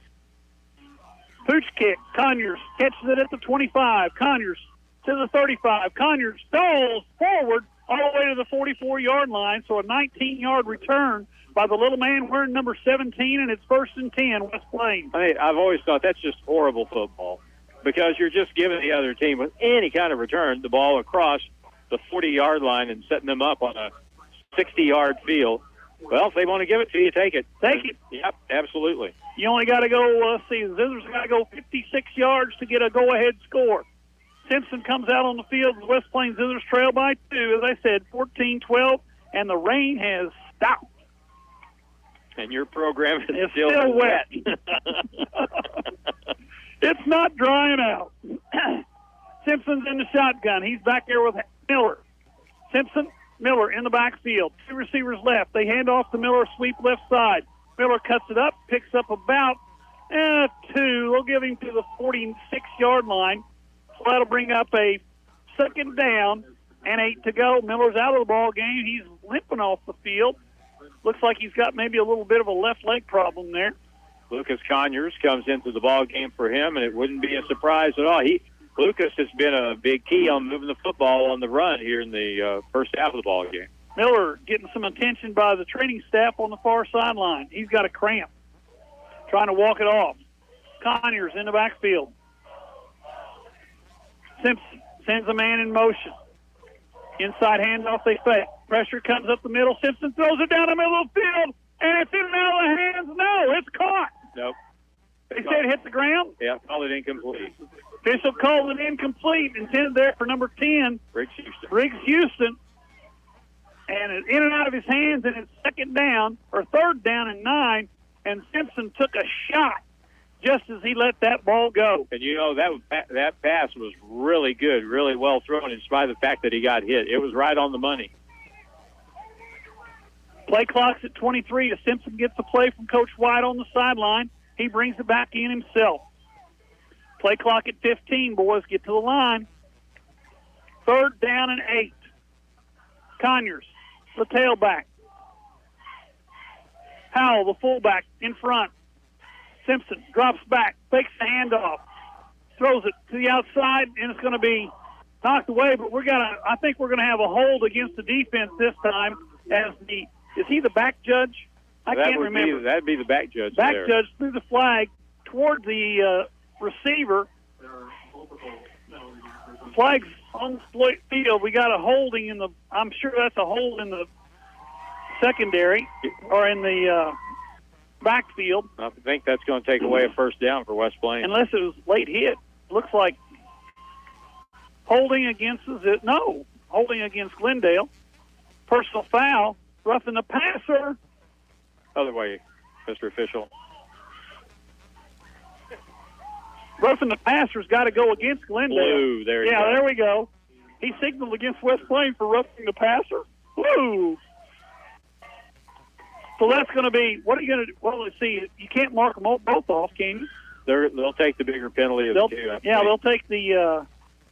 [SPEAKER 6] Pooch kick. Conyers catches it at the 25. Conyers to the 35. Conyers stalls forward all the way to the 44-yard line, so a 19-yard return by the little man wearing number 17, and it's 1st and 10, West Plains.
[SPEAKER 7] I've always thought that's just horrible football because you're just giving the other team with any kind of return the ball across the 40-yard line and setting them up on a 60-yard field. Well, if they want to give it to you, take it.
[SPEAKER 6] Take it.
[SPEAKER 7] Yep, absolutely.
[SPEAKER 6] You only got to go, Zizzers got to go 56 yards to get a go-ahead score. Simpson comes out on the field. The West Plains Zizzers trail by 2, as I said, 14-12, and the rain has stopped.
[SPEAKER 7] And your program is
[SPEAKER 6] still wet. It's not drying out. Simpson's in the shotgun. He's back there with Miller. Simpson, Miller in the backfield. 2 receivers left. They hand off to Miller, sweep left side. Miller cuts it up, picks up about 2. They'll give him to the 46-yard line. So that'll bring up a second down and 8 to go. Miller's out of the ball game. He's limping off the field. Looks like he's got maybe a little bit of a left leg problem there.
[SPEAKER 7] Lucas Conyers comes into the ball game for him, and it wouldn't be a surprise at all. Lucas has been a big key on moving the football on the run here in the first half of the ball game.
[SPEAKER 6] Miller getting some attention by the training staff on the far sideline. He's got a cramp, trying to walk it off. Conyers in the backfield. Simpson sends a man in motion. Inside handoff, they fake. Pressure comes up the middle. Simpson throws it down the middle of the field, and it's in and out of the hands. No, it's caught.
[SPEAKER 7] Nope.
[SPEAKER 6] They said it hit the ground?
[SPEAKER 7] Yeah, called it incomplete.
[SPEAKER 6] Official called it incomplete. Intended there for number 10, Riggs Houston. And it's in and out of his hands, and it's third down and 9, and Simpson took a shot just as he let that ball go.
[SPEAKER 7] And that pass was really good, really well thrown in spite of the fact that he got hit. It was right on the money.
[SPEAKER 6] Play clock's at 23 as Simpson gets the play from Coach White on the sideline. He brings it back in himself. Play clock at 15, boys. Get to the line. Third down and 8. Conyers, the tailback. Howell, the fullback, in front. Simpson drops back, fakes the handoff, throws it to the outside, and it's going to be knocked away. But I think we're going to have a hold against the defense this time. Is he the back judge? I can't remember.
[SPEAKER 7] That'd be the back judge.
[SPEAKER 6] Judge threw the flag toward the receiver. Flag's on the field. We got a holding I'm sure that's a hold in the secondary or in the backfield.
[SPEAKER 7] I think that's going to take away a first down for West Plains.
[SPEAKER 6] Unless it was late hit. Looks like holding against Glendale. Personal foul. Roughing the passer.
[SPEAKER 7] Other way, Mr. Official.
[SPEAKER 6] Roughing the passer's got to go against Glendale.
[SPEAKER 7] Blue, there you go.
[SPEAKER 6] Yeah, there we go. He signaled against West Plains for roughing the passer. Woo! So that's going to be, what are you going to do? Well, let's see. You can't mark them both off, can you?
[SPEAKER 7] They'll take the bigger penalty of the two.
[SPEAKER 6] They'll take the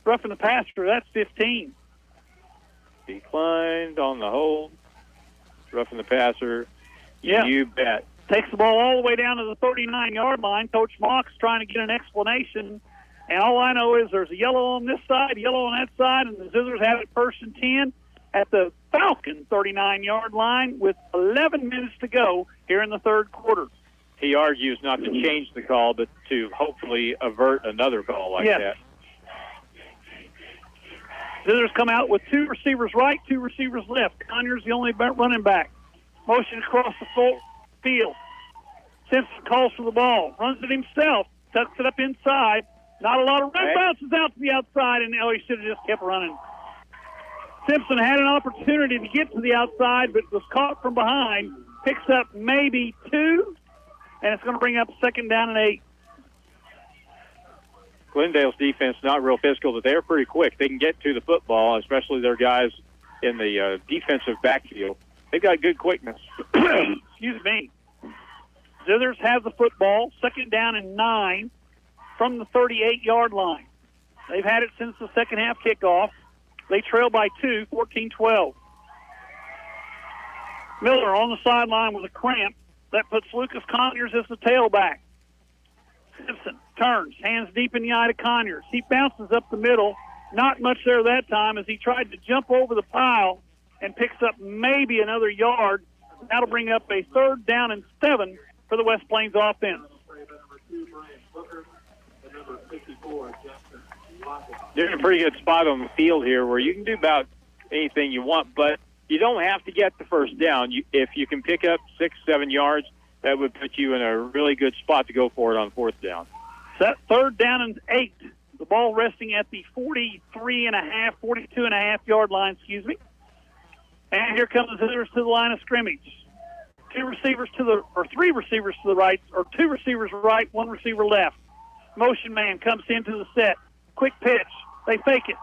[SPEAKER 6] roughing the passer. That's 15.
[SPEAKER 7] Declined on the hold. Roughing the passer.
[SPEAKER 6] Yeah.
[SPEAKER 7] You bet.
[SPEAKER 6] Takes the ball all the way down to the 39-yard line. Coach Mock's trying to get an explanation. And all I know is there's a yellow on this side, yellow on that side, and the Zizzers have it first and 10 at the Falcon 39-yard line with 11 minutes to go here in the third quarter.
[SPEAKER 7] He argues not to change the call, but to hopefully avert another call like that.
[SPEAKER 6] Zizzers come out with 2 receivers right, 2 receivers left. Conyers the only running back. Motion across the full field. Simpson calls for the ball, runs it himself, tucks it up inside. Not a lot of run, bounces out to the outside, and he should have just kept running. Simpson had an opportunity to get to the outside, but was caught from behind. Picks up maybe 2, and it's going to bring up second down and 8.
[SPEAKER 7] Glendale's defense not real physical, but they're pretty quick. They can get to the football, especially their guys in the defensive backfield. They've got good quickness.
[SPEAKER 6] Excuse me. Zizzers have the football, second down and 9 from the 38-yard line. They've had it since the second half kickoff. They trail by 2, 14-12. Miller on the sideline with a cramp. That puts Lucas Conyers as the tailback. Simpson turns, hands deep in the eye to Conyers. He bounces up the middle. Not much there that time as he tried to jump over the pile and picks up maybe another yard. That'll bring up a third down and 7 for the West Plains offense.
[SPEAKER 7] You're in a pretty good spot on the field here where you can do about anything you want, but you don't have to get the first down. If you can pick up 6-7 yards, that would put you in a really good spot to go for it on fourth down.
[SPEAKER 6] Set third down and 8. The ball resting at the 42.5-yard line, And here comes the Zizzers to the line of scrimmage. 3 receivers to the right, or 2 receivers right, 1 receiver left. Motion man comes into the set. Quick pitch. They fake it.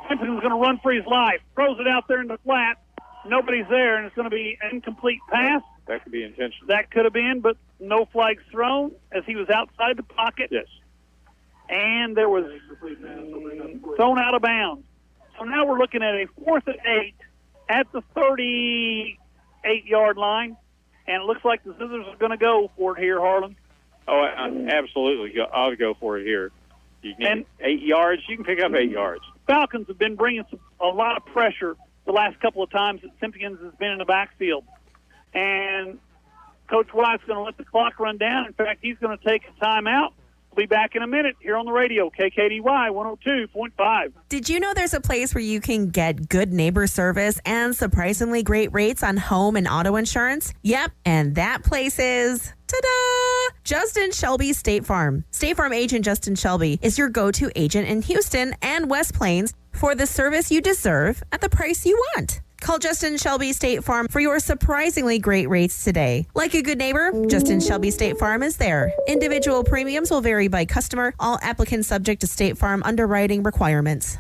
[SPEAKER 6] Simpson's going to run for his life. Throws it out there in the flat. Nobody's there, and it's going to be an incomplete pass.
[SPEAKER 7] That could be intentional.
[SPEAKER 6] That could have been, but no flags thrown as he was outside the pocket.
[SPEAKER 7] Yes.
[SPEAKER 6] And there was thrown out of bounds. So now we're looking at a 4th and 8 at the 38-yard line, and it looks like the Zizzers are going to go for it here, Harlan.
[SPEAKER 7] Oh, absolutely. I'll go for it here. You can 8 yards. You can pick up 8 yards.
[SPEAKER 6] Falcons have been bringing a lot of pressure the last couple of times that Simpkins has been in the backfield. And Coach White's going to let the clock run down. In fact, he's going to take a timeout. We'll be back in a minute here on the radio, KKDY 102.5.
[SPEAKER 10] Did you know there's a place where you can get good neighbor service and surprisingly great rates on home and auto insurance? Yep, and that place is Ta-da! Justin Shelby State Farm. State Farm agent Justin Shelby is your go-to agent in Houston and West Plains for the service you deserve at the price you want. Call Justin Shelby State Farm for your surprisingly great rates today. Like a good neighbor, Justin Shelby State Farm is there. Individual premiums will vary by customer. All applicants subject to State Farm underwriting requirements.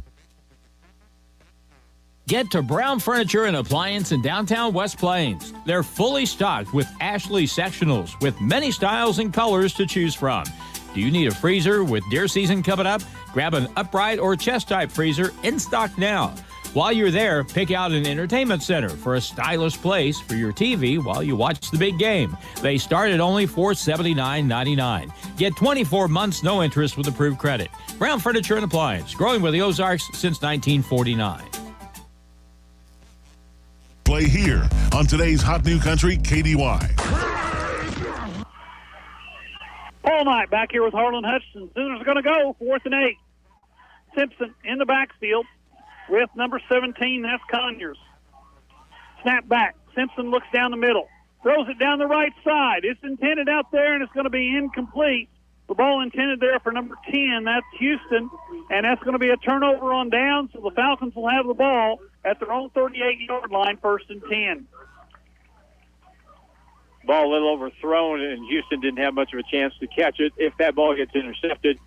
[SPEAKER 2] Get to Brown Furniture and Appliance in downtown West Plains. They're fully stocked with Ashley sectionals with many styles and colors to choose from. Do you need a freezer with deer season coming up? Grab an upright or chest-type freezer in stock now. While you're there, pick out an entertainment center for a stylish place for your TV while you watch the big game. They start at only $479.99. Get 24 months no interest with approved credit. Brown Furniture and Appliance, growing with the Ozarks since 1949.
[SPEAKER 3] Play here on today's Hot New Country KDY.
[SPEAKER 6] Paul Knight back here with Harlan Hutchinson. Sooners are going to go 4th and 8. Simpson in the backfield with number 17. That's Conyers. Snap back. Simpson looks down the middle. Throws it down the right side. It's intended out there, and it's going to be incomplete. The ball intended there for number 10. That's Houston, and that's going to be a turnover on down, so the Falcons will have the ball at their own 38-yard line, 1st and 10.
[SPEAKER 7] Ball a little overthrown, and Houston didn't have much of a chance to catch it. If that ball gets intercepted,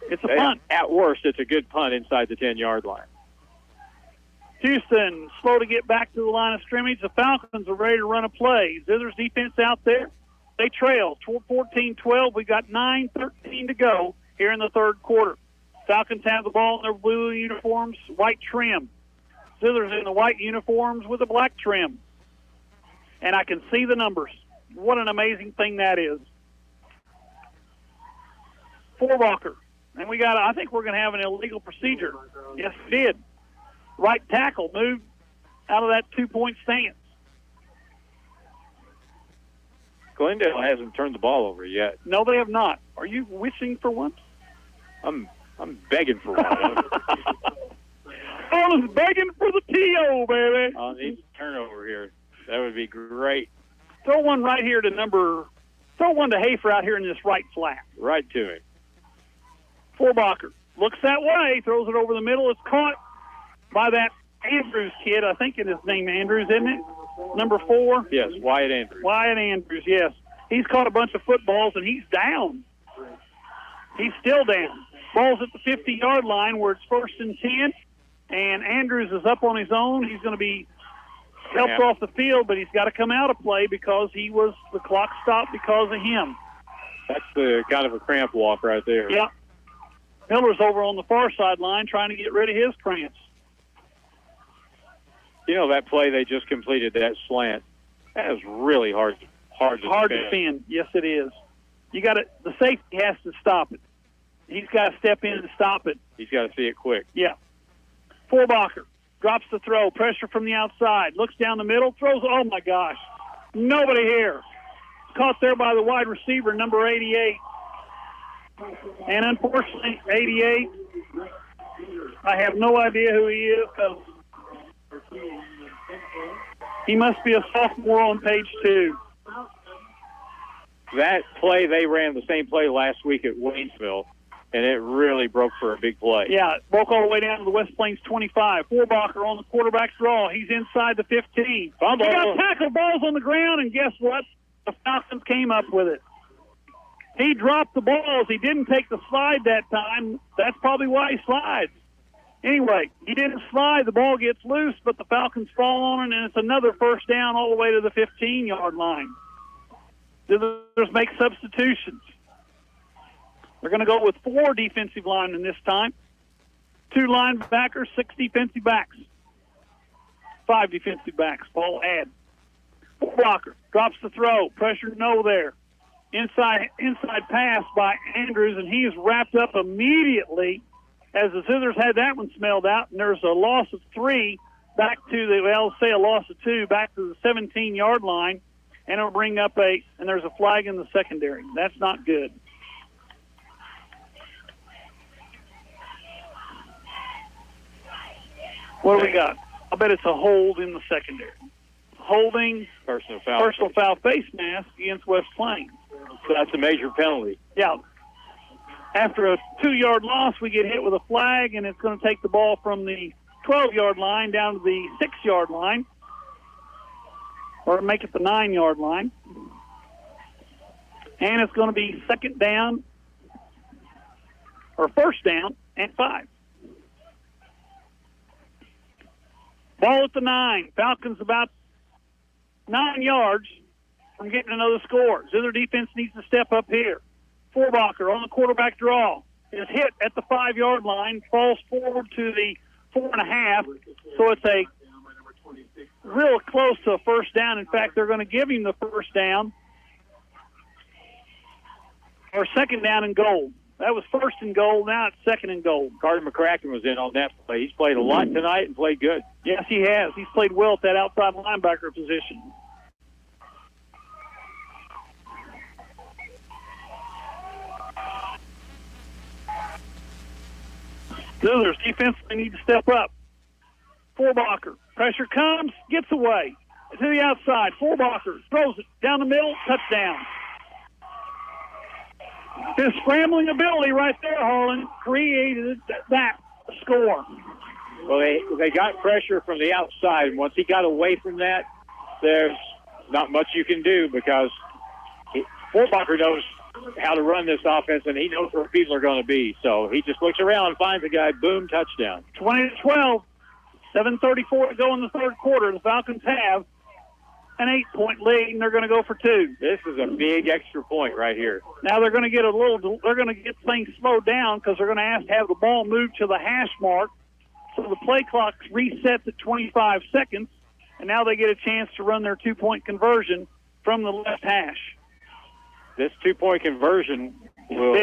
[SPEAKER 6] it's a punt.
[SPEAKER 7] At worst, it's a good punt inside the 10-yard line.
[SPEAKER 6] Houston slow to get back to the line of scrimmage. The Falcons are ready to run a play. Zizzer's defense out there. They trail 14-12. We got 9:13 to go here in the third quarter. Falcons have the ball in their blue uniforms, white trim. Zizzer's in the white uniforms with a black trim. And I can see the numbers. What an amazing thing that is. Fuhrerbacher. And I think we're going to have an illegal procedure. Yes, we did. Right tackle moved out of that 2-point stance.
[SPEAKER 7] Glendale hasn't turned the ball over yet.
[SPEAKER 6] No, they have not. Are you wishing for one?
[SPEAKER 7] I'm begging for one.
[SPEAKER 6] I'm begging for the TO, baby.
[SPEAKER 7] I need a turnover here. That would be great.
[SPEAKER 6] Throw one right here to throw one to Hafer out here in this right flat.
[SPEAKER 7] Right to him.
[SPEAKER 6] Fuhrerbacher looks that way, throws it over the middle. It's caught by that Andrews kid. I think it is named Andrews, isn't it? Number 4?
[SPEAKER 7] Yes, Wyatt Andrews.
[SPEAKER 6] Wyatt Andrews, yes. He's caught a bunch of footballs, and he's down. He's still down. Ball's at the 50-yard line where it's 1st and 10, and Andrews is up on his own. He's going to be helped off the field, but he's got to come out of play because the clock stopped because of him.
[SPEAKER 7] That's the kind of a cramp walk right there.
[SPEAKER 6] Yeah. Miller's over on the far sideline trying to get rid of his cramps.
[SPEAKER 7] You know, that play they just completed, that slant, that is really hard to
[SPEAKER 6] defend. Yes, it is. The safety has to stop it. He's got to step in and stop it.
[SPEAKER 7] He's got to see it quick.
[SPEAKER 6] Yeah. Fuhrerbacher drops the throw, pressure from the outside, looks down the middle, throws, oh my gosh, nobody here. Caught there by the wide receiver, number 88. And unfortunately, 88, I have no idea who he is because he must be a sophomore on page 2.
[SPEAKER 7] That play, they ran the same play last week at Waynesville, and it really broke for a big play.
[SPEAKER 6] Yeah, it broke all the way down to the West Plains 25. Fuhrerbacher on the quarterback's draw. He's inside the 15.
[SPEAKER 7] Fumble.
[SPEAKER 6] He got tackle, balls on the ground, and guess what? The Falcons came up with it. He dropped the balls. He didn't take the slide that time. That's probably why he slides. Anyway, he didn't slide. The ball gets loose, but the Falcons fall on it, and it's another first down all the way to the 15-yard line. Zizzers make substitutions. They're going to go with 4 defensive linemen this time. 2 linebackers, 6 defensive backs. 5 defensive backs. Ball add. Fuhrerbacher drops the throw. Pressure no there. Inside pass by Andrews, and he is wrapped up immediately as the Zizzers had that one smelled out, and there's a loss of 3 back to a loss of 2 back to the 17-yard line, and it'll bring up and there's a flag in the secondary. That's not good. What do we got? I bet it's a hold in the secondary. holding
[SPEAKER 7] Personal foul
[SPEAKER 6] face mask against West Plains.
[SPEAKER 7] So that's a major penalty.
[SPEAKER 6] Yeah. After a 2-yard loss, we get hit with a flag, and it's going to take the ball from the 12-yard line down to the 6-yard line, or make it the 9-yard line. And it's going to be first down and 5. Ball at the 9. Falcons about 9 yards from getting another score. Zizzer defense needs to step up here. Fuhrerbacher on the quarterback draw is hit at the 5-yard line, falls forward to the 4.5. So it's a real close to a first down. In fact, they're going to give him the first down or second down and goal. That was first and goal. Now it's second and goal.
[SPEAKER 7] Carter McCracken was in on that play. He's played a lot tonight and played good.
[SPEAKER 6] Yes, he has. He's played well at that outside linebacker position. Zizzer's defense, they need to step up. Fuhrerbacher, pressure comes, gets away to the outside. Fuhrerbacher throws it down the middle, touchdown. His scrambling ability right there, Harlan, created that score.
[SPEAKER 7] Well, they got pressure from the outside, and once he got away from that, there's not much you can do because Fuhrerbacher knows how to run this offense, and he knows where people are going to be. So he just looks around and finds a guy, boom, touchdown.
[SPEAKER 6] 20-12, 7:34 to go in the third quarter. The Falcons have an 8-point lead, and they're going to go for 2.
[SPEAKER 7] This is a big extra point right here.
[SPEAKER 6] Now they're going to get they're going to get things slowed down because they're going to ask to have the ball moved to the hash mark. So the play clock resets at 25 seconds, and now they get a chance to run their 2-point conversion from the left hash.
[SPEAKER 7] This 2-point conversion will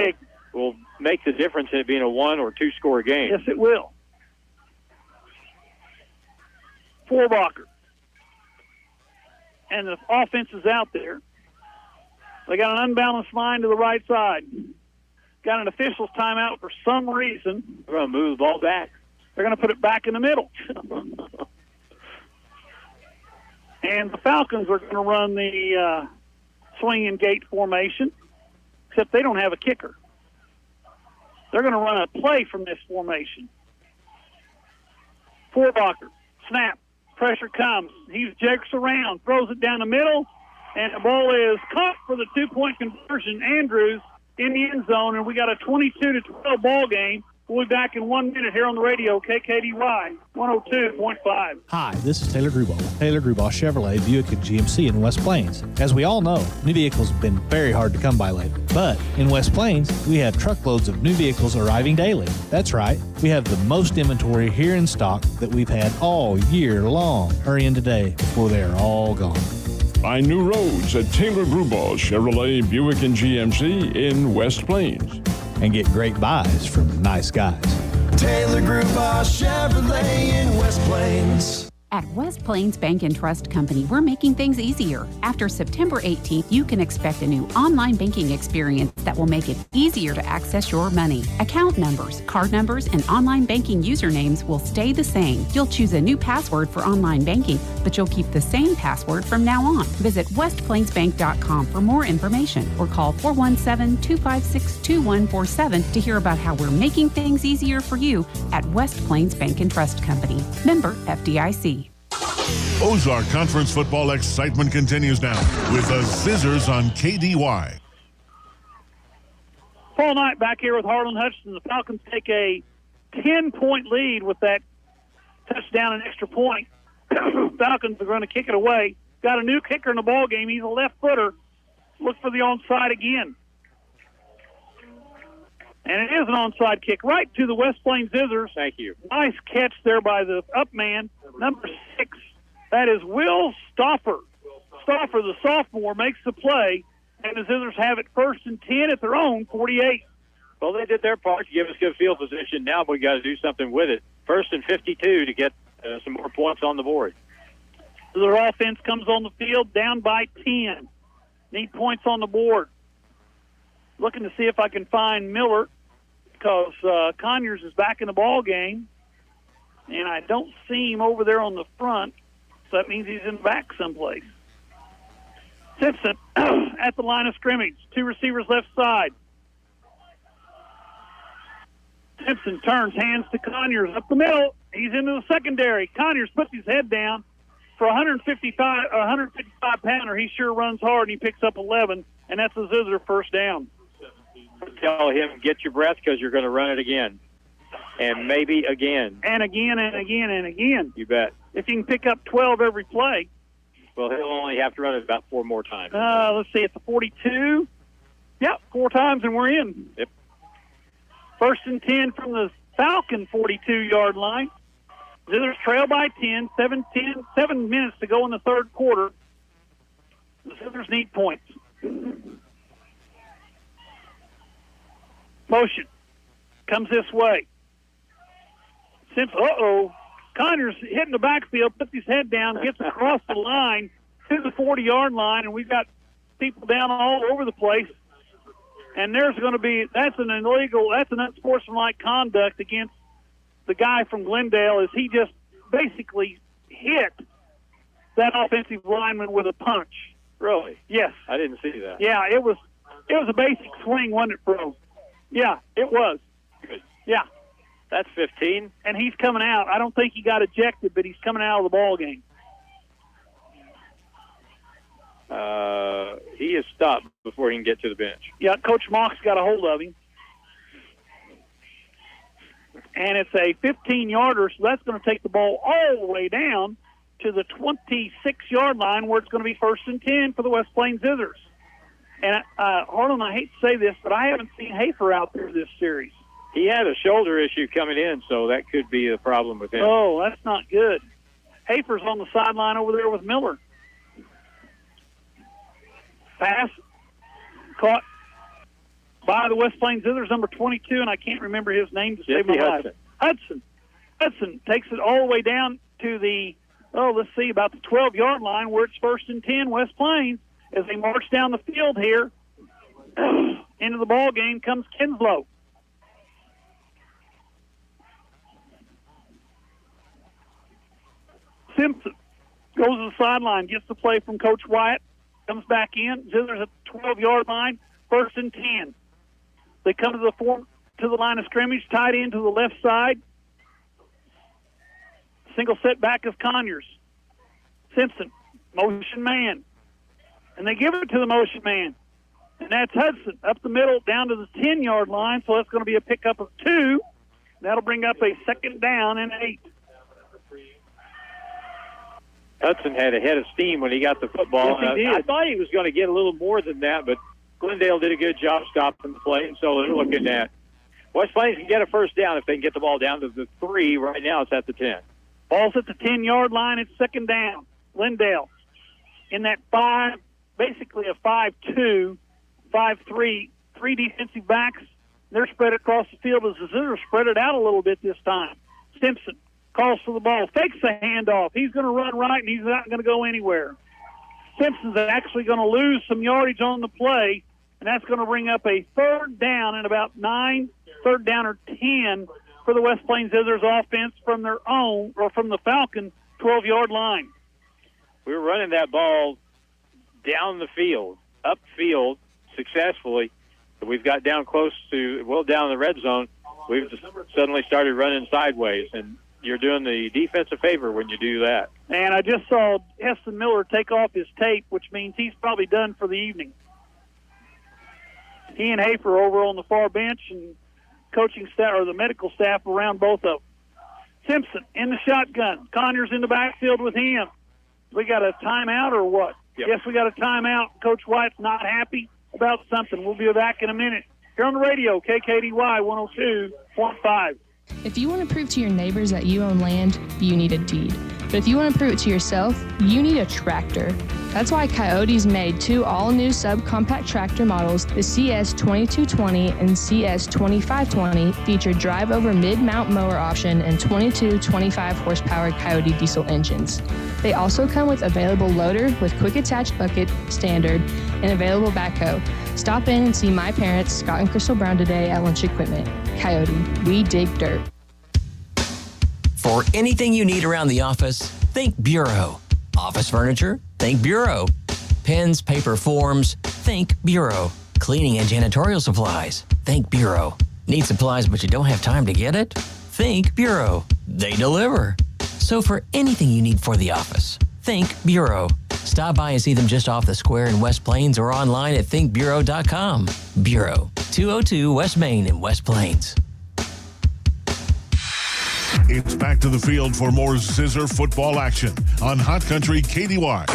[SPEAKER 7] make the difference in it being a 1 or 2 score game.
[SPEAKER 6] Yes, it will. Fuhrerbacher. And the offense is out there. They got an unbalanced line to the right side. Got an official's timeout for some reason.
[SPEAKER 7] They're going to move the ball back.
[SPEAKER 6] They're going to put it back in the middle. And the Falcons are going to run the swing and gate formation, except they don't have a kicker. They're going to run a play from this formation. Fuhrerbacher, snap, pressure comes. He jigs around, throws it down the middle, and the ball is caught for the 2-point conversion. Andrews in the end zone, and we got a 22-12 ball game. We'll be back in 1 minute here on the radio, KKDY 102.5.
[SPEAKER 14] Hi, this is Taylor Grubaugh with Taylor Grubaugh Chevrolet, Buick, and GMC in West Plains. As we all know, new vehicles have been very hard to come by lately. But in West Plains, we have truckloads of new vehicles arriving daily. That's right, we have the most inventory here in stock that we've had all year long. Hurry in today before they are all gone.
[SPEAKER 15] Find new roads at Taylor Grubaugh Chevrolet, Buick, and GMC in West Plains.
[SPEAKER 14] And get great buys from nice guys.
[SPEAKER 21] Taylor Grubaugh Chevrolet in West Plains.
[SPEAKER 20] At West Plains Bank and Trust Company, we're making things easier. After September 18th, you can expect a new online banking experience that will make it easier to access your money. Account numbers, card numbers, and online banking usernames will stay the same. You'll choose a new password for online banking, but you'll keep the same password from now on. Visit westplainsbank.com for more information or call 417-256-2147 to hear about how we're making things easier for you at West Plains Bank and Trust Company. Member FDIC.
[SPEAKER 3] Ozark Conference football excitement continues now with the Zizzers on KDY.
[SPEAKER 6] Paul Knight back here with Harlan Hutchinson. The Falcons take a 10-point lead with that touchdown and extra point. Falcons are going to kick it away. Got a new kicker in the ball game. He's a left footer. Look for the onside again. And it is an onside kick right to the West Plains Zizzers.
[SPEAKER 7] Thank you.
[SPEAKER 6] Nice catch there by the up man, number 6. That is Will Stauffer. Stauffer, the sophomore, makes the play, and the Zizzers have it 1st and 10 at their own 48.
[SPEAKER 7] Well, they did their part to give us good field position. Now we got to do something with it. 1st and 52 to get some more points on the board.
[SPEAKER 6] Their offense comes on the field down by 10. Need points on the board. Looking to see if I can find Miller because Conyers is back in the ball game, and I don't see him over there on the front. So that means he's in the back someplace. Simpson at the line of scrimmage. 2 receivers left side. Simpson turns, hands to Conyers up the middle. He's into the secondary. Conyers puts his head down. For a 155-pounder, he sure runs hard, and he picks up 11, and that's a Zizzer first down.
[SPEAKER 7] Tell him, get your breath, because you're going to run it again. And maybe again.
[SPEAKER 6] And again and again and again.
[SPEAKER 7] You bet.
[SPEAKER 6] If you can pick up 12 every play.
[SPEAKER 7] Well, he'll only have to run it about 4 more times.
[SPEAKER 6] Let's see, at the 42. Yep, 4 times, and we're in.
[SPEAKER 7] Yep.
[SPEAKER 6] First and 10 from the Falcon 42-yard line. Zizzers trail by 10, 7 minutes to go in the third quarter. The Zizzers need points. Motion comes this way. Simpson, Conyers hitting the backfield, puts his head down, gets across the line to the 40-yard line, and we've got people down all over the place. And there's going to be, that's an unsportsmanlike conduct against the guy from Glendale, as he just basically hit that offensive lineman with a punch.
[SPEAKER 7] Really?
[SPEAKER 6] Yes.
[SPEAKER 7] I didn't see that.
[SPEAKER 6] Yeah, it was a basic swing, wasn't it, bro? Yeah, it was.
[SPEAKER 7] Good.
[SPEAKER 6] Yeah.
[SPEAKER 7] That's 15.
[SPEAKER 6] And he's coming out. I don't think he got ejected, but he's coming out of the ball game.
[SPEAKER 7] He is stopped before he can get to the bench.
[SPEAKER 6] Yeah, Coach Mock's got a hold of him. And it's a 15-yarder, so that's going to take the ball all the way down to the 26-yard line, where it's going to be first and 10 for the West Plains Zizzers. And, Harlan, I hate to say this, but I haven't seen Hafer out there this series.
[SPEAKER 7] He had a shoulder issue coming in, so that could be a problem with him.
[SPEAKER 6] Oh, that's not good. Hafer's on the sideline over there with Miller. Pass caught by the West Plains Zizzers, number 22, and I can't remember his name to save my life. Hudson takes it all the way down to the, about the 12-yard line, where it's first and 10, West Plains. As they march down the field here, into the ball game comes Kinslow. Simpson goes to the sideline, gets the play from Coach Wyatt, comes back in. Zizzers at the 12-yard line, first and 10. They come to the line of scrimmage, tied in to the left side. Single set back of Conyers. Simpson, motion man. And they give it to the motion man. And that's Hudson up the middle down to the 10-yard line, so that's going to be a pickup of 2. That'll bring up a second down and 8.
[SPEAKER 7] Hudson had a head of steam when he got the football.
[SPEAKER 6] Yes, he did.
[SPEAKER 7] I thought he was going to get a little more than that, but Glendale did a good job stopping the play, and so they're looking at West Plains can get a first down if they can get the ball down to the 3. Right now it's at the 10.
[SPEAKER 6] Ball's at the 10-yard line. It's second down. Glendale in that 5, basically a 5-2, 5-3, 3 defensive backs. They're spread across the field as the Zizzers spread it out a little bit this time. Simpson calls for the ball, fakes the handoff. He's going to run right, and he's not going to go anywhere. Simpson's actually going to lose some yardage on the play, and that's going to bring up a third down and about 9, third down or 10 for the West Plains Zizzers offense from their own, or from the Falcon 12-yard line.
[SPEAKER 7] We were running that ball down the field, upfield, successfully. We've got down close to, down the red zone. We've just suddenly started running sideways, and you're doing the defense a favor when you do that.
[SPEAKER 6] And I just saw Heston Miller take off his tape, which means he's probably done for the evening. He and Hafer over on the far bench, and coaching staff, or the medical staff, around both of them. Simpson in the shotgun. Conyers in the backfield with him. We got a timeout or what?
[SPEAKER 7] Yep.
[SPEAKER 6] Yes, we got a timeout. Coach White's not happy about something. We'll be back in a minute. Here on the radio, KKDY 102.5.
[SPEAKER 4] If you want to prove to your neighbors that you own land, you need a deed. But if you want to prove it to yourself, you need a tractor. That's why Coyote's made 2 all-new subcompact tractor models. The CS2220 and CS2520 feature drive-over mid-mount mower option and 22 25-horsepower Coyote diesel engines. They also come with available loader with quick attach bucket, standard, and available backhoe. Stop in and see my parents, Scott and Crystal Brown, today at Lunch Equipment. Coyote, we dig dirt.
[SPEAKER 5] For anything you need around the office, think Bureau.
[SPEAKER 1] Office furniture? Think Bureau. Pens, paper, forms? Think Bureau. Cleaning and janitorial supplies? Think Bureau. Need supplies but you don't have time to get it? Think Bureau. They deliver. So for anything you need for the office, think Bureau. Stop by and see them just off the square in West Plains or online at thinkbureau.com. Bureau, 202 West Main in West Plains.
[SPEAKER 3] It's back to the field for more Zizzer football action on Hot Country KDY.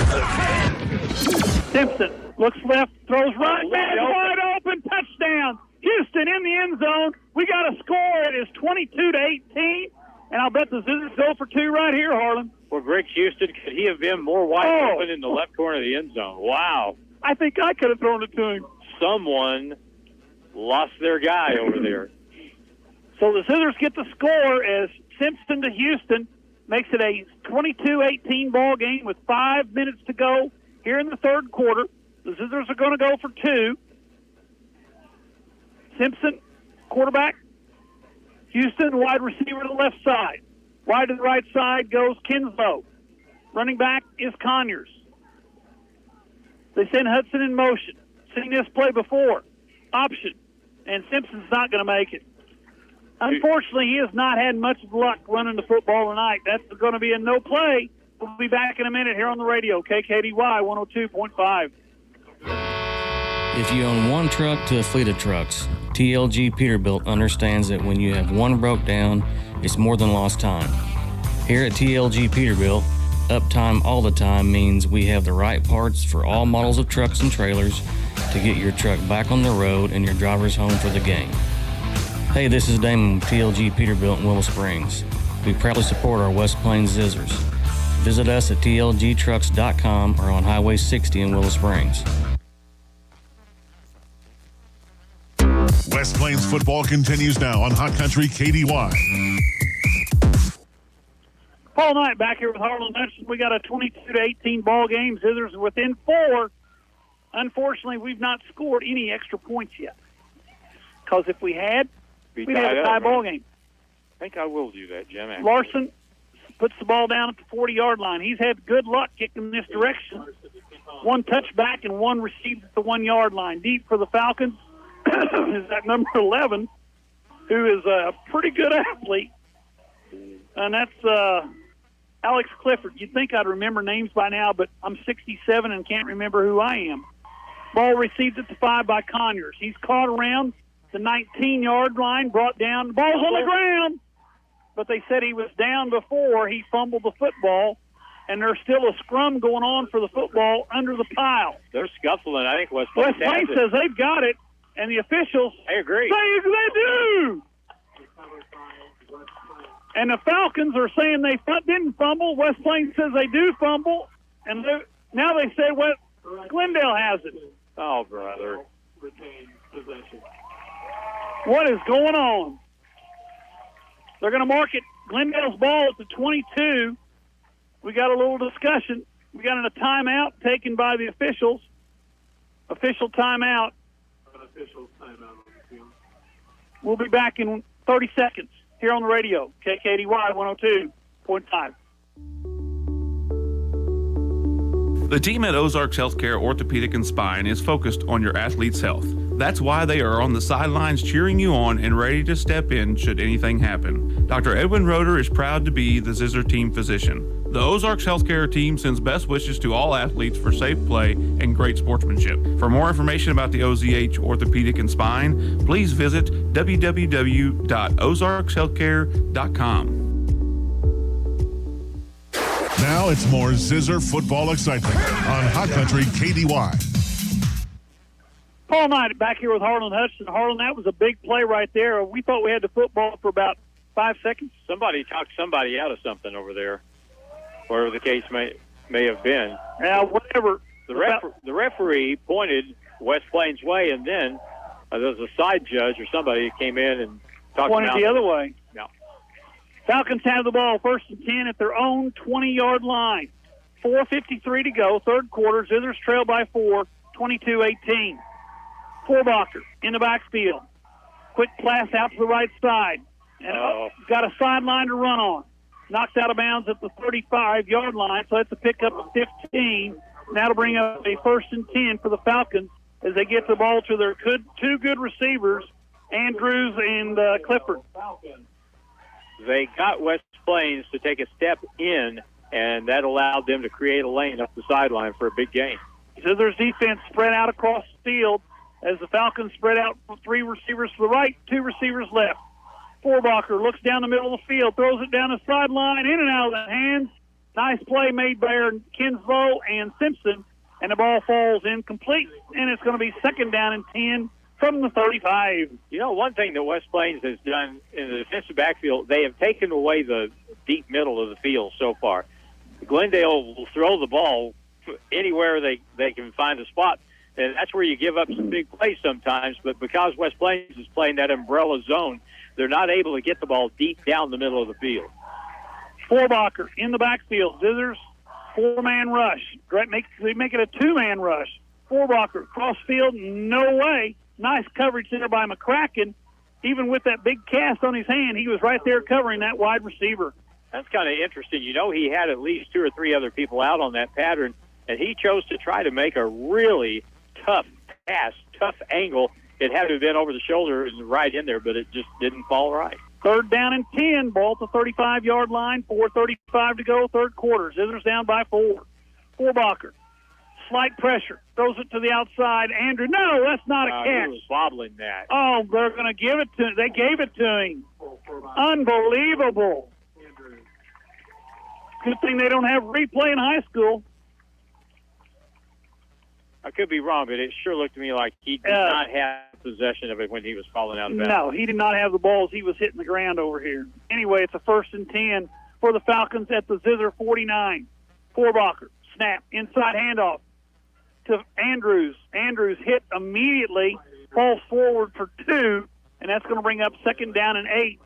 [SPEAKER 6] Simpson looks left, throws right, man, wide open, touchdown. Houston in the end zone. We got a score. It is 22-18, and I'll bet the Zizzers go for two right here, Harlan.
[SPEAKER 7] For Greg Houston, could he have been more wide open in the left corner of the end zone? Wow.
[SPEAKER 6] I think I could have thrown it to him.
[SPEAKER 7] Someone lost their guy over there.
[SPEAKER 6] So the Zizzers get the score as Simpson to Houston makes it a 22-18 ball game with 5 minutes to go here in the third quarter. The Zizzers are going to go for two. Simpson, quarterback. Houston, wide receiver to the left side. Wide to the right side goes Kinslow. Running back is Conyers. They send Hudson in motion. Seen this play before. Option. And Simpson's not going to make it. Unfortunately, he has not had much luck running the football tonight. That's going to be a no play. We'll be back in a minute here on the radio. KKDY 102.5.
[SPEAKER 5] If you own one truck to a fleet of trucks, TLG Peterbilt understands that when you have one broke down, it's more than lost time. Here at TLG Peterbilt, uptime all the time means we have the right parts for all models of trucks and trailers to get your truck back on the road and your drivers home for the game. Hey, this is Damon with TLG Peterbilt in Willow Springs. We proudly support our West Plains Zizzers. Visit us at tlgtrucks.com or on Highway 60 in Willow Springs.
[SPEAKER 3] West Plains football continues now on Hot Country KDY.
[SPEAKER 6] Paul Knight back here with Harlan Hudson. We got a 22-18 ball game. Zizzers are within 4. Unfortunately, we've not scored any extra points yet. Because if we had, we'd have a tie ball game.
[SPEAKER 7] I think I will do that, Jim. Actually.
[SPEAKER 6] Larson puts the ball down at the 40-yard line. He's had good luck kicking this direction. One touchback and one received at the 1-yard line. Deep for the Falcons is that number 11, who is a pretty good athlete. And that's Alex Clifford. You'd think I'd remember names by now, but I'm 67 and can't remember who I am. Ball received at the 5 by Conyers. He's caught around the 19-yard line, brought down. The ball's on the ground. But they said he was down before he fumbled the football, and there's still a scrum going on for the football under the pile.
[SPEAKER 7] They're scuffling. I think West Plains
[SPEAKER 6] says they've got it, and the officials
[SPEAKER 7] I agree.
[SPEAKER 6] say they do. And the Falcons are saying they didn't fumble. West Plains says they do fumble, and now they say Glendale has it.
[SPEAKER 7] Oh, brother.
[SPEAKER 6] What is going on? They're going to mark it Glendale's ball at the 22. We got a little discussion. We got a timeout taken by the officials. Official timeout. We'll be back in 30 seconds here on the radio, KKDY 102.5.
[SPEAKER 11] The team at Ozarks Healthcare Orthopedic and Spine is focused on your athlete's health. That's why they are on the sidelines cheering you on and ready to step in should anything happen. Dr. Edwin Roeder is proud to be the Zizzer team physician. The Ozarks Healthcare team sends best wishes to all athletes for safe play and great sportsmanship. For more information about the OZH Orthopedic and Spine, please visit www.ozarkshealthcare.com.
[SPEAKER 3] Now it's more Zizzer football excitement on Hot Country KDY.
[SPEAKER 6] Paul Knight back here with Harlan Hudson. Harlan, that was a big play right there. We thought we had the football for about 5 seconds.
[SPEAKER 7] Somebody talked somebody out of something over there, whatever the case may have been.
[SPEAKER 6] Yeah, whatever.
[SPEAKER 7] The referee pointed West Plains way, and then there was a side judge or somebody who came in and talked
[SPEAKER 6] pointed the other way.
[SPEAKER 7] Yeah.
[SPEAKER 6] Falcons have the ball 1st and 10 at their own 20-yard line. 4:53 to go, third quarter. Zizzers trail by 4, 22-18. Fuhrerbacher in the backfield. Quick pass out to the right side. And got a sideline to run on. knocked out of bounds at the 35-yard line, so that's a pickup of 15. That'll bring up a 1st and 10 for the Falcons as they get the ball to their two good receivers, Andrews and Clifford.
[SPEAKER 7] They got West Plains to take a step in, and that allowed them to create a lane up the sideline for a big gain.
[SPEAKER 6] Zizzer's defense spread out across the field as the Falcons spread out from 3 receivers to the right, 2 receivers left. Fuhrerbacher looks down the middle of the field, throws it down the sideline, in and out of the hands. Nice play made by Kinslow and Simpson, and the ball falls incomplete, and it's going to be 2nd down and 10 from the 35.
[SPEAKER 7] You know, one thing that West Plains has done in the defensive backfield, they have taken away the deep middle of the field so far. Glendale will throw the ball anywhere they can find a spot, and that's where you give up some big plays sometimes. But because West Plains is playing that umbrella zone, they're not able to get the ball deep down the middle of the field.
[SPEAKER 6] Fuhrerbacher in the backfield. Zizzers, 4-man rush. They make it a 2-man rush. Fuhrerbacher cross field, no way. Nice coverage there by McCracken. Even with that big cast on his hand, he was right there covering that wide receiver.
[SPEAKER 7] That's kind of interesting. You know, he had at least 2 or 3 other people out on that pattern, and he chose to try to make a really tough pass, tough angle. It had to have been over the shoulder and right in there, but it just didn't fall right.
[SPEAKER 6] 3rd down and 10, ball at the 35-yard line, 4:35 to go, 3rd quarter. Zizzer's down by 4. Fuhrerbacher, slight pressure, throws it to the outside. Andrew, no, that's not a catch.
[SPEAKER 7] He was wobbling that.
[SPEAKER 6] Oh, they're going to give it to him. They gave it to him. Unbelievable. Good thing they don't have replay in high school.
[SPEAKER 7] I could be wrong, but it sure looked to me like he did not have possession of it when he was falling out of bounds.
[SPEAKER 6] No, he did not have the balls. He was hitting the ground over here. Anyway, it's a 1st and 10 for the Falcons at the Zizzer 49. Fuhrerbacher, snap, inside handoff to Andrews. Andrews hit immediately, falls forward for 2, and that's going to bring up 2nd down and 8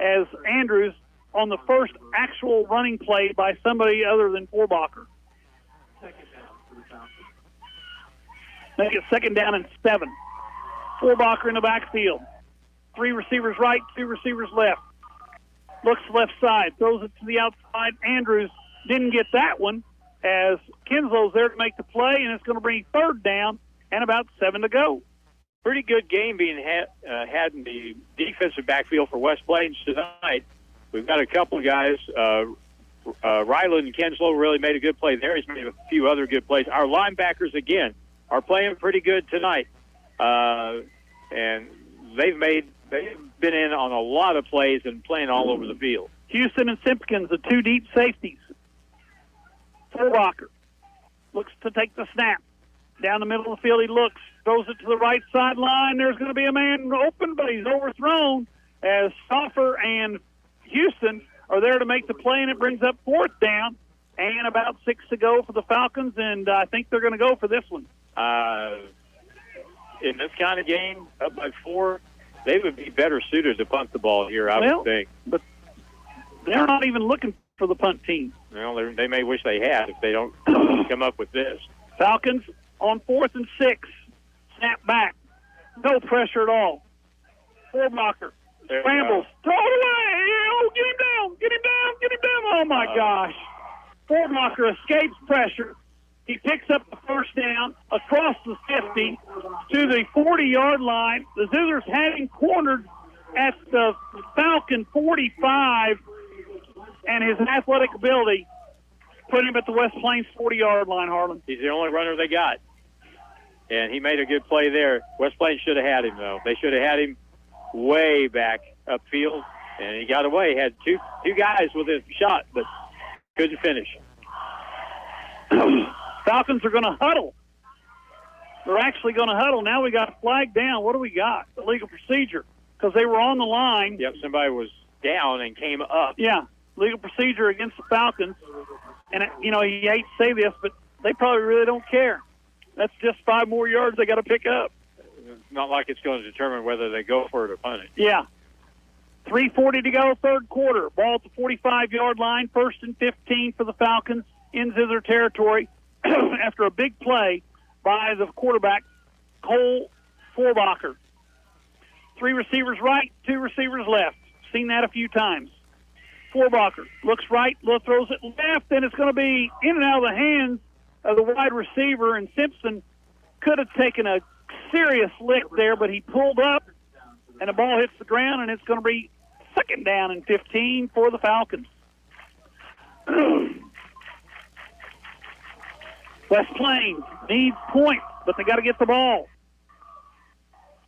[SPEAKER 6] as Andrews on the first actual running play by somebody other than Fuhrerbacher. Make it 2nd down and 7. Fuhrerbacher in the backfield. 3 receivers right, 2 receivers left. Looks left side, throws it to the outside. Andrews didn't get that one as Kinslow's there to make the play, and it's going to bring 3rd down and about 7 to go.
[SPEAKER 7] Pretty good game being had in the defensive backfield for West Plains tonight. We've got a couple of guys. Ryland and Kinslow really made a good play there. He's made a few other good plays. Our linebackers, again, are playing pretty good tonight. And they've been in on a lot of plays and playing all over the field.
[SPEAKER 6] Houston and Simpkins, the 2 deep safeties. Fuhrerbacher looks to take the snap. Down the middle of the field he looks, throws it to the right sideline. There's going to be a man open, but he's overthrown as Stoffer and Houston are there to make the play, and it brings up 4th down and about 6 to go for the Falcons, and I think they're going to go for this one.
[SPEAKER 7] In this kind of game, up by 4, they would be better suited to punt the ball here, I would think.
[SPEAKER 6] But they're not even looking for the punt team.
[SPEAKER 7] Well, they may wish they had if they don't come up with this.
[SPEAKER 6] Falcons on 4th and 6. Snap back. No pressure at all. Fuhrerbacher scrambles. Throw it away. Oh, get him down. Get him down. Get him down. Oh, my gosh. Fuhrerbacher escapes pressure. He picks up the 1st down across the 50 to the 40-yard line. The Zizzers had him cornered at the Falcon 45, and his athletic ability put him at the West Plains 40-yard line, Harlan.
[SPEAKER 7] He's the only runner they got, and he made a good play there. West Plains should have had him, though. They should have had him way back upfield, and he got away. He had two guys with a shot, but couldn't finish.
[SPEAKER 6] Falcons are going to huddle. They're actually going to huddle. Now we got a flag down. What do we got? Illegal procedure, because they were on the line.
[SPEAKER 7] Yep, somebody was down and came up.
[SPEAKER 6] Yeah, legal procedure against the Falcons. And, you know, you hate to say this, but they probably really don't care. That's just 5 more yards they got to pick up.
[SPEAKER 7] It's not like it's going to determine whether they go for it or punt it.
[SPEAKER 6] Yeah. 3:40 to go, 3rd quarter. Ball at the 45-yard line, 1st and 15 for the Falcons in Zizzer territory after a big play by the quarterback, Cole Fuhrerbacher. 3 receivers right, 2 receivers left. Seen that a few times. Fuhrerbacher looks right, throws it left, and it's going to be in and out of the hands of the wide receiver, and Simpson could have taken a serious lick there, but he pulled up, and the ball hits the ground, and it's going to be 2nd down and 15 for the Falcons. West Plains needs points, but they got to get the ball.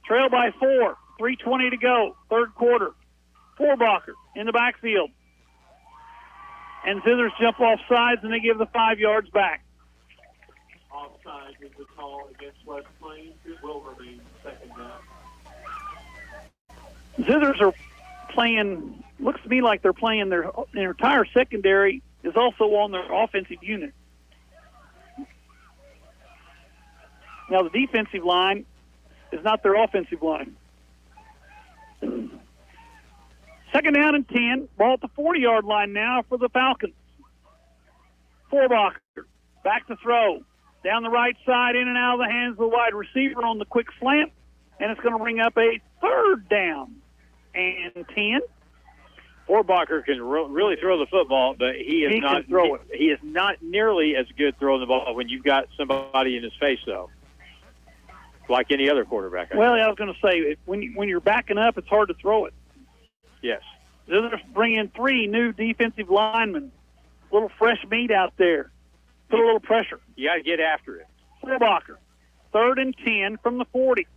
[SPEAKER 6] Trail by 4, 3:20 to go, 3rd quarter. Fuhrerbacher in the backfield. And Zizzers jump off sides, and they give the 5 yards back.
[SPEAKER 8] Offside is the call against West Plains. It will remain 2nd down.
[SPEAKER 6] Zizzers are playing, looks to me like they're playing their entire secondary is also on their offensive unit. Now, the defensive line is not their offensive line. 2nd down and 10. Ball at the 40-yard line now for the Falcons. Fuhrerbacher back to throw. Down the right side, in and out of the hands of the wide receiver on the quick slant. And it's going to bring up a 3rd down and 10.
[SPEAKER 7] Fuhrerbacher can really throw the football, but he is not nearly as good throwing the ball when you've got somebody in his face, though. Like any other quarterback.
[SPEAKER 6] Well, I was going to say, when you're backing up, it's hard to throw it.
[SPEAKER 7] Yes.
[SPEAKER 6] They're bringing 3 new defensive linemen. A little fresh meat out there. Put a little pressure.
[SPEAKER 7] You got to get after it.
[SPEAKER 6] Fuhrerbacher, 3rd and 10 from the 40.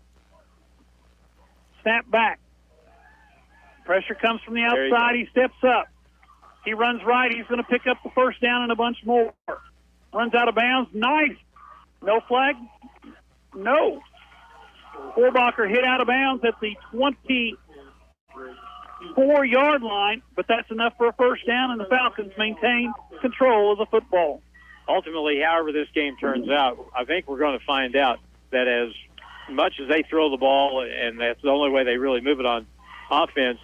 [SPEAKER 6] Snap back. Pressure comes from the outside. He steps up. He runs right. He's going to pick up the 1st down and a bunch more. Runs out of bounds. Nice. No flag? No. Fuhrerbacher hit out of bounds at the 24-yard line, but that's enough for a 1st down, and the Falcons maintain control of the football.
[SPEAKER 7] Ultimately, however this game turns out, I think we're going to find out that as much as they throw the ball, and that's the only way they really move it on offense,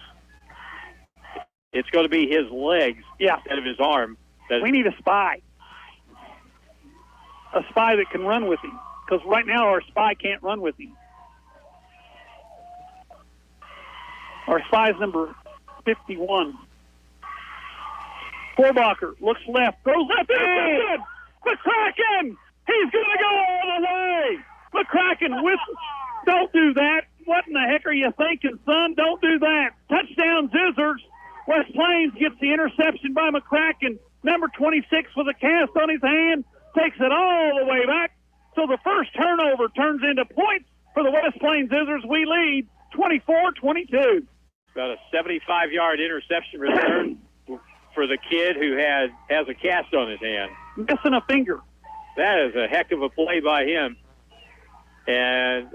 [SPEAKER 7] it's going to be his legs instead of his arm.
[SPEAKER 6] We need a spy. A spy that can run with him, because right now our spy can't run with him. Our spy is number 51. Fuhrerbacher looks left, throws left, and McCracken! He's going to go all the way! McCracken with... Don't do that. What in the heck are you thinking, son? Don't do that. Touchdown, Zizzers. West Plains gets the interception by McCracken. Number 26 with a cast on his hand. Takes it all the way back. So the first turnover turns into points for the West Plains Zizzers. We lead 24-22.
[SPEAKER 7] About a 75-yard interception return for the kid who has a cast on his hand.
[SPEAKER 6] Missing a finger.
[SPEAKER 7] That is a heck of a play by him. And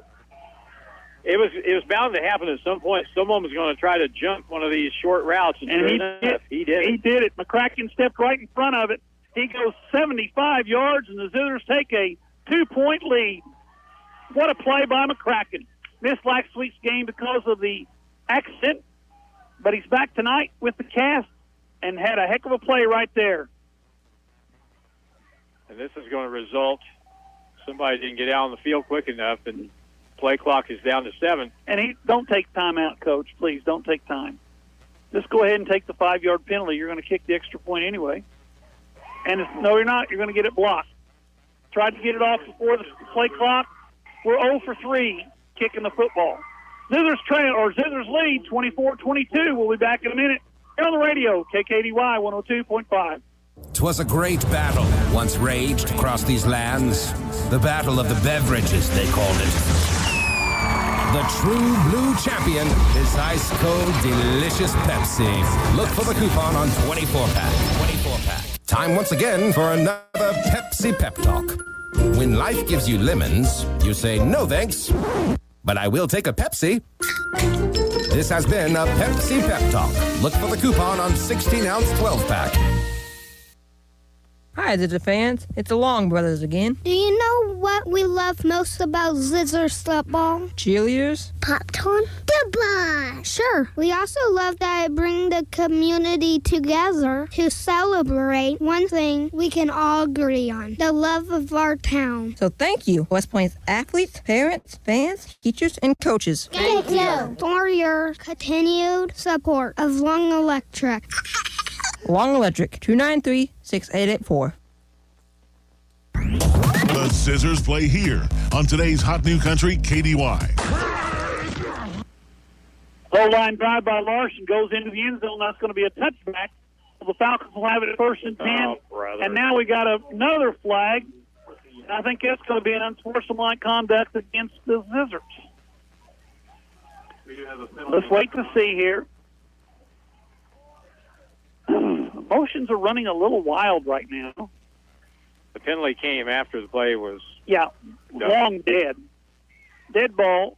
[SPEAKER 7] it was bound to happen at some point. Someone was going to try to jump one of these short routes. And he did.
[SPEAKER 6] He did it. McCracken stepped right in front of it. He goes 75 yards, and the Zizzers take a 2-point lead. What a play by McCracken. Missed last week's game because of the accident, but he's back tonight with the cast and had a heck of a play right there.
[SPEAKER 7] And this is going to result, somebody didn't get out on the field quick enough, and play clock is down to 7.
[SPEAKER 6] And don't take time out, Coach. Please, don't take time. Just go ahead and take the 5-yard penalty. You're going to kick the extra point anyway. And no, you're not. You're going to get it blocked. Tried to get it off before the play clock. We're 0 for 3 kicking the football. Zizzers lead 24-22. We'll be back in a minute. Here on the radio, KKDY 102.5.
[SPEAKER 9] 'Twas a great battle once raged across these lands. The battle of the beverages, they called it. The true blue champion is ice cold, delicious Pepsi. Look for the coupon on 24-pack. 24-pack. Time once again for another Pepsi Pep Talk. When life gives you lemons, you say no thanks, but I will take a Pepsi. This has been a Pepsi Pep Talk. Look for the coupon on 16-ounce 12-pack.
[SPEAKER 16] Hi, Zizzer fans. It's the Long Brothers again.
[SPEAKER 22] Do you know what we love most about Zizzer's football?
[SPEAKER 16] Cheerleaders?
[SPEAKER 22] Popcorn? Goodbye! Sure. We also love that it brings the community together to celebrate one thing we can all agree on, the love of our town.
[SPEAKER 16] So thank you, West Plains athletes, parents, fans, teachers, and coaches.
[SPEAKER 22] Thank you for your continued support of Long Electric.
[SPEAKER 16] Long Electric, 293-6884.
[SPEAKER 3] The Zizzers play here on today's Hot New Country KDY.
[SPEAKER 6] Low line drive by Larson goes into the end zone. That's going to be a touchback. The Falcons will have it at 1st and 10. And now we got another flag. I think that's going to be an unsportsmanlike conduct against the Zizzers. Let's wait to see here. Motions are running a little wild right now.
[SPEAKER 7] The penalty came after the play was
[SPEAKER 6] long dead. Dead ball.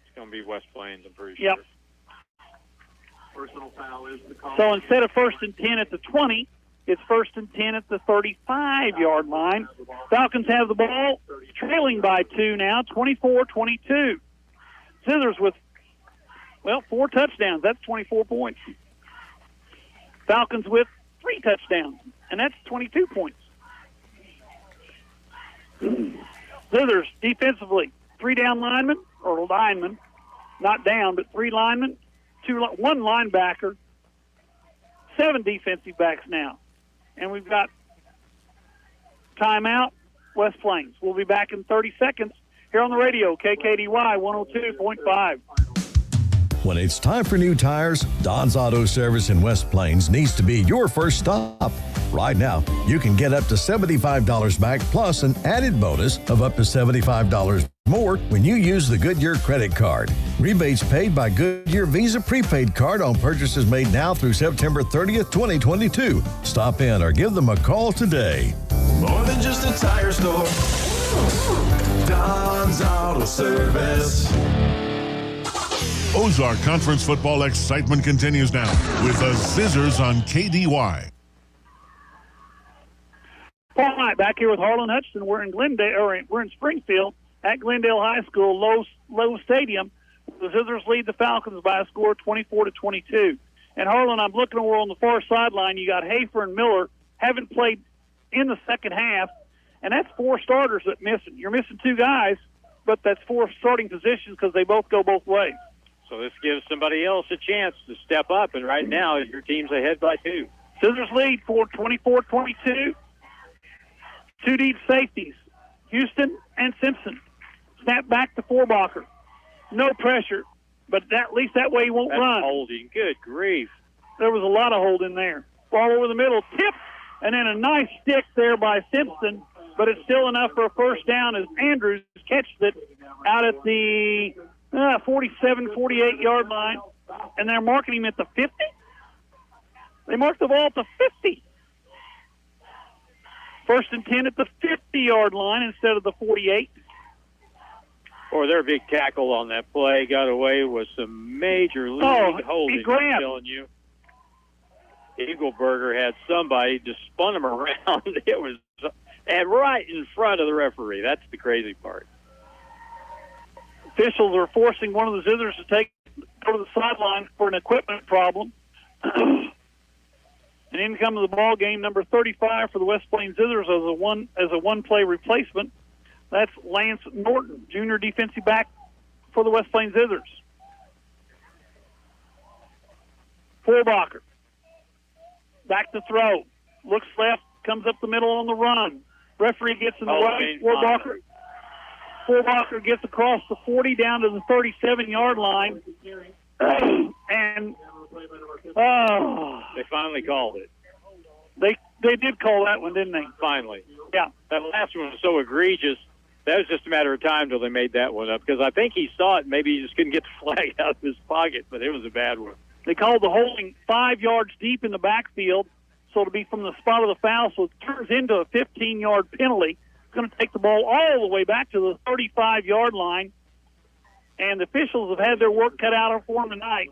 [SPEAKER 7] It's going to be West Plains, I'm pretty
[SPEAKER 6] sure.
[SPEAKER 8] Personal foul is the call.
[SPEAKER 6] So instead of 1st and 10 at the 20, it's 1st and 10 at the 35-yard line. Falcons have the ball, trailing by 2 now, 24-22. Zizzers with, 4 touchdowns. That's 24 points. Falcons with 3 touchdowns, and that's 22 points. Zizzers defensively, 3 down linemen, not down, but 3 linemen, 1 linebacker, 7 defensive backs now. And we've got timeout, West Plains. We'll be back in 30 seconds here on the radio, KKDY 102.5.
[SPEAKER 12] When it's time for new tires, Don's Auto Service in West Plains needs to be your first stop. Right now, you can get up to $75 back plus an added bonus of up to $75 more when you use the Goodyear credit card. Rebates paid by Goodyear Visa prepaid card on purchases made now through September 30th, 2022. Stop in or give them a call today.
[SPEAKER 21] More than just a tire store. Don's Auto Service.
[SPEAKER 3] Ozark Conference football excitement continues now with the Zizzers on KDY.
[SPEAKER 6] Paul Knight back here with Harlan Hutchinson. We're in Glendale, or we're in Springfield at Glendale High School, Low Stadium. The Zizzers lead the Falcons by a score of 24-22. And Harlan, I'm looking over on the far sideline. You got Hafer and Miller haven't played in the second half, and that's 4 starters that missing. You're missing 2 guys, but that's 4 starting positions because they both go both ways.
[SPEAKER 7] So this gives somebody else a chance to step up, and right now your team's ahead by 2.
[SPEAKER 6] Zizzers lead for 24-22. 2 deep safeties, Houston and Simpson. Snap back to Fuhrerbacher. No pressure, but at least that way he won't run.
[SPEAKER 7] Holding. Good grief.
[SPEAKER 6] There was a lot of holding there. Ball over the middle, tip, and then a nice stick there by Simpson, but it's still enough for a first down as Andrews catches it out at the 47, 48-yard line, and they're marking him at the 50. They marked the ball at the 50. 1st and 10 at the 50-yard line instead of the 48.
[SPEAKER 7] Or their big tackle on that play got away with some major league holding. I'm telling you. Eagleberger had somebody just spun him around. It was right in front of the referee. That's the crazy part.
[SPEAKER 6] Officials are forcing one of the Zizzers to go to the sideline for an equipment problem. And in comes the ball game, number 35 for the West Plains Zizzers as a one-play replacement. That's Lance Norton, junior defensive back for the West Plains Zizzers. Fuhrerbacher, back to throw. Looks left, comes up the middle on the run. Referee gets in the way. Fuhrerbacher gets across the 40 down to the 37-yard line. And
[SPEAKER 7] they finally called it.
[SPEAKER 6] They did call that one, didn't they?
[SPEAKER 7] Finally.
[SPEAKER 6] Yeah.
[SPEAKER 7] That last one was so egregious. That was just a matter of time till they made that one up, because I think he saw it. Maybe he just couldn't get the flag out of his pocket, but it was a bad one.
[SPEAKER 6] They called the holding 5 yards deep in the backfield, so it'll be from the spot of the foul, so it turns into a 15-yard penalty. It's going to take the ball all the way back to the 35-yard line, and the officials have had their work cut out for them tonight.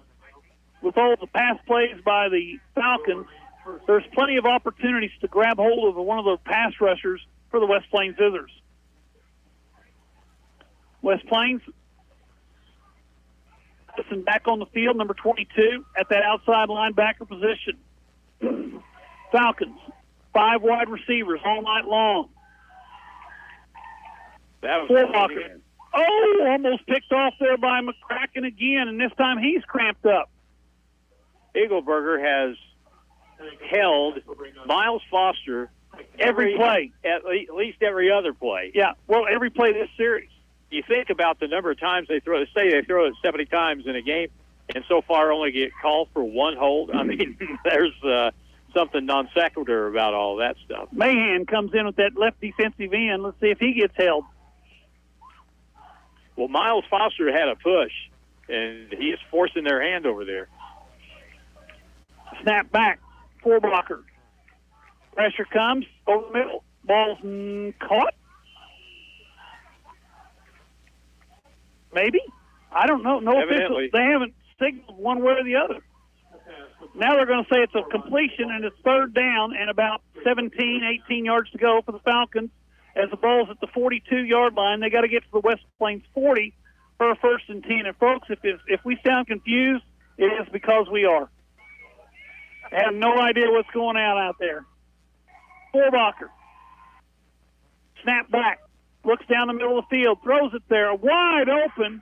[SPEAKER 6] With all the pass plays by the Falcons, there's plenty of opportunities to grab hold of one of the pass rushers for the West Plains Zizzers. West Plains, listen, back on the field, number 22, at that outside linebacker position. Falcons, 5 wide receivers all night long.
[SPEAKER 7] That was
[SPEAKER 6] Fuhrerbacher. Almost picked off there by McCracken again, and this time he's cramped up.
[SPEAKER 7] Eagleberger has held Miles Foster
[SPEAKER 6] Every play.
[SPEAKER 7] At least every other play.
[SPEAKER 6] Yeah, well, every play this series.
[SPEAKER 7] You think about the number of times they throw. Say they throw it 70 times in a game, and so far only get called for one hold. I mean, there's something non sequitur about all that stuff.
[SPEAKER 6] Mahan comes in with that left defensive end. Let's see if he gets held.
[SPEAKER 7] Well, Miles Foster had a push, and he is forcing their hand over there.
[SPEAKER 6] Snap back. Fuhrerbacher. Pressure comes over the middle. Ball's caught. Maybe. I don't know. No official. They haven't signaled one way or the other. Now they're going to say it's a completion, and it's third down and about 17, 18 yards to go for the Falcons. As the ball's at the 42-yard line, they got to get to the West Plains 40 for a 1st and 10. And folks, if we sound confused, it is because we are. I have no idea what's going on out there. Fuhrerbacher. Snap back. Looks down the middle of the field. Throws it there. Wide open.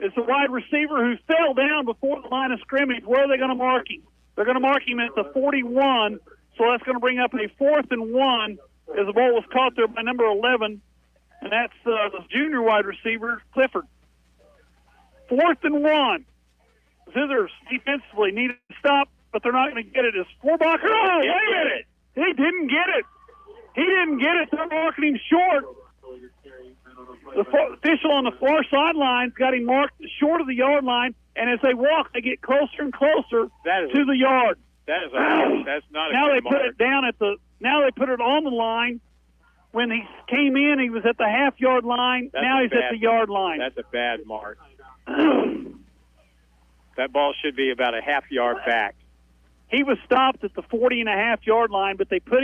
[SPEAKER 6] It's a wide receiver who fell down before the line of scrimmage. Where are they going to mark him? They're going to mark him at the 41. So that's going to bring up a 4th and 1 as the ball was caught there by number 11. And that's the junior wide receiver, Clifford. 4th and 1. Zizzers defensively need to stop, but they're not going to get it. It's Fuhrerbacher. Oh, wait a minute. He didn't get it. He didn't get it. They're marking him short. The official on the far sidelines got him marked short of the yard line, and as they walk, they get closer and closer to the yard.
[SPEAKER 7] That's not a
[SPEAKER 6] now
[SPEAKER 7] good
[SPEAKER 6] they put
[SPEAKER 7] mark.
[SPEAKER 6] it down at the. Now they put it on the line. When he came in, he was at the half-yard line. Now he's at the yard line.
[SPEAKER 7] That's a bad mark. That ball should be about a half-yard back.
[SPEAKER 6] He was stopped at the 40.5-yard line, but they put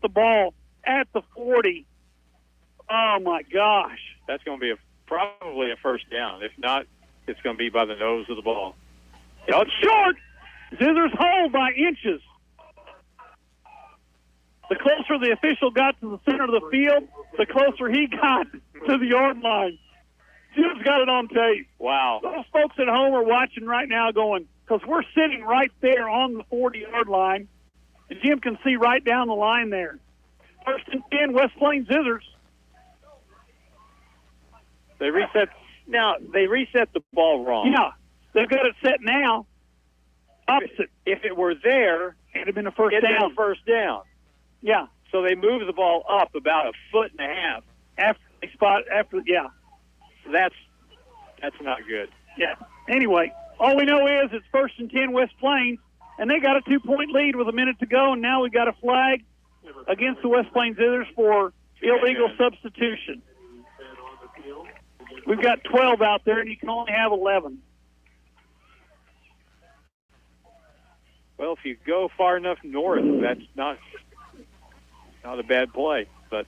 [SPEAKER 6] the ball at the 40. Oh my gosh!
[SPEAKER 7] That's going to be probably a 1st down. If not, it's going to be by the nose of the ball.
[SPEAKER 6] It's short. Zizzer's hold by inches. The closer the official got to the center of the field, the closer he got to the yard line. Jim's got it on tape.
[SPEAKER 7] Wow.
[SPEAKER 6] Those folks at home are watching right now going, because we're sitting right there on the 40-yard line, and Jim can see right down the line there. 1st and 10, West Plains Zizzers.
[SPEAKER 7] They reset the ball wrong.
[SPEAKER 6] Yeah, they've got it set now. Opposite.
[SPEAKER 7] If it were there,
[SPEAKER 6] it'd have been a first down.
[SPEAKER 7] It'd been a 1st down.
[SPEAKER 6] Yeah.
[SPEAKER 7] So they moved the ball up about 1.5 feet
[SPEAKER 6] yeah.
[SPEAKER 7] That's not good.
[SPEAKER 6] Yeah. Anyway, all we know is it's 1st and 10 West Plains, and they got a 2-point lead with a minute to go, and now we got a flag against the West Plains Zizzers for illegal substitution. We've got 12 out there, and you can only have 11.
[SPEAKER 7] Well, if you go far enough north, that's not a bad play. But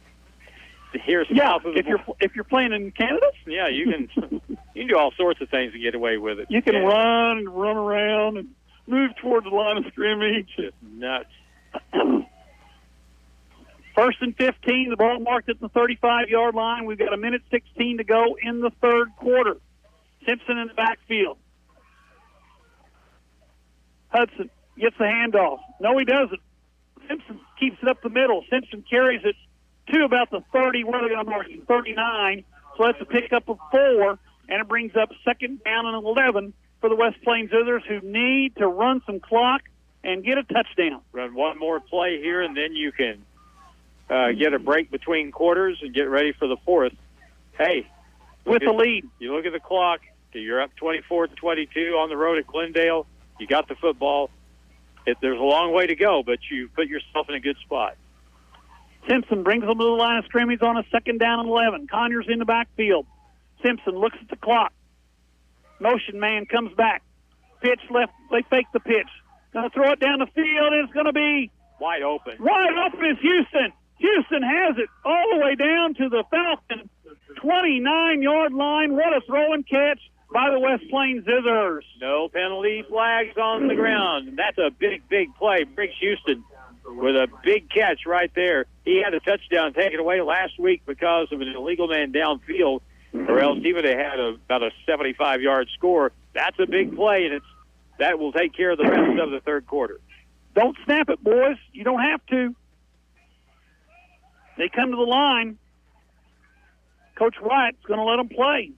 [SPEAKER 7] here south of the
[SPEAKER 6] if you're playing in Canada,
[SPEAKER 7] yeah, you can do all sorts of things to get away with it.
[SPEAKER 6] You can run and run around and move toward the line of scrimmage.
[SPEAKER 7] Just nuts.
[SPEAKER 6] 1st and 15, the ball marked at the 35-yard line. We've got 1:16 to go in the 3rd quarter. Simpson in the backfield. Hudson gets the handoff. No, he doesn't. Simpson keeps it up the middle. Simpson carries it to about the 30. Where are they going to mark him? 39. So that's a pickup of 4, and it brings up 2nd down and 11 for the West Plains Zizzers, who need to run some clock and get a touchdown.
[SPEAKER 7] Run one more play here, and then you can get a break between quarters and get ready for the 4th. Hey,
[SPEAKER 6] with the lead.
[SPEAKER 7] You look at the clock. You're up 24-22 on the road at Glendale. You got the football. There's a long way to go, but you put yourself in a good spot.
[SPEAKER 6] Simpson brings them to the line of scrimmage on a 2nd down and 11. Conyers in the backfield. Simpson looks at the clock. Motion man comes back. Pitch left. They fake the pitch. Going to throw it down the field, and it's going to be
[SPEAKER 7] wide open.
[SPEAKER 6] Wide open is Houston. Houston has it all the way down to the Falcon 29-yard line. What a throw and catch by the West Plains Zizzers.
[SPEAKER 7] No penalty flags on the ground. That's a big, big play. Briggs Houston with a big catch right there. He had a touchdown taken away last week because of an illegal man downfield, or else he would have had about a 75-yard score. That's a big play, and that will take care of the rest of the 3rd quarter.
[SPEAKER 6] Don't snap it, boys. You don't have to. They come to the line. Coach Wyatt's going to let them play.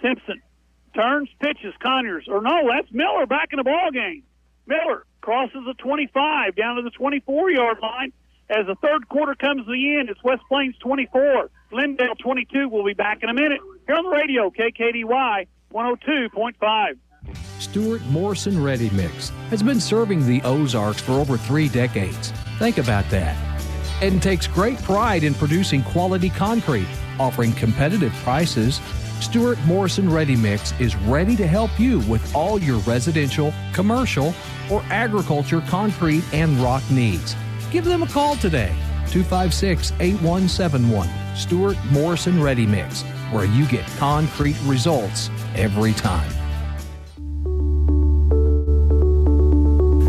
[SPEAKER 6] Simpson turns, pitches, Conyers. Or no, that's Miller back in the ball game. Miller crosses the 25 down to the 24-yard line. As the third quarter comes to the end, it's West Plains 24, Glendale 22. We'll be back in a minute here on the radio, KKDY 102.5.
[SPEAKER 13] Stuart Morrison Ready Mix has been serving the Ozarks for over 3 decades. Think about that. And takes great pride in producing quality concrete, offering competitive prices. Stuart Morrison Ready Mix is ready to help you with all your residential, commercial, or agriculture concrete and rock needs. Give them a call today, 256-8171. Stuart Morrison Ready Mix, where you get concrete results every time.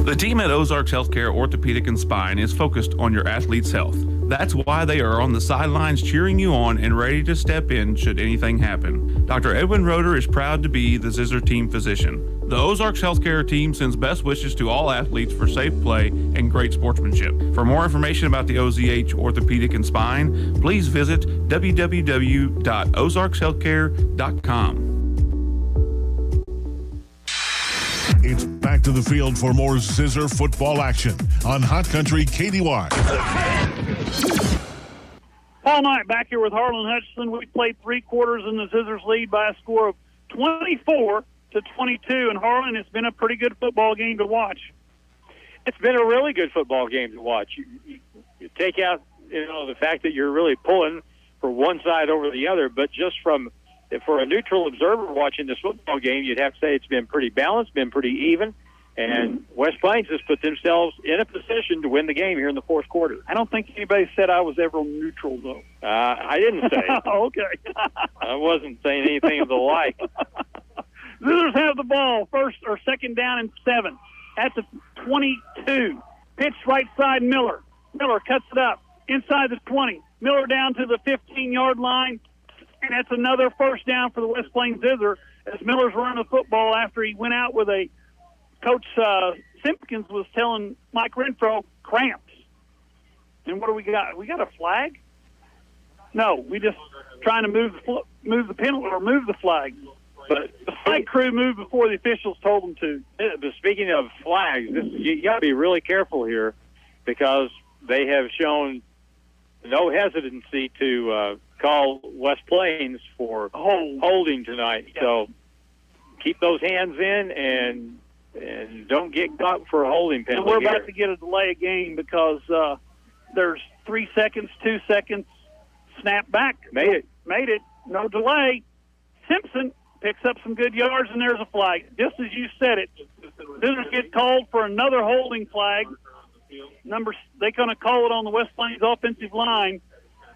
[SPEAKER 11] The team at Ozarks Healthcare Orthopedic and Spine is focused on your athlete's health. That's why they are on the sidelines cheering you on and ready to step in should anything happen. Dr. Edwin Roeder is proud to be the Zizzer team physician. The Ozarks Healthcare team sends best wishes to all athletes for safe play and great sportsmanship. For more information about the OZH Orthopedic and Spine, please visit www.ozarkshealthcare.com.
[SPEAKER 3] It's back to the field for more Zizzer football action on Hot Country KDY.
[SPEAKER 6] All night back here with Harlan Hutchinson. We played 3 quarters in the Zizzers lead by a score of 24-22. And Harlan, it's been a pretty good football game to watch.
[SPEAKER 7] It's been a really good football game to watch. You take out, the fact that you're really pulling for one side over the other, but just for a neutral observer watching this football game, you'd have to say it's been pretty balanced, been pretty even, and West Plains has put themselves in a position to win the game here in the fourth quarter.
[SPEAKER 6] I don't think anybody said I was ever neutral, though.
[SPEAKER 7] I didn't say it.
[SPEAKER 6] Okay.
[SPEAKER 7] I wasn't saying anything of the like.
[SPEAKER 6] Zizzers have the ball, first or second down and 7 at the 22. Pitch right side, Miller. Miller cuts it up inside the 20. Miller down to the 15-yard line. And that's another first down for the West Plains Zizzer as Miller's running the football after he went out with a Coach Simpkins was telling Mike Renfro cramps. And what do we got? We got a flag? No, we just trying to move the penalty or move the flag. But the flag crew moved before the officials told them to.
[SPEAKER 7] But speaking of flags, you got to be really careful here because they have shown no hesitancy to call West Plains for holding tonight. Yeah. So keep those hands in and don't get caught for a holding penalty.
[SPEAKER 6] And we're about to get a delay of game because there's 3 seconds, 2 seconds, snap back.
[SPEAKER 7] Made it.
[SPEAKER 6] No delay. Simpson picks up some good yards, and there's a flag. Just as you said it, Zizzers get called for another holding flag. They're going to call it on the West Plains offensive line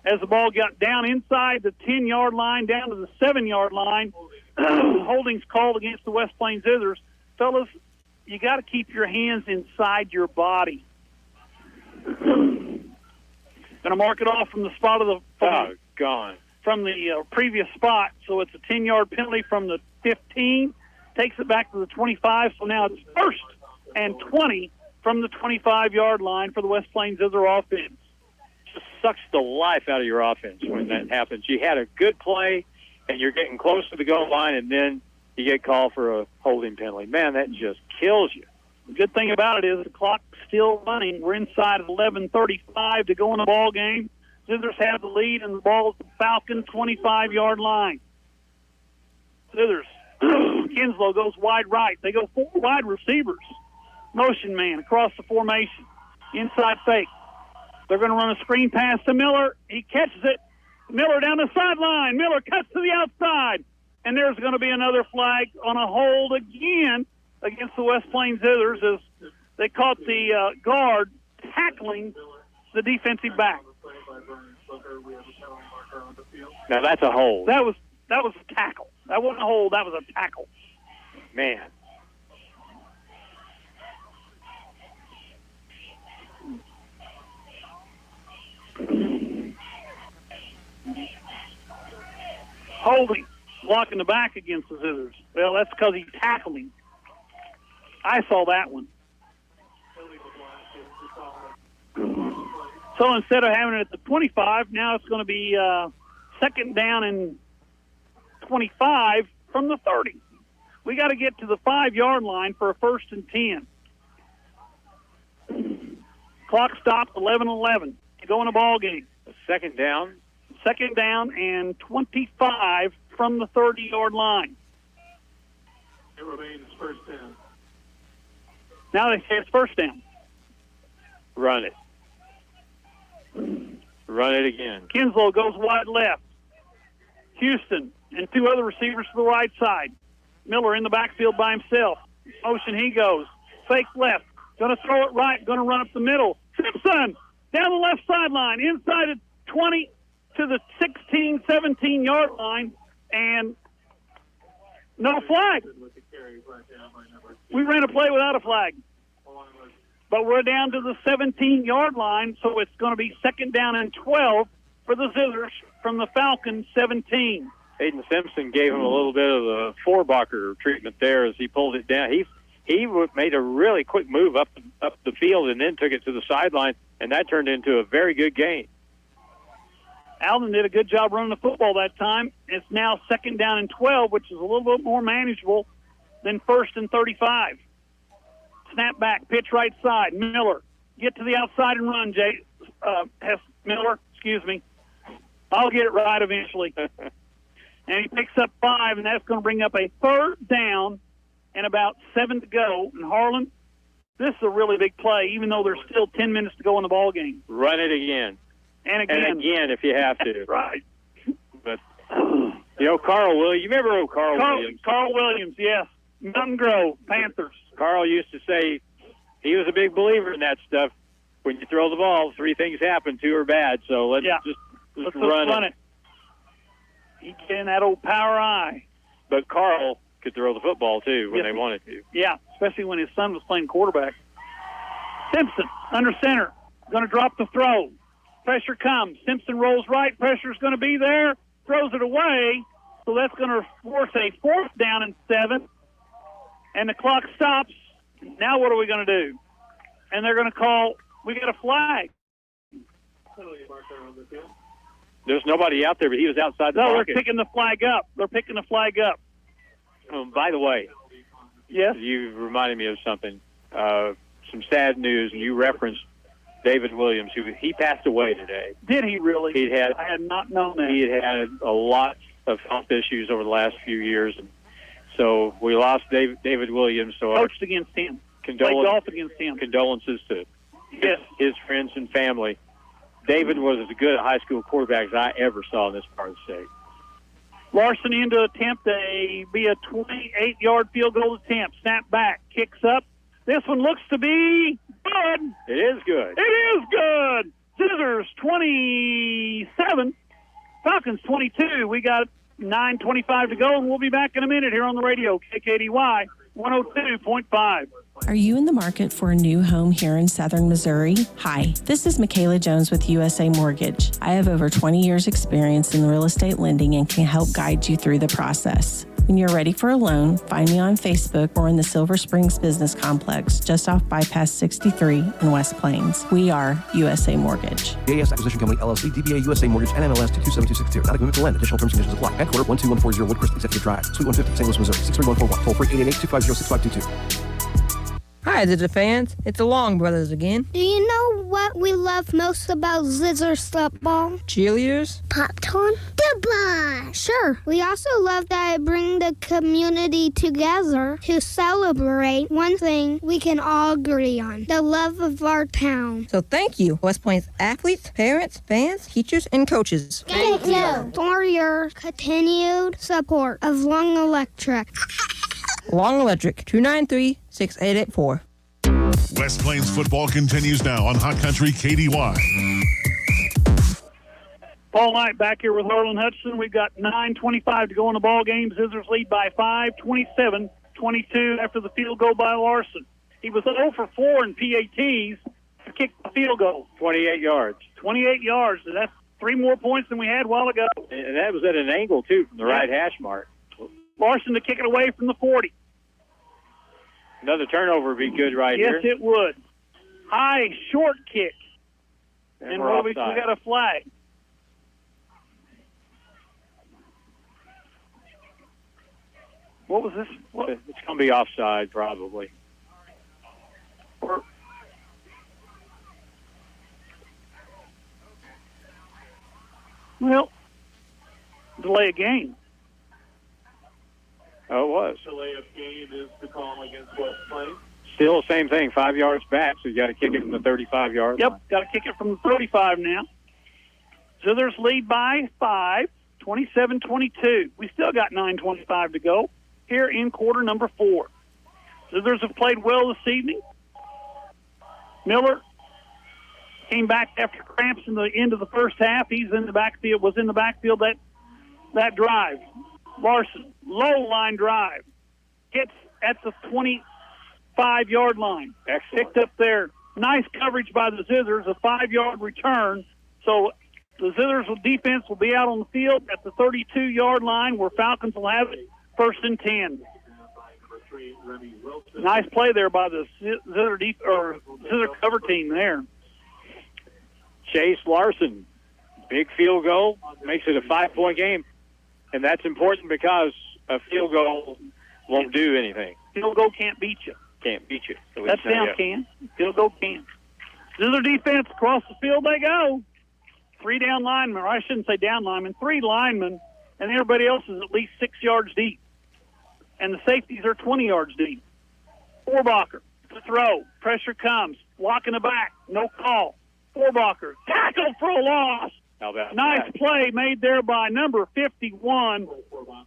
[SPEAKER 6] as the ball got down inside the 10-yard line, down to the 7-yard line. Holding's called against the West Plains Zizzers. Fellas, you got to keep your hands inside your body. Going to mark it off from the spot of the from the previous spot. So it's a 10-yard penalty from the 15. Takes it back to the 25. So now it's first and 20 from the 25-yard line for the West Plains Zizzer offense.
[SPEAKER 7] Just sucks the life out of your offense when that happens. You had a good play, and you're getting close to the goal line, and then you get called for a holding penalty. Man, that just kills you.
[SPEAKER 6] The good thing about it is the clock's still running. We're inside of 11:35 to go in the ball game. Zizzers have the lead, and the ball is the Falcon 25-yard line. Zizzers. Kinslow goes wide right. They go 4 wide receivers. Motion man across the formation. Inside fake. They're going to run a screen pass to Miller. He catches it. Miller down the sideline. Miller cuts to the outside. And there's going to be another flag on a hold again against the West Plains Zizzers as they caught the guard tackling the defensive back.
[SPEAKER 7] Now that's a hold.
[SPEAKER 6] That was a tackle. That wasn't a hold. That was a tackle.
[SPEAKER 7] Man.
[SPEAKER 6] Holding, blocking the back against the Zizzers. Well, that's because he tackled him. I saw that one. So instead of having it at the 25, now it's going to be second down and 25 from the 30. We got to get to the 5-yard line for a 1st and 10. Clock stopped, 11-11 to go in a ball game.
[SPEAKER 7] Second down.
[SPEAKER 6] Second down and 25 from the 30-yard line.
[SPEAKER 8] It remains first down.
[SPEAKER 6] Now they say it's first down.
[SPEAKER 7] Run it. Run it again.
[SPEAKER 6] Kinslow goes wide left. Houston and 2 other receivers to the right side. Miller in the backfield by himself. Motion he goes. Fake left. Going to throw it right. Going to run up the middle. Simpson down the left sideline. Inside the 20 to the 16, 17-yard line. And no flag. We ran a play without a flag. But we're down to the 17-yard line, so it's going to be second down and 12 for the Zizzers from the Falcons 17.
[SPEAKER 7] Hayden Simpson gave him a little bit of the Fuhrerbacher treatment there as he pulled it down. He made a really quick move up the field and then took it to the sideline, and that turned into a very good gain.
[SPEAKER 6] Alden did a good job running the football that time. It's now second down and 12, which is a little bit more manageable than 1st and 35. Snap back, pitch right side. Miller, get to the outside and run, Miller, excuse me. I'll get it right eventually. And he picks up 5, and that's going to bring up a 3rd down and about 7 to go. And Harlan, this is a really big play, even though there's still 10 minutes to go in the ball game.
[SPEAKER 7] Run it again.
[SPEAKER 6] And again.
[SPEAKER 7] And again if you have to.
[SPEAKER 6] Right.
[SPEAKER 7] But, Carl Williams, you remember Carl Williams?
[SPEAKER 6] Carl Williams, yes. Mountain Grove, Panthers.
[SPEAKER 7] Carl used to say he was a big believer in that stuff. When you throw the ball, 3 things happen, 2 are bad. So let's run it.
[SPEAKER 6] He getting that old power eye.
[SPEAKER 7] But Carl could throw the football, too, when they wanted to.
[SPEAKER 6] Yeah, especially when his son was playing quarterback. Simpson, under center, going to drop the throw. Pressure comes. Simpson rolls right. Pressure's going to be there. Throws it away. So that's going to force a 4th down and 7. And the clock stops. Now what are we going to do? And they're going to call, we got a flag.
[SPEAKER 7] There's nobody out there, but he was outside the
[SPEAKER 6] pocket.
[SPEAKER 7] pocket.
[SPEAKER 6] They're picking the flag up. They're picking the flag up.
[SPEAKER 7] By the way,
[SPEAKER 6] yes,
[SPEAKER 7] you reminded me of something. Some sad news, and you referenced David Williams, he passed away today.
[SPEAKER 6] Did he really?
[SPEAKER 7] I
[SPEAKER 6] had not known that.
[SPEAKER 7] He had a lot of health issues over the last few years, and so we lost David Williams. So
[SPEAKER 6] coached against him. Played golf against him.
[SPEAKER 7] Condolences to his friends and family. David was as good a high school quarterback as I ever saw in this part of the state.
[SPEAKER 6] Larson in to attempt a 28-yard field goal attempt. Snap back, kicks up. This one looks to be good.
[SPEAKER 7] It is good.
[SPEAKER 6] It is good. Zizzers 27, Falcons 22. We got 9:25 to go, and we'll be back in a minute here on the radio, KKDY 102.5.
[SPEAKER 17] Are you in the market for a new home here in southern Missouri? Hi, this is Michaela Jones with USA Mortgage. I have over 20 years experience in real estate lending and can help guide you through the process. When you're ready for a loan, find me on Facebook or in the Silver Springs Business Complex, just off Bypass 63 in West Plains. We are USA Mortgage.
[SPEAKER 18] AS Acquisition Company, LLC, DBA USA Mortgage, NMLS 227262. Not a commitment to lend. Additional terms and conditions apply. Headquarter 12140 Woodcrest Executive Drive, Suite 150, St. Louis, Missouri. 63141. Toll free 888-250-6522.
[SPEAKER 16] Hi, Zizzer fans. It's the Long Brothers again.
[SPEAKER 22] Do you know what we love most about Zizzer football?
[SPEAKER 16] Cheerleaders?
[SPEAKER 22] Popcorn? Goodbye! Sure. We also love that it brings the community together to celebrate one thing we can all agree on, the love of our town.
[SPEAKER 16] So thank you, West Plains athletes, parents, fans, teachers, and coaches.
[SPEAKER 22] Thank you for your continued support of Long Electric.
[SPEAKER 16] Long Electric, 293-6884.
[SPEAKER 3] West Plains football continues now on Hot Country KDY.
[SPEAKER 6] Paul Knight back here with Harlan Hudson. We've got 9:25 to go in the ball game. Zizzers lead by 5, 27-22 after the field goal by Larson. He was 0 for 4 in PATs to kick the field goal.
[SPEAKER 7] 28 yards.
[SPEAKER 6] 28 yards. That's 3 more points than we had a while ago.
[SPEAKER 7] And that was at an angle, too, from the right hash mark.
[SPEAKER 6] Larson to kick it away from the 40.
[SPEAKER 7] Another turnover would be good here.
[SPEAKER 6] Yes, it would. High, short kick. And
[SPEAKER 7] we're
[SPEAKER 6] we
[SPEAKER 7] offside.
[SPEAKER 6] got a flag. What was this? What?
[SPEAKER 7] It's going to be offside, probably.
[SPEAKER 6] Well, delay a game.
[SPEAKER 7] Oh, it was.
[SPEAKER 8] Delay of game is the call against West Plains.
[SPEAKER 7] Still the same thing, 5 yards back, so you got to kick it from the 35-yard line.
[SPEAKER 6] Yep, got to kick it from the 35 now. Zithers lead by 5, 27-22. We still got 9:25 to go here in quarter number 4. Zithers have played well this evening. Miller came back after cramps in the end of the first half. He's in the backfield, was in the backfield that drive. Larson, low line drive. Hits at the 25-yard line. Picked up there. Nice coverage by the Zithers, a 5-yard return. So the Zithers defense will be out on the field at the 32-yard line where Falcons will have it 1st and 10. Nice play there by the Zither cover team there.
[SPEAKER 7] Chase Larson, big field goal, makes it a 5-point game. And that's important because a field goal won't do anything.
[SPEAKER 6] Field goal can't beat you.
[SPEAKER 7] Can't beat you.
[SPEAKER 6] Touchdown can. Field goal can. Zither defense across the field they go. 3 down linemen, or I shouldn't say down linemen, 3 linemen, and everybody else is at least 6 yards deep. And the safeties are 20 yards deep. Fuhrerbacher to throw. Pressure comes. Block in the back. No call. Fuhrerbacher tackle for a loss.
[SPEAKER 7] How about
[SPEAKER 6] nice
[SPEAKER 7] that?
[SPEAKER 6] play made there by number 51.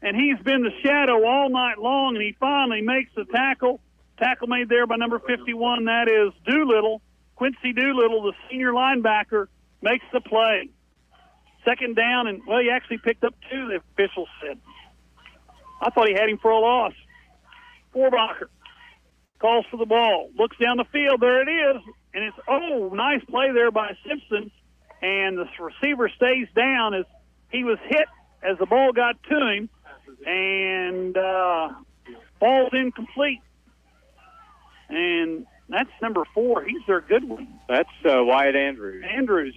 [SPEAKER 6] And he's been the shadow all night long, and he finally makes the tackle. Tackle made there by number 51. That is Doolittle. Quincy Doolittle, the senior linebacker, makes the play. 2nd down, and, well, he actually picked up 2, the officials said. I thought he had him for a loss. Fuhrerbacher calls for the ball, looks down the field. There it is. And it's, nice play there by Simpson. And the receiver stays down as he was hit as the ball got to him. And ball's incomplete. And that's number 4. He's their good one.
[SPEAKER 7] That's Wyatt Andrews.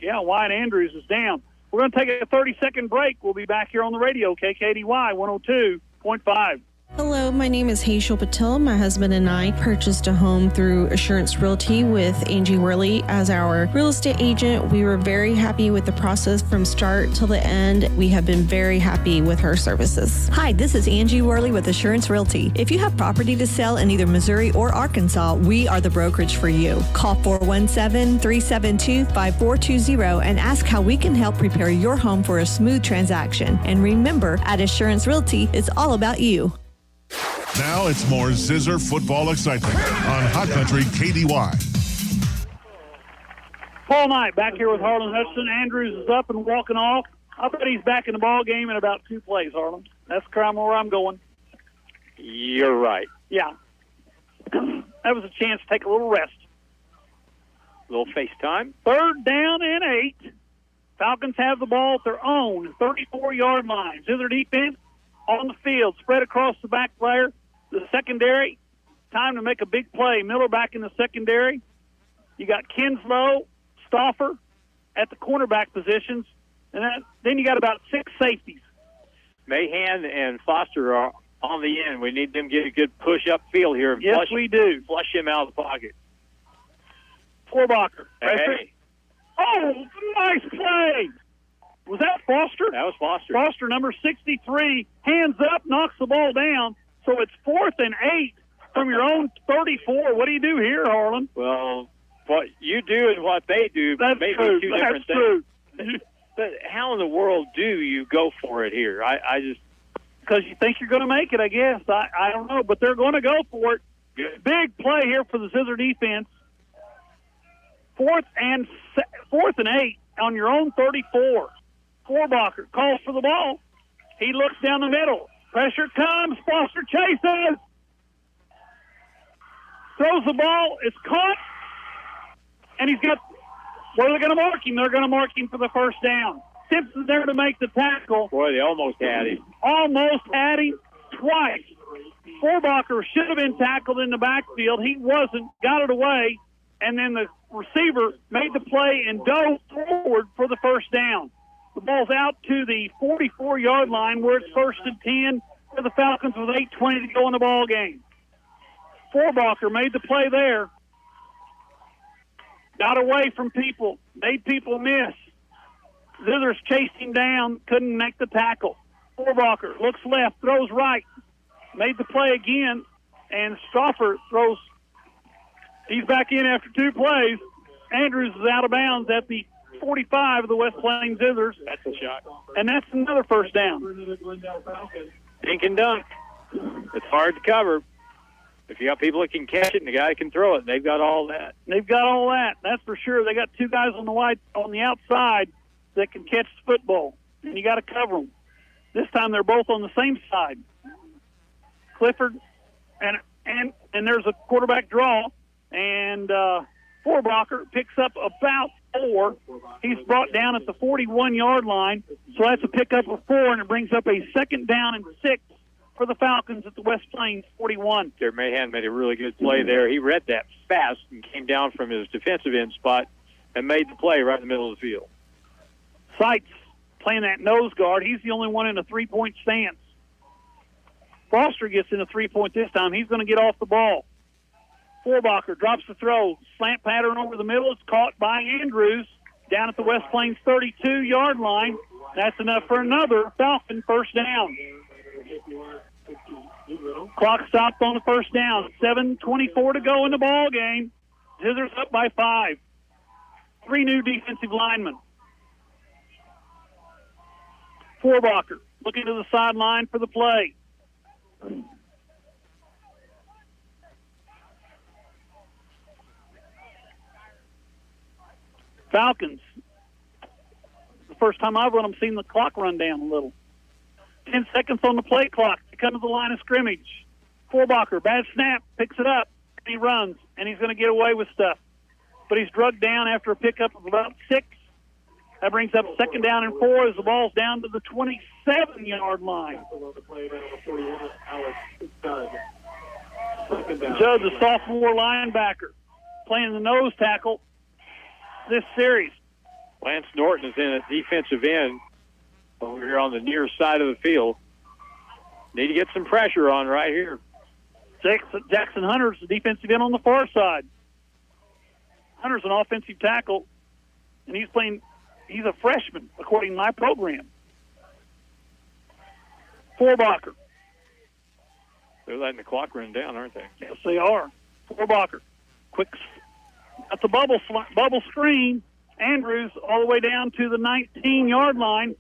[SPEAKER 6] Wyatt Andrews is down. We're going to take a 30-second break. We'll be back here on the radio, KKDY 102.5.
[SPEAKER 17] Hello, my name is Hazel Patel. My husband and I purchased a home through Assurance Realty with Angie Worley as our real estate agent. We were very happy with the process from start till the end. We have been very happy with her services.
[SPEAKER 10] Hi, this is Angie Worley with Assurance Realty. If you have property to sell in either Missouri or Arkansas, we are the brokerage for you. Call 417-372-5420 and ask how we can help prepare your home for a smooth transaction. And remember, at Assurance Realty, it's all about you.
[SPEAKER 3] Now it's more Zizzer football excitement on Hot Country KDY.
[SPEAKER 6] Paul Knight back here with Harlan Hudson. Andrews is up and walking off. I bet he's back in the ball game in about 2 plays, Harlan. That's kind of where I'm going.
[SPEAKER 7] You're right.
[SPEAKER 6] Yeah. That was a chance to take a little rest.
[SPEAKER 7] A little FaceTime.
[SPEAKER 6] 3rd down and 8. Falcons have the ball at their own 34-yard line. Zither defense on the field, spread across the back player. The secondary, time to make a big play. Miller back in the secondary. You got Kinslow, Stauffer at the cornerback positions. And then you got about 6 safeties.
[SPEAKER 7] Mahan and Foster are on the end. We need them to get a good push up field here.
[SPEAKER 6] Yes, we do.
[SPEAKER 7] Flush him out of the pocket.
[SPEAKER 6] Fuhrerbacher.
[SPEAKER 7] Hey.
[SPEAKER 6] Oh, nice play. Was that Foster?
[SPEAKER 7] That was Foster.
[SPEAKER 6] Foster, number 63, hands up, knocks the ball down. So it's 4th and 8 from your own 34. What do you do here, Harlan?
[SPEAKER 7] Well, what you do and what they do may be 2 different things. But how in the world do you go for it here? I just...
[SPEAKER 6] Because you think you're going to make it, I guess. I don't know, but they're going to go for it.
[SPEAKER 7] Good.
[SPEAKER 6] Big play here for the Zizzer defense. 4th and 8 on your own 34. Fuhrerbacher calls for the ball. He looks down the middle. Pressure comes. Foster chases. Throws the ball. It's caught. And he's got... Where are they going to mark him? They're going to mark him for the 1st down. Simpson's there to make the tackle.
[SPEAKER 7] Boy, they almost had him.
[SPEAKER 6] Almost had him twice. Fuhrerbacher should have been tackled in the backfield. He wasn't. Got it away. And then the receiver made the play and dove forward for the first down. The ball's out to the 44-yard line where it's 1st and 10 for the Falcons with 8:20 to go in the ball game. Fuhrerbacher made the play there. Got away from people, made people miss. Zizzer's chased him down, couldn't make the tackle. Fuhrerbacher looks left, throws right, made the play again, and Stauffer throws. He's back in after 2 plays. Andrews is out of bounds at the 45 of the West Plains Zizzers.
[SPEAKER 7] That's a shot.
[SPEAKER 6] And that's another first down.
[SPEAKER 7] Dink and dunk. It's hard to cover. If you got people that can catch it and the guy that can throw it, they've got all that.
[SPEAKER 6] They've got all that. That's for sure. They got 2 guys on the outside that can catch the football, and you got to cover them. This time they're both on the same side. Clifford and there's a quarterback draw, and Fuhrerbacher picks up about 4. He's brought down at the 41-yard line, so that's a pickup of 4, and it brings up a 2nd down and 6 for the Falcons at the West Plains 41.
[SPEAKER 7] Jared Mahan made a really good play there. He read that fast and came down from his defensive end spot and made the play right in the middle of the field.
[SPEAKER 6] Seitz playing that nose guard. He's the only one in a 3-point stance. Foster gets in a 3-point this time. He's going to get off the ball. Fuhrerbacher drops the throw. Slant pattern over the middle. It's caught by Andrews down at the West Plains 32-yard line. That's enough for another Falcon first down. Clock stopped on the first down. 7:24 to go in the ball game. Zizzer's up by 5. 3 new defensive linemen. Fuhrerbacher looking to the sideline for the play. Falcons. The first time I've run them, seen the clock run down a little. 10 seconds on the play clock to come to the line of scrimmage. Fuhrerbacher, bad snap, picks it up, and he runs, and he's going to get away with stuff. But he's drugged down after a pickup of about 6. That brings up 2nd down and 4 as the ball's down to the 27-yard line. Judd's a sophomore linebacker playing the nose tackle this series.
[SPEAKER 7] Lance Norton is in at defensive end over here on the near side of the field. Need to get some pressure on right here.
[SPEAKER 6] Jackson Hunter's the defensive end on the far side. Hunter's an offensive tackle, and he's a freshman, according to my program. Fuhrerbacher.
[SPEAKER 7] They're letting the clock run down, aren't they?
[SPEAKER 6] Yes, they are. Fuhrerbacher. Quick. That's a bubble screen. Andrews all the way down to the 19-yard line.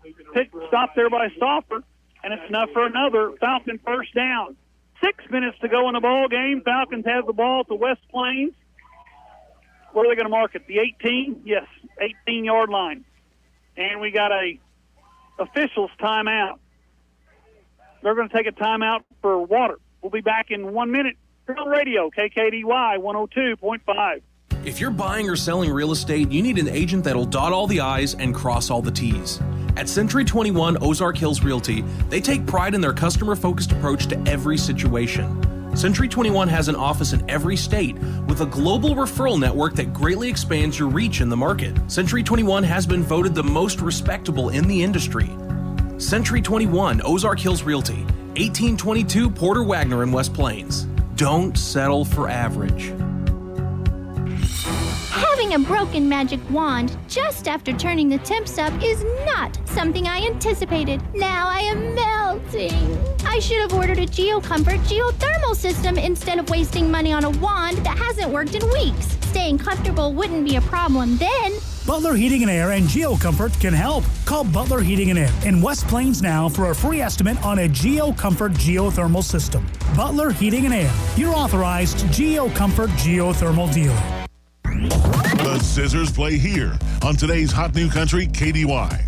[SPEAKER 6] Stopped there by Stauffer, and it's enough for another Falcon first down. 6 minutes to go in the ball game. Falcons have the ball at the West Plains. Where are they going to mark it? The 18? Yes, 18-yard line. And we got a officials timeout. They're going to take a timeout for water. We'll be back in 1 minute. Here on the radio, KKDY 102.5.
[SPEAKER 2] If you're buying or selling real estate, you need an agent that'll dot all the I's and cross all the T's. At Century 21 Ozark Hills Realty, they take pride in their customer-focused approach to every situation. Century 21 has an office in every state with a global referral network that greatly expands your reach in the market. Century 21 has been voted the most respectable in the industry. Century 21 Ozark Hills Realty, 1822 Porter Wagner in West Plains. Don't settle for average.
[SPEAKER 19] Having a broken magic wand just after turning the temps up is not something I anticipated. Now I am melting. I should have ordered a GeoComfort geothermal system instead of wasting money on a wand that hasn't worked in weeks. Staying comfortable wouldn't be a problem then.
[SPEAKER 23] Butler Heating and Air and GeoComfort can help. Call Butler Heating and Air in West Plains now for a free estimate on a GeoComfort geothermal system. Butler Heating and Air, your authorized GeoComfort geothermal dealer.
[SPEAKER 3] The Zizzers play here on today's Hot New Country KDY.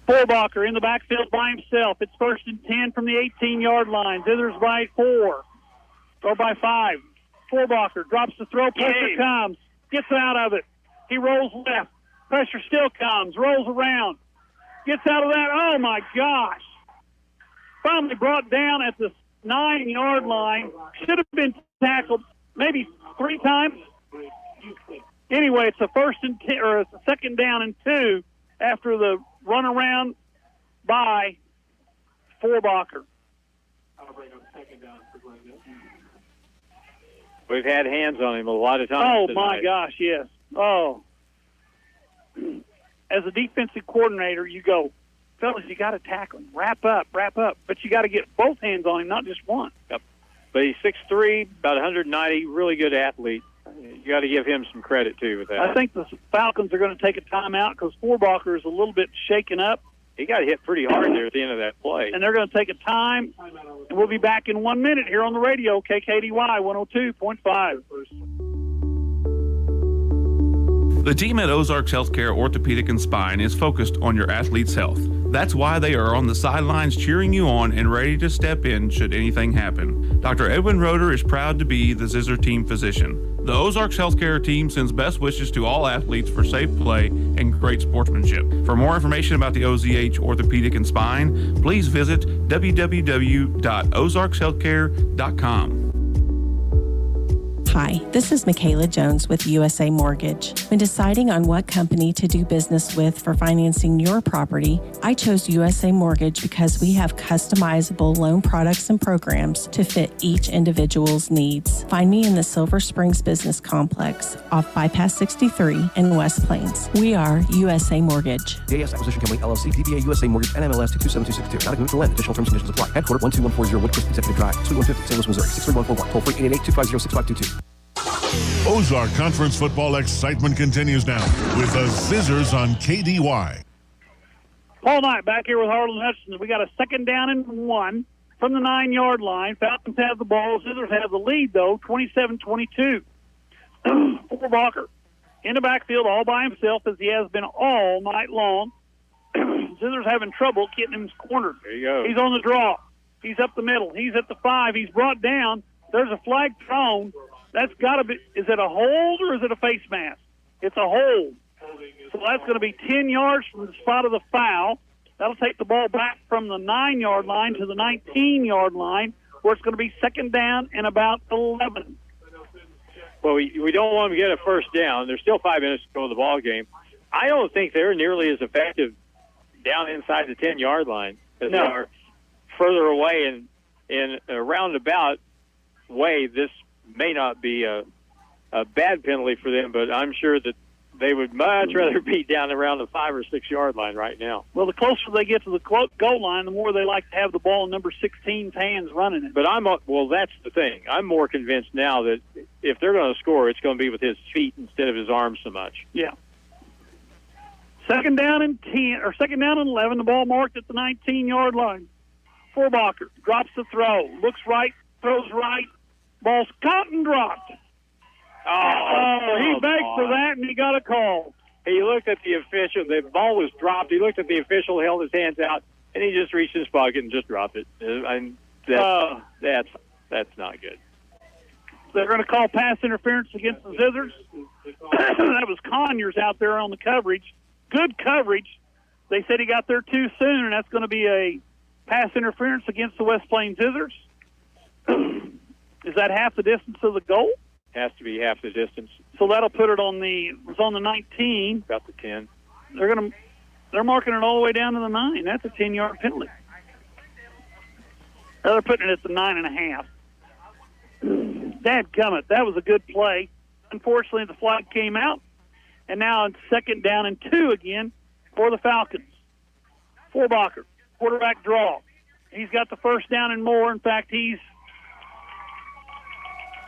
[SPEAKER 6] Fuhrerbacher in the backfield by himself. It's 1st and 10 from the 18-yard line. Zizzers by 4. Or by 5. Fuhrerbacher drops the throw. Pressure comes. Gets out of it. He rolls left. Pressure still comes. Rolls around. Gets out of that. Oh, my gosh. Finally brought down at the 9-yard line. Should have been tackled maybe 3 times. Anyway, it's a first and 10, or it's a second down and 2 after the run around by Fuhrerbacher.
[SPEAKER 8] I'll bring up second down for Glendale.
[SPEAKER 7] We've had hands on him a lot of times
[SPEAKER 6] Oh,
[SPEAKER 7] tonight.
[SPEAKER 6] my gosh, yes. Oh. As a defensive coordinator, you go, fellas, you got to tackle him. Wrap up. But you got to get both hands on him, not just one.
[SPEAKER 7] Yep. But he's 6'3", about 190, really good athlete. You got to give him some credit, too, with that.
[SPEAKER 6] I think the Falcons are going to take a timeout because Fuhrerbacher is a little bit shaken up.
[SPEAKER 7] He got hit pretty hard there at the end of that play.
[SPEAKER 6] And they're going to take a time, and we'll be back in 1 minute here on the radio, KKDY 102.5.
[SPEAKER 11] The team at Ozarks Healthcare Orthopedic and Spine is focused on your athlete's health. That's why they are on the sidelines cheering you on and ready to step in should anything happen. Dr. Edwin Roeder is proud to be the Zizzer team physician. The Ozarks Healthcare team sends best wishes to all athletes for safe play and great sportsmanship. For more information about the OZH Orthopedic and Spine, please visit www.ozarkshealthcare.com.
[SPEAKER 17] Hi, this is Michaela Jones with USA Mortgage. When deciding on what company to do business with for financing your property, I chose USA Mortgage because we have customizable loan products and programs to fit each individual's needs. Find me in the Silver Springs Business Complex off Bypass 63 in West Plains. We are USA Mortgage.
[SPEAKER 18] JS Acquisition Company, LLC, DBA USA Mortgage, NMLS 227262. Not a commitment to lend. Additional terms and conditions apply. Headquartered 12140 Woodcrest Executive Drive, Suite 150, St. Louis, Missouri. 63141. Toll free 888-250-6522.
[SPEAKER 3] Ozark Conference football excitement continues now with the Zizzers on KDY.
[SPEAKER 6] Paul Knight back here with Harlan Hutchinson. We got a second down and 1 from the 9-yard line. Falcons have the ball. Zizzers have the lead, though, 27-22. Fuhrerbacher in the backfield all by himself, as he has been all night long. Zizzer's having trouble getting him cornered.
[SPEAKER 7] There you go.
[SPEAKER 6] He's on the draw. He's up the middle. He's at the 5. He's brought down. There's a flag thrown. That's got to be, is it a hold or is it a face mask? It's a hold. So that's going to be 10 yards from the spot of the foul. That'll take the ball back from the 9-yard line to the 19-yard line, where it's going to be second down and about 11.
[SPEAKER 7] Well, we don't want to get a first down. There's still 5 minutes to go in the ball game. I don't think they're nearly as effective down inside the 10-yard line as they are further away. In a roundabout way, this may not be a bad penalty for them, but I'm sure that they would much rather be down around the 5 or 6 yard line right now.
[SPEAKER 6] Well, the closer they get to the goal line, the more they like to have the ball in number 16's hands running it.
[SPEAKER 7] But that's the thing. I'm more convinced now that if they're going to score, it's going to be with his feet instead of his arms so much.
[SPEAKER 6] Yeah. Second down and 10, or second down and 11. The ball marked at the 19-yard line. Fuhrerbacher drops the throw, looks right, throws right. Ball's caught and dropped. He begged for that, and he got a call.
[SPEAKER 7] He looked at the official. The ball was dropped. He looked at the official, held his hands out, and he just reached his pocket and just dropped it. And that's not good.
[SPEAKER 6] They're going to call pass interference against the Zizzers. That was Conyers out there on the coverage. Good coverage. They said he got there too soon, and that's going to be a pass interference against the West Plains Zizzers. Is that half the distance of the goal?
[SPEAKER 7] Has to be half the distance.
[SPEAKER 6] So that'll put it on the 19.
[SPEAKER 7] About the 10.
[SPEAKER 6] They're marking it all the way down to the 9. That's a 10-yard penalty. They're putting it at the 9.5. Dadgummit, that was a good play. Unfortunately, the flag came out, and now it's second down and 2 again for the Falcons. Fuhrerbacher, quarterback draw. He's got the first down and more. In fact, he's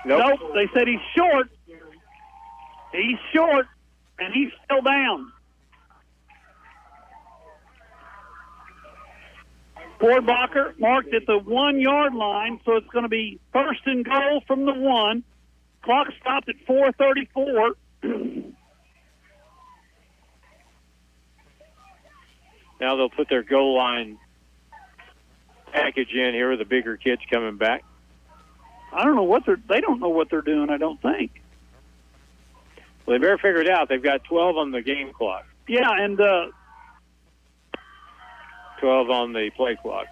[SPEAKER 6] Nope. They said he's short. He's short, and he's still down. Fuhrerbacher marked at the 1-yard line, so it's going to be first and goal from the 1. Clock stopped at 4:34.
[SPEAKER 7] Now they'll put their goal line package in here with the bigger kids coming back.
[SPEAKER 6] I don't know they don't know what they're doing, I don't think.
[SPEAKER 7] Well, they better figure it out. They've got 12 on the game clock.
[SPEAKER 6] Yeah, and
[SPEAKER 7] 12 on the play clock.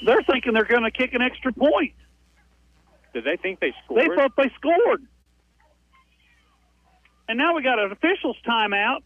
[SPEAKER 6] They're thinking they're going to kick an extra point.
[SPEAKER 7] Did they think they scored?
[SPEAKER 6] They thought they scored. And now we got an official's timeout.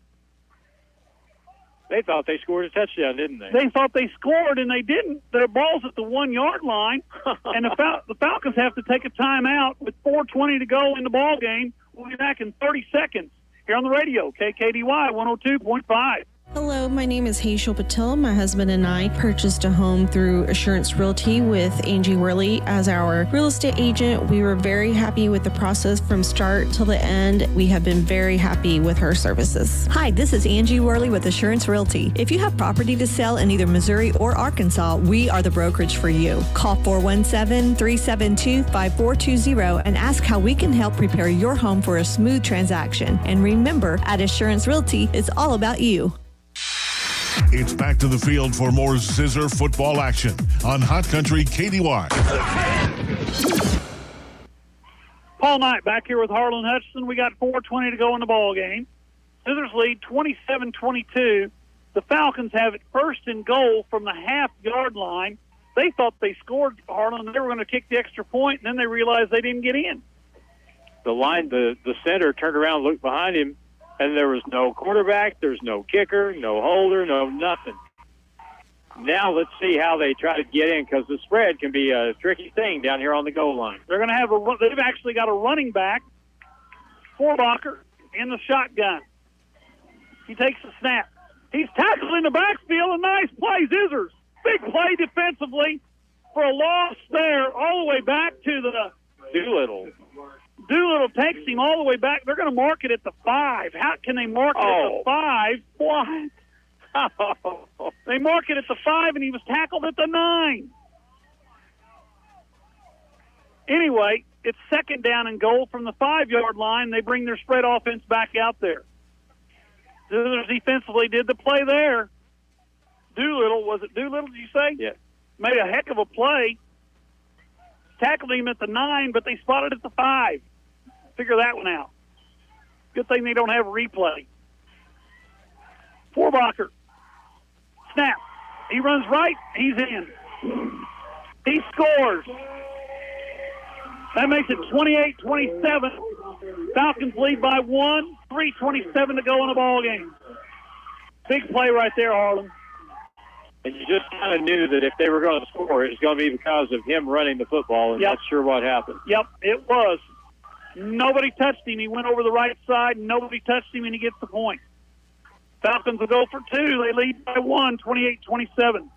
[SPEAKER 7] They thought they scored a touchdown, didn't they?
[SPEAKER 6] They thought they scored, and they didn't. Their ball's at the 1 yard line, and the Falcons have to take a timeout with 4:20 to go in the ball game. We'll be back in 30 seconds here on the radio, KKDY 102.5.
[SPEAKER 17] Hello, my name is Hazel Patel. My husband and I purchased a home through Assurance Realty with Angie Worley as our real estate agent. We were very happy with the process from start till the end. We have been very happy with her services.
[SPEAKER 10] Hi, this is Angie Worley with Assurance Realty. If you have property to sell in either Missouri or Arkansas, we are the brokerage for you. Call 417-372-5420 and ask how we can help prepare your home for a smooth transaction. And remember, at Assurance Realty, it's all about you.
[SPEAKER 3] It's back to the field for more Zizzer football action on Hot Country KDY.
[SPEAKER 6] Paul Knight back here with Harlan Hutchinson. We got 4:20 to go in the ball game. Scissors lead 27-22. The Falcons have it first and goal from the half-yard line. They thought they scored, Harlan. They were going to kick the extra point, and then they realized they didn't get in.
[SPEAKER 7] The center turned around, looked behind him, and there was no quarterback, there's no kicker, no holder, no nothing. Now let's see how they try to get in, because the spread can be a tricky thing down here on the goal line.
[SPEAKER 6] They're going to have they've actually got a running back, Fuhrerbacher, in the shotgun. He takes the snap. He's tackled in the backfield. A nice play, Zizzers. Big play defensively for a loss there, all the way back to the
[SPEAKER 7] Doolittle.
[SPEAKER 6] Doolittle takes him all the way back. They're going to mark it at the 5. How can they mark it at the 5? What? They mark it at the 5, and he was tackled at the 9. Anyway, it's second down and goal from the 5-yard line. They bring their spread offense back out there. Zizzers defensively did the play there. Doolittle, was it Doolittle, did you say?
[SPEAKER 7] Yeah.
[SPEAKER 6] Made a heck of a play. Tackled him at the 9, but they spotted at the 5. Figure that one out. Good thing they don't have a replay. Fuhrerbacher. Snap. He runs right. He's in. He scores. That makes it 28-27. Falcons lead by 1. 3:27 to go in the ball game. Big play right there, Harlan.
[SPEAKER 7] And you just kind of knew that if they were going to score, it was going to be because of him running the football, and that's sure what happened.
[SPEAKER 6] Yep, it was. Nobody touched him. He went over the right side. Nobody touched him, and he gets the point. Falcons will go for 2. They lead by 1, 28-27.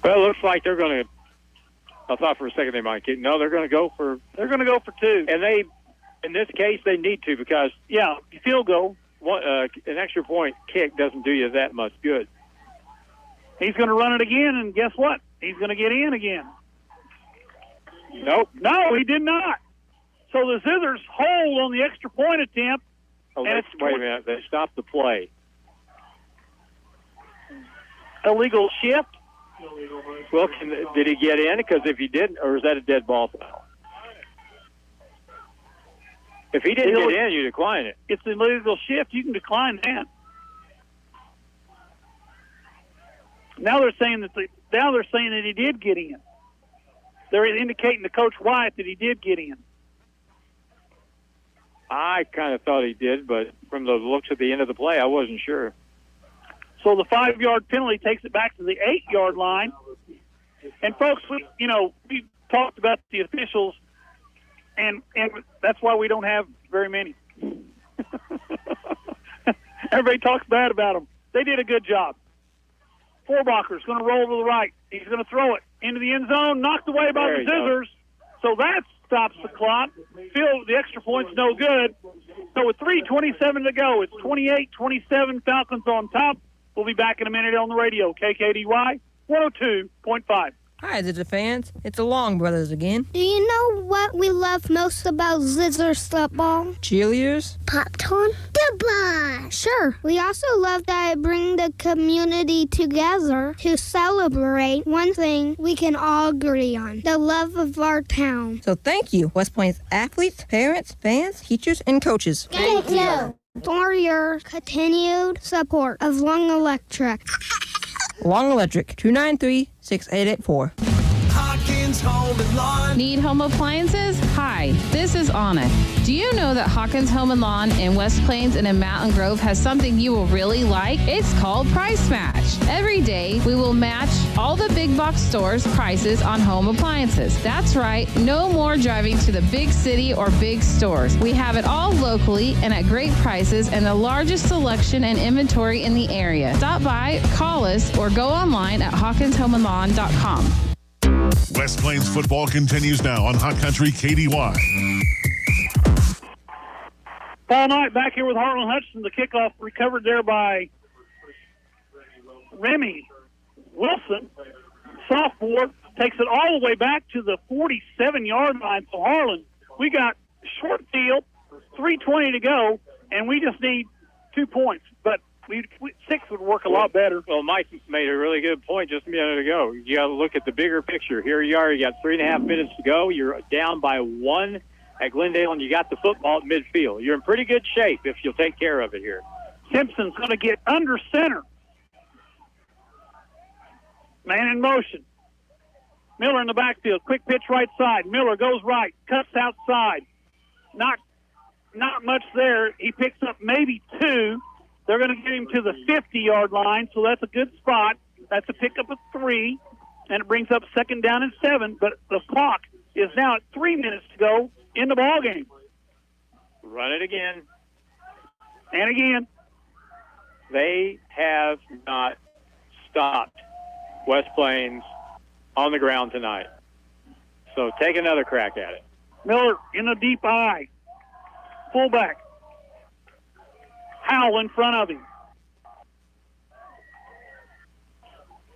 [SPEAKER 7] Well, it looks like they're going to. I thought for a second they might kick. No, they're going to go for.
[SPEAKER 6] They're going to go for 2,
[SPEAKER 7] and they. In this case, they need to, because
[SPEAKER 6] field goal.
[SPEAKER 7] An extra point kick doesn't do you that much good.
[SPEAKER 6] He's going to run it again, and guess what? He's going to get in again.
[SPEAKER 7] Nope.
[SPEAKER 6] No, he did not. So the Zizzers hold on the extra point attempt.
[SPEAKER 7] Oh, wait a minute. They stopped the play.
[SPEAKER 6] Illegal shift.
[SPEAKER 7] Well, did he get in? Because if he didn't, or is that a dead ball foul? If he didn't get in, you decline it.
[SPEAKER 6] It's an illegal shift. You can decline that. Now they're saying that he did get in. They're indicating to Coach Wyatt that he did get in.
[SPEAKER 7] I kind of thought he did, but from the looks at the end of the play, I wasn't sure.
[SPEAKER 6] So the 5-yard penalty takes it back to the 8-yard line. And folks, we talked about the officials. And that's why we don't have very many. Everybody talks bad about them. They did a good job. Fuhrerbacher's going to roll to the right. He's going to throw it into the end zone, knocked away by the Zizzers. So that stops the clock. The extra point's no good. So with 3:27 to go, it's 28-27, Falcons on top. We'll be back in a minute on the radio, KKDY 102.5.
[SPEAKER 16] Hi, Zizzer fans. It's the Long Brothers again.
[SPEAKER 22] Do you know what we love most about Zizzer's football?
[SPEAKER 16] Cheerleaders?
[SPEAKER 22] Popcorn? Goodbye! Sure. We also love that it brings the community together to celebrate one thing we can all agree on, the love of our town.
[SPEAKER 16] So thank you, West Plains athletes, parents, fans, teachers, and coaches.
[SPEAKER 22] Thank you for your continued support of Long Electric.
[SPEAKER 16] Long Electric, 293-6884.
[SPEAKER 21] Hawkins Home and Lawn.
[SPEAKER 14] Need home appliances? Hi, this is Anna. Do you know that Hawkins Home and Lawn in West Plains and in Mountain Grove has something you will really like? It's called Price Match. Every day, we will match all the big box stores' prices on home appliances. That's right, no more driving to the big city or big stores. We have it all locally and at great prices and the largest selection and inventory in the area. Stop by, call us, or go online at hawkinshomeandlawn.com.
[SPEAKER 3] West Plains football continues now on Hot Country KDY.
[SPEAKER 6] Paul Knight back here with Harlan Hudson. The kickoff recovered there by Remy Wilson. Sophomore takes it all the way back to the 47-yard line. So, Harlan, we got short field, 3:20 to go, and we just need 2 points. But 6 would work a lot better.
[SPEAKER 7] Well, Mike made a really good point just a minute ago. You got to look at the bigger picture. Here you are. You got 3.5 minutes to go. You're down by 1 at Glendale, and you got the football at midfield. You're in pretty good shape if you'll take care of it here.
[SPEAKER 6] Simpson's going to get under center. Man in motion. Miller in the backfield. Quick pitch right side. Miller goes right. Cuts outside. Not much there. He picks up maybe 2. They're going to get him to the 50-yard line, so that's a good spot. That's a pickup of 3, and it brings up 2nd down and 7. But the clock is now at 3 minutes to go in the ball game.
[SPEAKER 7] Run it again.
[SPEAKER 6] And again.
[SPEAKER 7] They have not stopped West Plains on the ground tonight. So take another crack at it.
[SPEAKER 6] Miller in a deep eye. Fullback. Howell in front of him.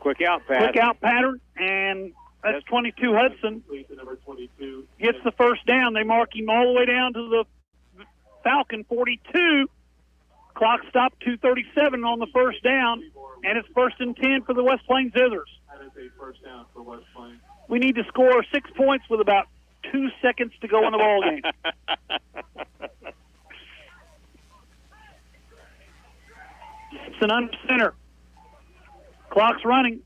[SPEAKER 7] Quick out pattern, and that's 22 Hudson.
[SPEAKER 6] Gets the first down. They mark him all the way down to the Falcon 42. Clock stopped 2:37 on the first down, and it's 1st and 10 for the West Plains Zizzers.
[SPEAKER 8] That is a first down for West Plains.
[SPEAKER 6] We need to score 6 points with about 2 seconds to go in the ball game. Simpson under center. Clock's running.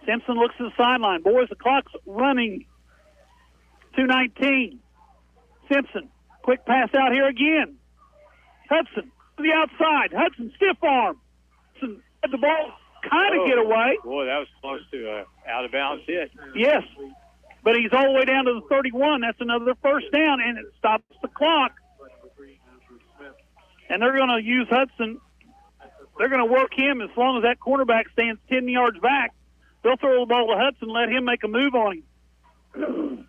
[SPEAKER 6] Simpson looks to the sideline. Boys, the clock's running. 2:19. Simpson, quick pass out here again. Hudson to the outside. Hudson, stiff arm. Hudson had the ball kind of get away.
[SPEAKER 7] Boy, that was close to out of bounds hit.
[SPEAKER 6] Yes, but he's all the way down to the 31. That's another first down, and it stops the clock. And they're going to use Hudson. They're going to work him as long as that cornerback stands 10 yards back. They'll throw the ball to Hudson, let him make a move on him.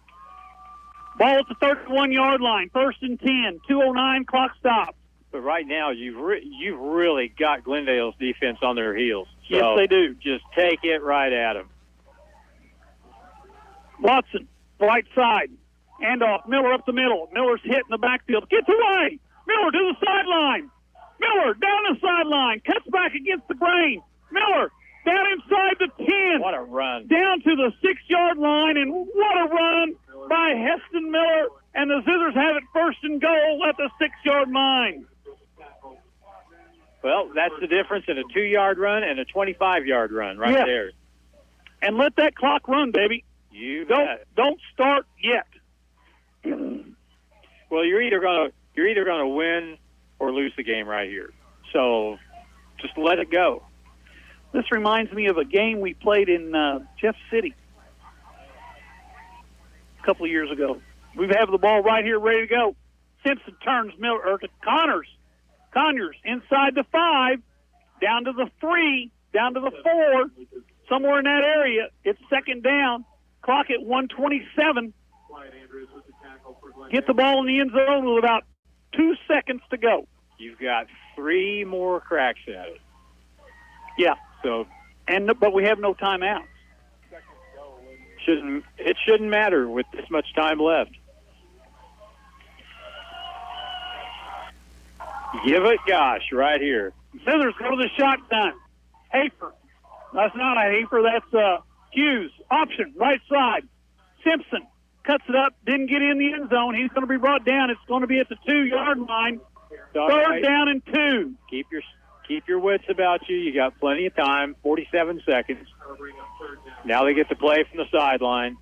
[SPEAKER 6] Ball at the 31-yard line, 1st and 10, 2:09, clock stop.
[SPEAKER 7] But right now, you've really got Glendale's defense on their heels. So
[SPEAKER 6] yes, they do.
[SPEAKER 7] Just take it right at them.
[SPEAKER 6] Watson, right side, handoff. Miller up the middle. Miller's hit in the backfield. Gets away. Miller to the sideline. Miller down the sideline. Cuts back against the grain. Miller down inside the 10.
[SPEAKER 7] What a run.
[SPEAKER 6] Down to the 6-yard line, and what a run by Heston Miller. And the Zizzers have it 1st and goal at the 6-yard line.
[SPEAKER 7] Well, that's the difference in a 2-yard run and a 25-yard run right there.
[SPEAKER 6] And let that clock run, baby.
[SPEAKER 7] You
[SPEAKER 6] don't start yet.
[SPEAKER 7] Well, you're either gonna win or lose the game right here. So just let it go.
[SPEAKER 6] This reminds me of a game we played in Jeff City a couple of years ago. We have the ball right here ready to go. Simpson turns Miller to Conyers inside the 5, down to the 3, down to the 4, somewhere in that area. It's 2nd down. Clock at 1:27.
[SPEAKER 8] Wyatt Andrews with the tackle for Glendale.
[SPEAKER 6] Get the ball in the end zone with about 2 seconds to go.
[SPEAKER 7] You've got 3 more cracks at it.
[SPEAKER 6] Yeah.
[SPEAKER 7] So,
[SPEAKER 6] but we have no timeouts.
[SPEAKER 7] It shouldn't matter with this much time left. Give it gosh right here.
[SPEAKER 6] Scissors go to the shotgun. Hafer. That's not a Hafer. That's Hughes. Option, right side. Simpson cuts it up. Didn't get in the end zone. He's going to be brought down. It's going to be at the 2-yard line. 3rd down and 2.
[SPEAKER 7] Keep Keep your wits about you. You got plenty of time, 47 seconds. Now they get to play from the sideline.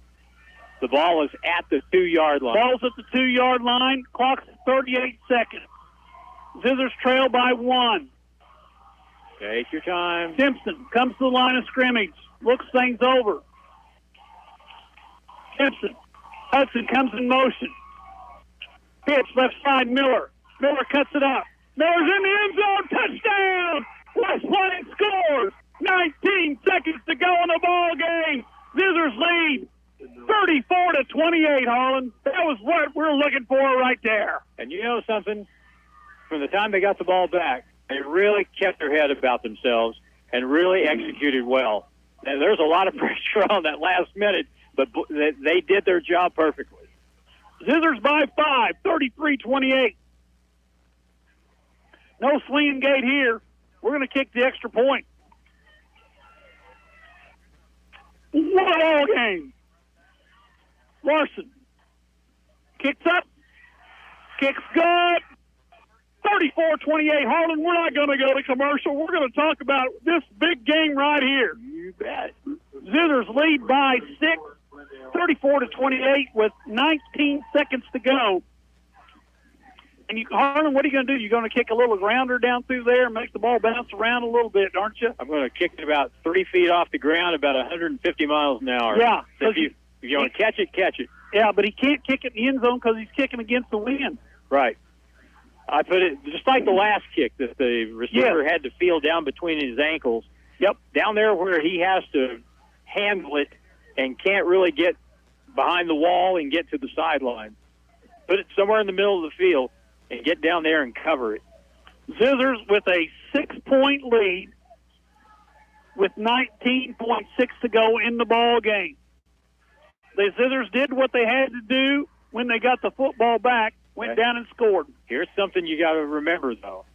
[SPEAKER 7] The ball is at the 2-yard line.
[SPEAKER 6] Ball's at the 2-yard line. Clock's 38 seconds. Zizzers trail by 1.
[SPEAKER 7] Take your time.
[SPEAKER 6] Simpson comes to the line of scrimmage. Looks things over. Simpson. Hudson comes in motion. Pitch left side, Miller. Miller cuts it up. Miller's in the end zone. Touchdown! West Plains scores. 19 seconds to go in the ball game. Zizzers lead 34-28, Harlan. That was what we're looking for right there.
[SPEAKER 7] And you know something? From the time they got the ball back, they really kept their head about themselves and really executed well. And there's a lot of pressure on that last minute, but they did their job perfectly.
[SPEAKER 6] Zizzers by 5, 33-28. No swinging gate here. We're going to kick the extra point. What a ball game. Larson kicks up. Kicks good. 34-28. Harlan, we're not going to go to commercial. We're going to talk about this big game right here.
[SPEAKER 7] You bet.
[SPEAKER 6] Zizzers lead by 6, 34-28 with 19 seconds to go. And Harlan, what are you going to do? You're going to kick a little grounder down through there and make the ball bounce around a little bit, aren't you?
[SPEAKER 7] I'm going to kick it about 3 feet off the ground, about 150 miles an hour.
[SPEAKER 6] Yeah.
[SPEAKER 7] So if you want to catch it, catch it.
[SPEAKER 6] Yeah, but he can't kick it in the end zone because he's kicking against the wind.
[SPEAKER 7] Right. I put it just like the last kick that the receiver had to feel down between his ankles.
[SPEAKER 6] Yep.
[SPEAKER 7] Down there where he has to handle it and can't really get behind the wall and get to the sideline. Put it somewhere in the middle of the field and get down there and cover it.
[SPEAKER 6] Zizzers with a 6-point lead with 19.6 to go in the ball game. The Zizzers did what they had to do when they got the football back, went down and scored.
[SPEAKER 7] Here's something you got to remember, though.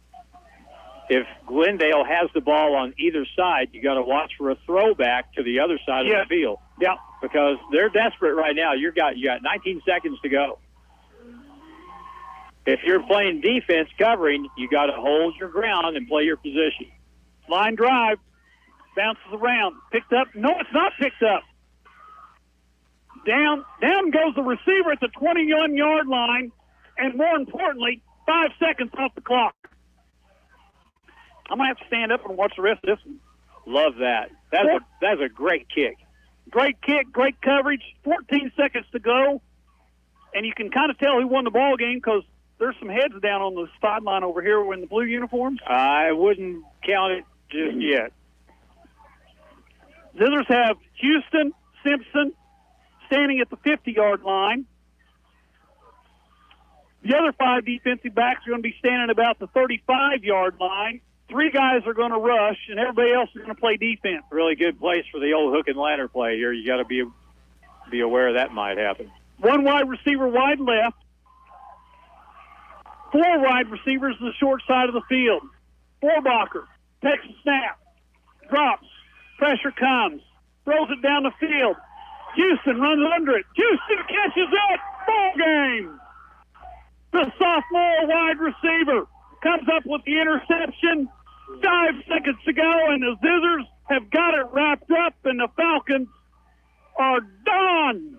[SPEAKER 7] If Glendale has the ball on either side, you got to watch for a throwback to the other side of the field.
[SPEAKER 6] Yeah.
[SPEAKER 7] Because they're desperate right now. You got 19 seconds to go. If you're playing defense covering, you got to hold your ground and play your position.
[SPEAKER 6] Line drive. Bounces around. Picked up. No, it's not picked up. Down goes the receiver at the 21-yard line, and more importantly, 5 seconds off the clock. I'm going to have to stand up and watch the rest of this one.
[SPEAKER 7] Love that. That's a great kick.
[SPEAKER 6] Great kick, great coverage, 14 seconds to go, and you can kind of tell who won the ball game because there's some heads down on the sideline over here in the blue uniforms.
[SPEAKER 7] I wouldn't count it just yet.
[SPEAKER 6] Zizzers have Houston, Simpson, standing at the 50-yard line. The other 5 defensive backs are going to be standing about the 35-yard line. 3 guys are going to rush, and everybody else is going to play defense.
[SPEAKER 7] Really good place for the old hook and ladder play here. You got to be aware that might happen.
[SPEAKER 6] 1 wide receiver wide left. 4 wide receivers to the short side of the field. Fuhrerbacher takes a snap, drops, pressure comes, throws it down the field. Houston runs under it. Houston catches it. Ball game. The sophomore wide receiver comes up with the interception. 5 seconds to go, and the Zizzers have got it wrapped up, and the Falcons are done.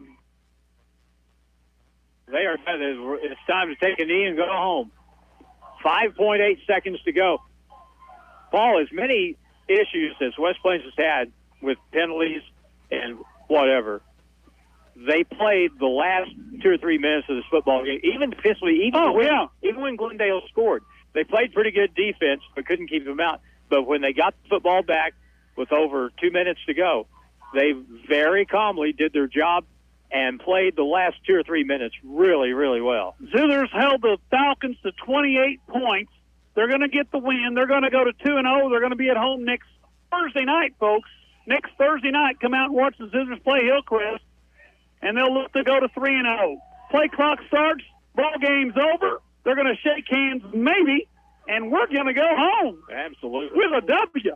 [SPEAKER 7] They are. It's time to take a knee and go home. 5.8 seconds to go. Paul, as many issues as West Plains has had with penalties and whatever, they played the last 2 or 3 minutes of this football game, even defensively, even when Glendale scored. They played pretty good defense, but couldn't keep them out. But when they got the football back with over 2 minutes to go, they very calmly did their job and played the last 2 or 3 minutes really, really well.
[SPEAKER 6] Zizzers held the Falcons to 28 points. They're going to get the win. They're going to go to 2-0. They're going to be at home next Thursday night, folks. Next Thursday night, come out and watch the Zizzers play Hillcrest, and they'll look to go to 3-0. Play clock starts. Ball game's over. They're going to shake hands, maybe, and we're going to go home.
[SPEAKER 7] Absolutely.
[SPEAKER 6] With a W.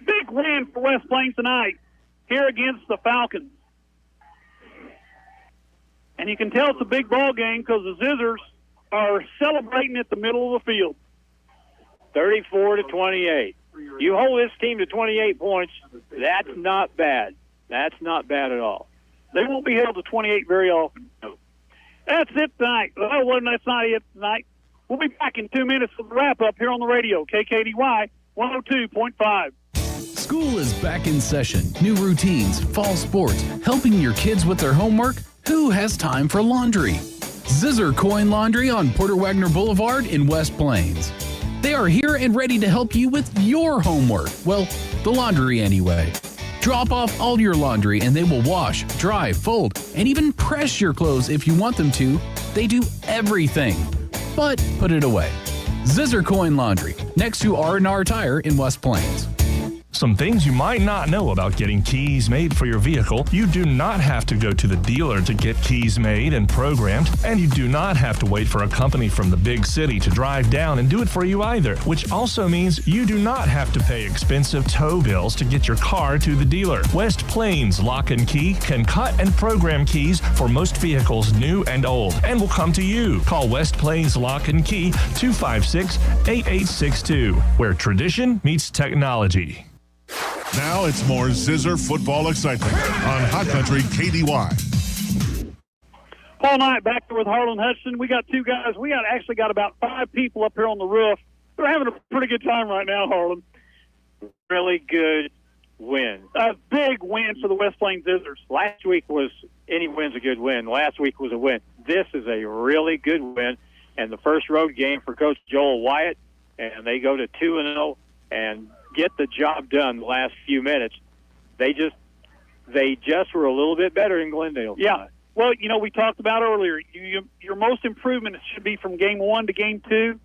[SPEAKER 6] Big win for West Plains tonight here against the Falcons. And you can tell it's a big ball game because the Zizzers are celebrating at the middle of the field.
[SPEAKER 7] 34-28. You hold this team to 28 points, that's not bad. That's not bad at all.
[SPEAKER 6] They won't be held to 28 very often. That's it tonight. Oh, well, that's not it tonight. We'll be back in 2 minutes for the wrap-up here on the radio, KKDY 102.5.
[SPEAKER 4] School is back in session. New routines, fall sports, helping your kids with their homework. Who has time for laundry? Zizzer Coin Laundry on Porter Wagner Boulevard in West Plains. They are here and ready to help you with your homework. Well, the laundry anyway. Drop off all your laundry and they will wash, dry, fold, and even press your clothes if you want them to. They do everything. But put it away. Zizzer Coin Laundry, next to R&R Tire in West Plains.
[SPEAKER 15] Some things you might not know about getting keys made for your vehicle. You do not have to go to the dealer to get keys made and programmed, and you do not have to wait for a company from the big city to drive down and do it for you either, which also means you do not have to pay expensive tow bills to get your car to the dealer. West Plains Lock and Key can cut and program keys for most vehicles new and old, and will come to you. Call West Plains Lock and Key 256-8862, where tradition meets technology.
[SPEAKER 3] Now it's more Zizzer football excitement on Hot Country KDY.
[SPEAKER 6] Paul Knight back there with Harlan Hudson. We got two guys. We actually got about 5 people up here on the roof. They're having a pretty good time right now, Harlan.
[SPEAKER 7] Really good win.
[SPEAKER 6] A big win for the West Plains Zizzers.
[SPEAKER 7] Last week was any win's a good win. Last week was a win. This is a really good win. And the first road game for Coach Joel Wyatt, and they go to 2-0 and get the job done the last few minutes. They just were a little bit better in Glendale.
[SPEAKER 6] Yeah. Well, you know, we talked about earlier, your most improvement should be from game 1 to game 2.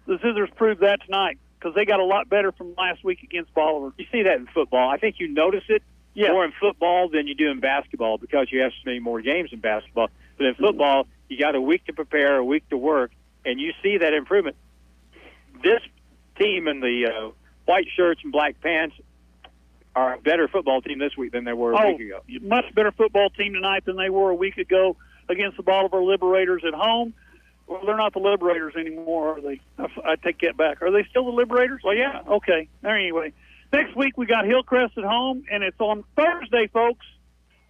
[SPEAKER 6] The Zizzers proved that tonight because they got a lot better from last week against Bolivar.
[SPEAKER 7] You see that in football. I think you notice it more in football than you do in basketball because you have so many more games in basketball. But in football, you got a week to prepare, a week to work, and you see that improvement. This team in the white shirts and black pants are a better football team this week than they were a week ago.
[SPEAKER 6] Much better football team tonight than they were a week ago against the Bolivar Liberators at home. Well, they're not the Liberators anymore, are they? I take that back. Are they still the Liberators?
[SPEAKER 7] Well, yeah.
[SPEAKER 6] Okay. Anyway, next week we got Hillcrest at home, and it's on Thursday, folks.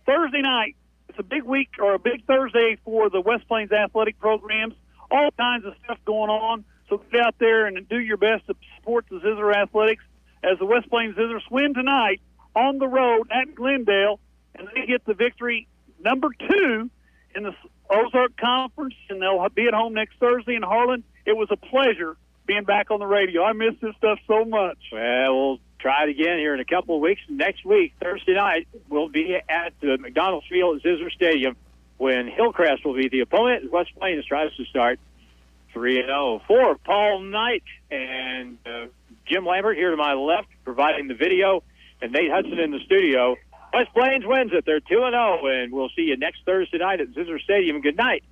[SPEAKER 6] Thursday night. It's a big week or a big Thursday for the West Plains athletic programs. All kinds of stuff going on. So get out there and do your best to support the Zizzer Athletics as the West Plains Zizzers win tonight on the road at Glendale, and they get the victory number 2 in the Ozark Conference, and they'll be at home next Thursday in Harlan. It was a pleasure being back on the radio. I miss this stuff so much.
[SPEAKER 7] Well, we'll try it again here in a couple of weeks. Next week, Thursday night, we'll be at the McDonald's Field at Zizzer Stadium when Hillcrest will be the opponent. West Plains tries to start 3-0. For Paul Knight and Jim Lambert here to my left, providing the video, and Nate Hudson in the studio. West Plains wins it. They're 2-0, and we'll see you next Thursday night at Zizzer Stadium. Good night.